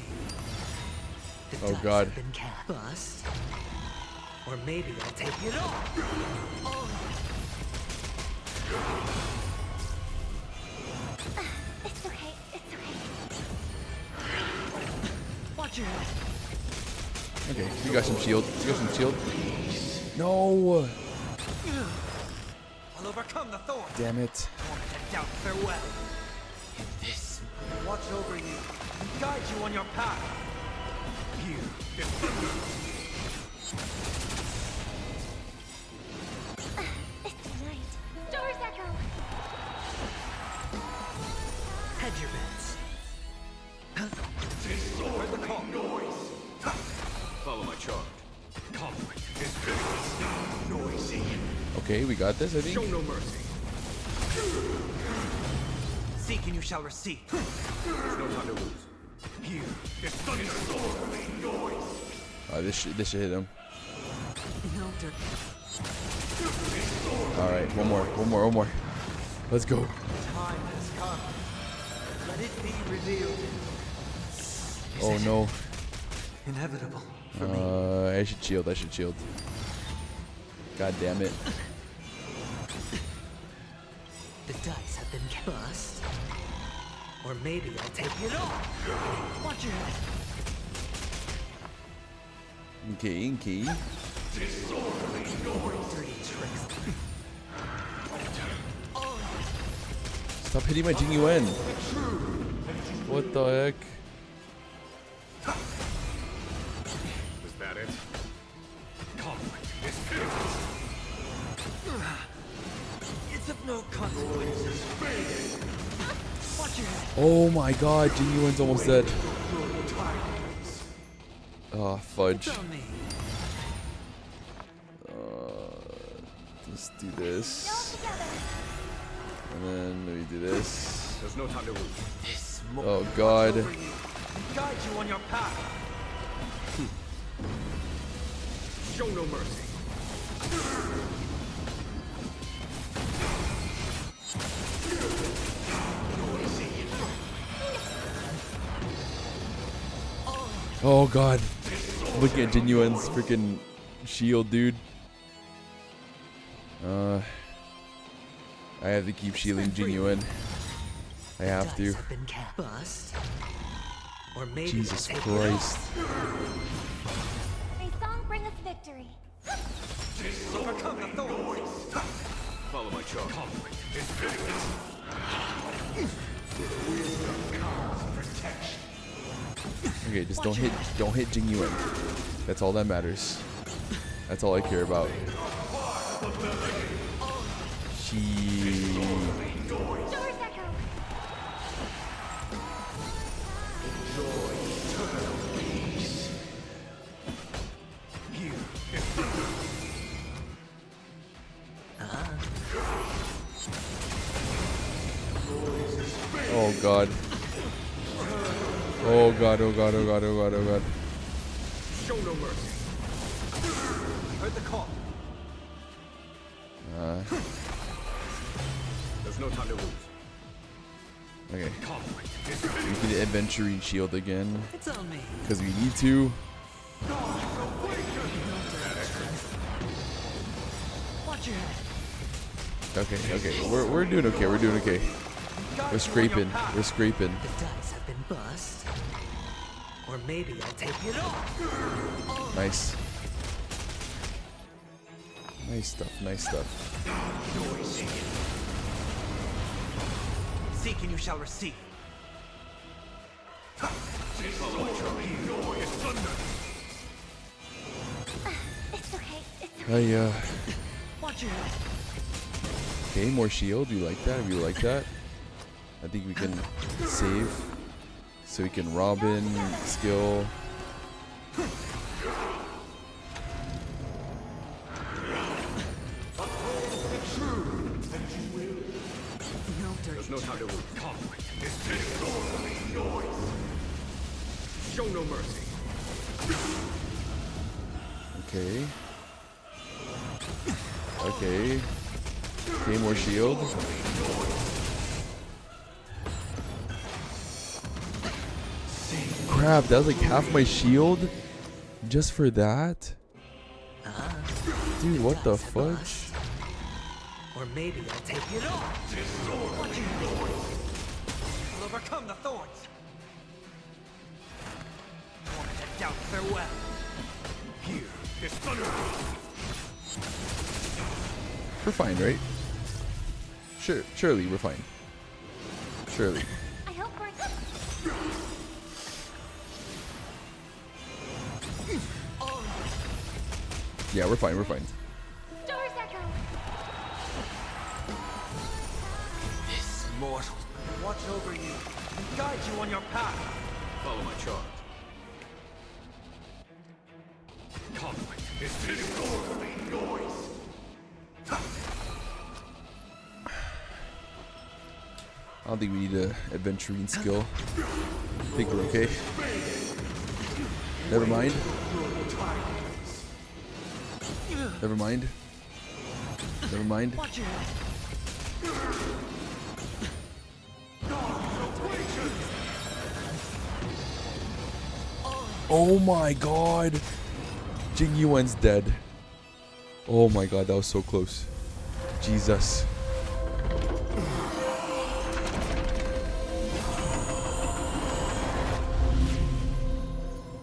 The Oh dice god. have been cast. Bust. Or maybe I'll take it off. Oh. It's okay. It's okay. Watch your head. Okay, we got some shield. We got some shield. No. I'll overcome the thorn. Damn it. Won't let doubt farewell. And this will watch over you and guide you on your path. Here is thunder. It's night. Stars echo. Hedge your bets. Disorderly noise. Follow my charge. Conflict is very noisy. Okay, we got this, I Show think. no mercy. Seek and you shall receive. There's no time to lose. Here is thunder. Disorderly noise. This should hit him. No dirt. All right, one more. Let's go. Time has come. Let it be revealed. Oh no. Inevitable. I should shield. God damn it. The dice have been cast. Or maybe I'll take it off. Watch your head. Okay. Dirty tricks. Stop hitting my Jing Yuan. What the heck? Is that it? Conflict is finished. It's of no consequences. Watch your head. Oh my god, Jing Yuan's almost dead. Oh, fudge. Let's do this. And then maybe do this. There's no time to lose. Oh god. Guide you on your path. Show no mercy. Oh god. Look at Jing Yuan's freaking shield, dude. I have to keep shielding Jing Yuan. I have to. Jesus Christ. May song bring us victory. Overcome the thorns. Follow my charge. Conflict is finished. Okay, just don't hit Jing Yuan. That's all that matters. That's all I care about. Oh god. Oh god, oh god, oh god, oh god, oh god. Show no mercy. Heard the call. There's no time to lose. Okay. Conflict is We finished. can adventuring shield again. It's on me. Because we need to. Watch your head. Okay. We're doing okay. We're doing okay. We're scraping. We're scraping. The dice have been bust. Or maybe I'll take it off. Nice. Nice stuff. Seek and you shall receive. It's okay. Watch your head. Okay, more shield. You like that? You like that? I think we can save. So we can Robin skill. There's no time to lose. Conflict is finished. Show no mercy. Okay. Okay, more shield. Crap, that was like half my shield just for that? Dude, what the fudge? Or maybe I'll take it off. Watch your head. We'll overcome the thorns. Wanted to doubt farewell. Here is thunder. We're fine, right? Surely we're fine. Surely. I hope we're. Yeah, we're fine. Stars echo. This mortal will watch over you and guide you on your path. Follow my charge. Conflict is finished. I don't think we need a adventuring skill. I think we're okay. Never mind. Never mind. Watch your head. Oh my god. Jing Yuan's dead. Oh my god, that was so close. Jesus.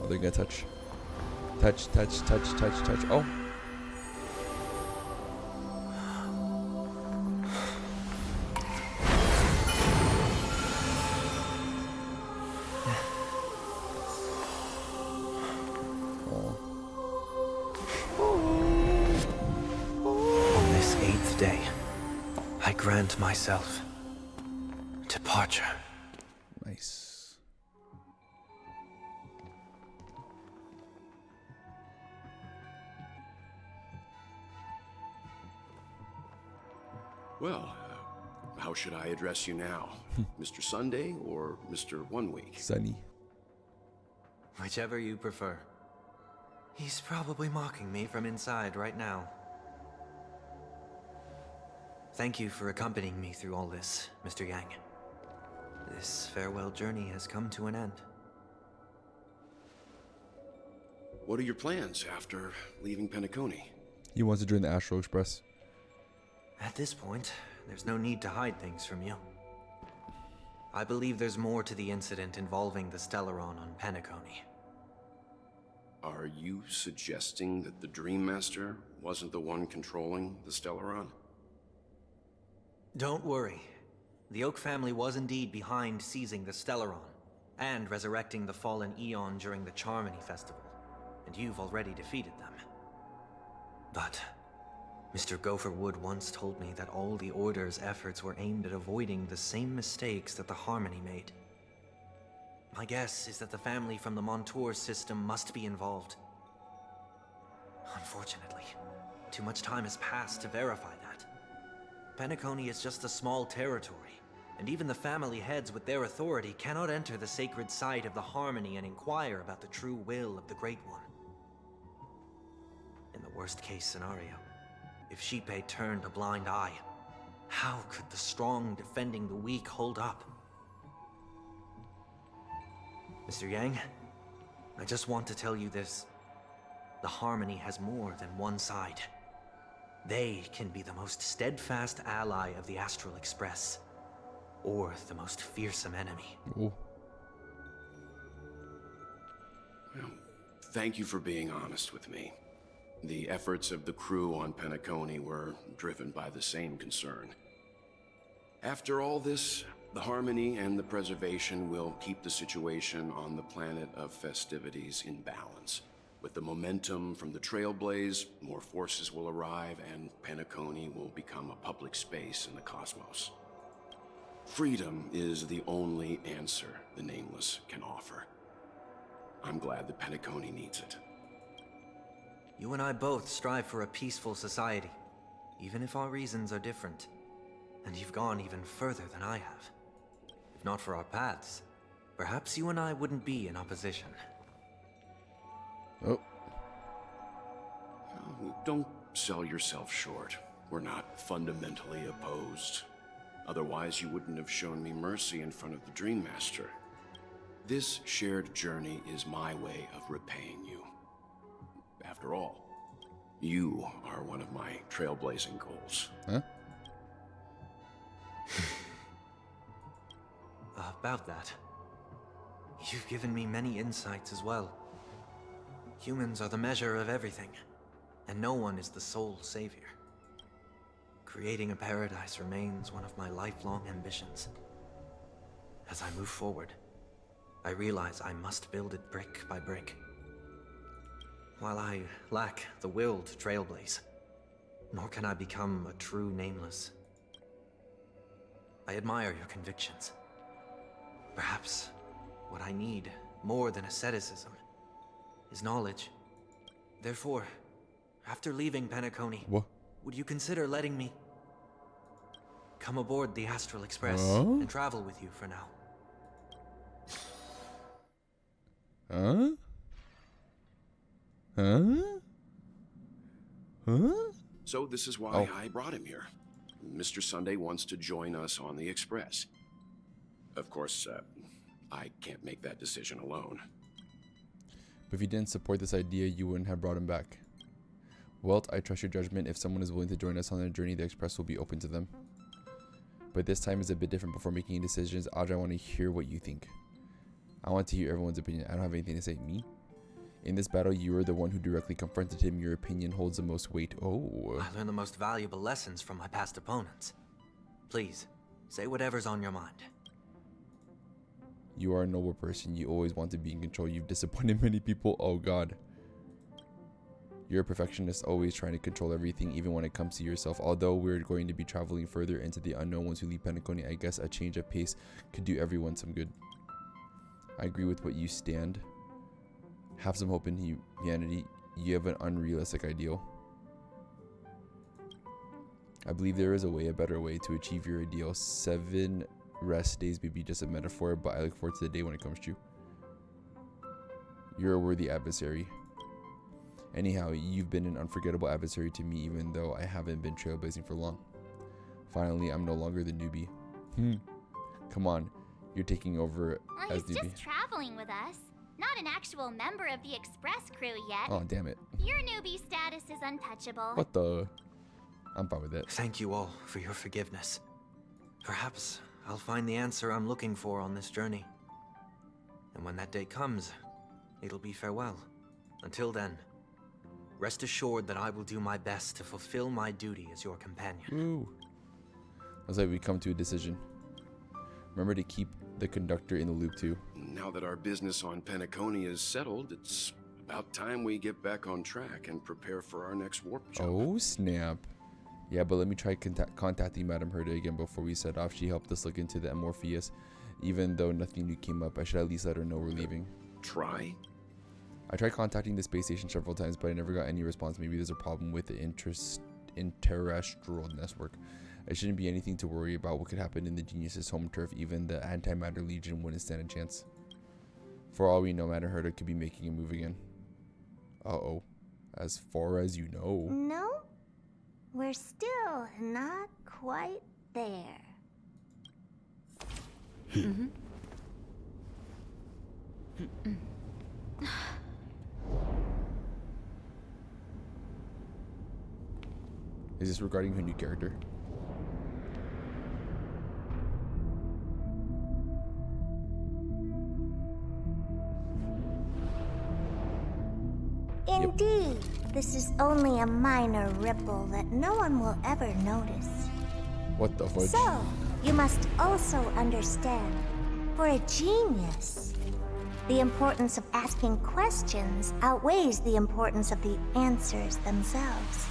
Oh, they're gonna touch. Touch. Oh. On this 8th day, I grant myself departure. Nice. Well, how should I address you now? Mr. Sunday or Mr. 1 Week? Sunny. Whichever you prefer. He's probably mocking me from inside right now. Thank you for accompanying me through all this, Mr. Yang. This farewell journey has come to an end. What are your plans after leaving Penacony? He wants to join the Astral Express. At this point, there's no need to hide things from you. I believe there's more to the incident involving the Stellaron on Penacony. Are you suggesting that the Dream Master wasn't the one controlling the Stellaron? Don't worry. The Oak family was indeed behind seizing the Stellaron and resurrecting the fallen Eon during the Charmony Festival, and you've already defeated them. But Mr. Gopherwood once told me that all the Order's efforts were aimed at avoiding the same mistakes that the Harmony made. My guess is that the family from the Montour system must be involved. Unfortunately, too much time has passed to verify that. Penacony is just a small territory, and even the family heads with their authority cannot enter the sacred site of the Harmony and inquire about the true will of the Great One. In the worst-case scenario, if Xipe turned a blind eye, how could the strong defending the weak hold up? Mr. Yang, I just want to tell you this. The Harmony has more than one side. They can be the most steadfast ally of the Astral Express, or the most fearsome enemy. Ooh. Well, thank you for being honest with me. The efforts of the crew on Penacony were driven by the same concern. After all this, the Harmony and the Preservation will keep the situation on the planet of festivities in balance. With the momentum from the Trailblaze, more forces will arrive and Penacony will become a public space in the cosmos. Freedom is the only answer the Nameless can offer. I'm glad that Penacony needs it. You and I both strive for a peaceful society, even if our reasons are different. And you've gone even further than I have. If not for our paths, perhaps you and I wouldn't be in opposition. Oh. Don't sell yourself short. We're not fundamentally opposed. Otherwise, you wouldn't have shown me mercy in front of the Dream Master. This shared journey is my way of repaying you. After all, you are one of my trailblazing goals. Huh? About that, you've given me many insights as well. Humans are the measure of everything, and no one is the sole savior. Creating a paradise remains one of my lifelong ambitions. As I move forward, I realize I must build it brick by brick. While I lack the will to trailblaze, nor can I become a true Nameless. I admire your convictions. Perhaps what I need, more than asceticism, is knowledge. Therefore, after leaving Penacony, would you consider letting me come aboard the Astral Express and travel with you for now? Huh? So this is why I brought him here. Mr. Sunday wants to join us on the Express. Of course, I can't make that decision alone. But if you didn't support this idea, you wouldn't have brought him back. Welt, I trust your judgment. If someone is willing to join us on their journey, the Express will be open to them. But this time is a bit different. Before making any decisions, Audrey, I want to hear what you think. I want to hear everyone's opinion. I don't have anything to say. Me? In this battle, you are the one who directly confronted him. Your opinion holds the most weight. Oh. I learned the most valuable lessons from my past opponents. Please, say whatever's on your mind. You are a noble person. You always want to be in control. You've disappointed many people. Oh god. You're a perfectionist, always trying to control everything, even when it comes to yourself. Although we're going to be traveling further into the unknown once we leave Penacony, I guess a change of pace could do everyone some good. I agree with what you stand. Have some hope in humanity. You have an unrealistic ideal. I believe there is a way, a better way to achieve your ideal. 7 rest days may be just a metaphor, but I look forward to the day when it comes true. You're a worthy adversary. Anyhow, you've been an unforgettable adversary to me, even though I haven't been trailblazing for long. Finally, I'm no longer the newbie. Come on, you're taking over as He's newbie. just traveling with us. Not an actual member of the Express crew yet. Oh, damn it. Your newbie status is untouchable. What the? I'm fine with that. Thank you all for your forgiveness. Perhaps I'll find the answer I'm looking for on this journey. And when that day comes, it'll be farewell. Until then, rest assured that I will do my best to fulfill my duty as your companion. Woo. Looks like we come to a decision. Remember to keep the conductor in the loop too. Now that our business on Penacony is settled, it's about time we get back on track and prepare for our next warp jump. Oh snap. Yeah, but let me try contacting Madame Herda again before we set off. She helped us look into the Morpheus. Even though nothing new came up, I should at least let her know we're leaving. Try? I tried contacting the space station several times, but I never got any response. Maybe there's a problem with the interterrestrial network. It shouldn't be anything to worry about. What could happen in the Genius's home turf? Even the Antimatter Legion wouldn't stand a chance. For all we know, Madame Herda could be making a move again. Uh-oh. As far as you know. No, we're still not quite there. Is this regarding her new character? Indeed, this is only a minor ripple that no one will ever notice. What the fudge? So, you must also understand, for a genius, the importance of asking questions outweighs the importance of the answers themselves.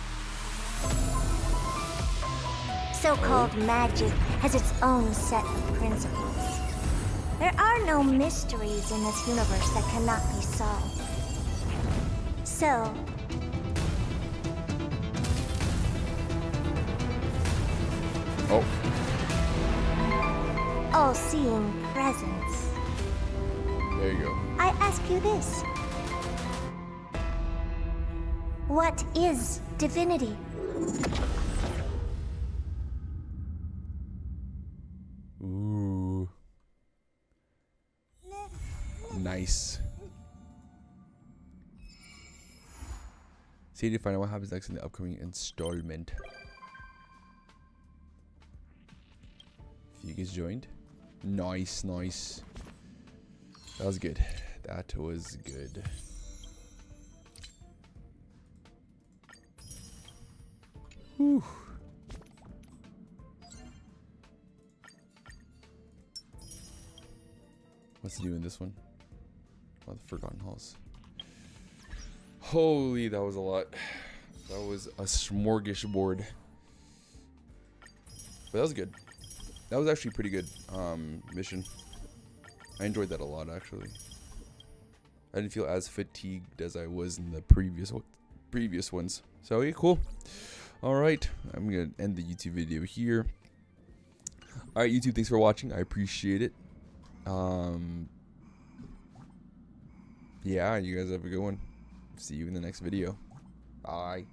So-called magic has its own set of principles. There are no mysteries in this universe that cannot be solved. So, all-seeing presence. There you go. I ask you this. What is divinity? Ooh. Nice. See to find out what happens next in the upcoming installment. You guys joined? Nice, nice. That was good. That was good. Whew. What's to do in this one? Oh, the Forgotten Halls. Holy, that was a lot. That was a smorgasbord. But that was good. That was actually pretty good mission. I enjoyed that a lot, actually. I didn't feel as fatigued as I was in the previous ones. So yeah, cool. All right, I'm gonna end the YouTube video here. All right, YouTube, thanks for watching. I appreciate it. Yeah, you guys have a good one. See you in the next video. Bye.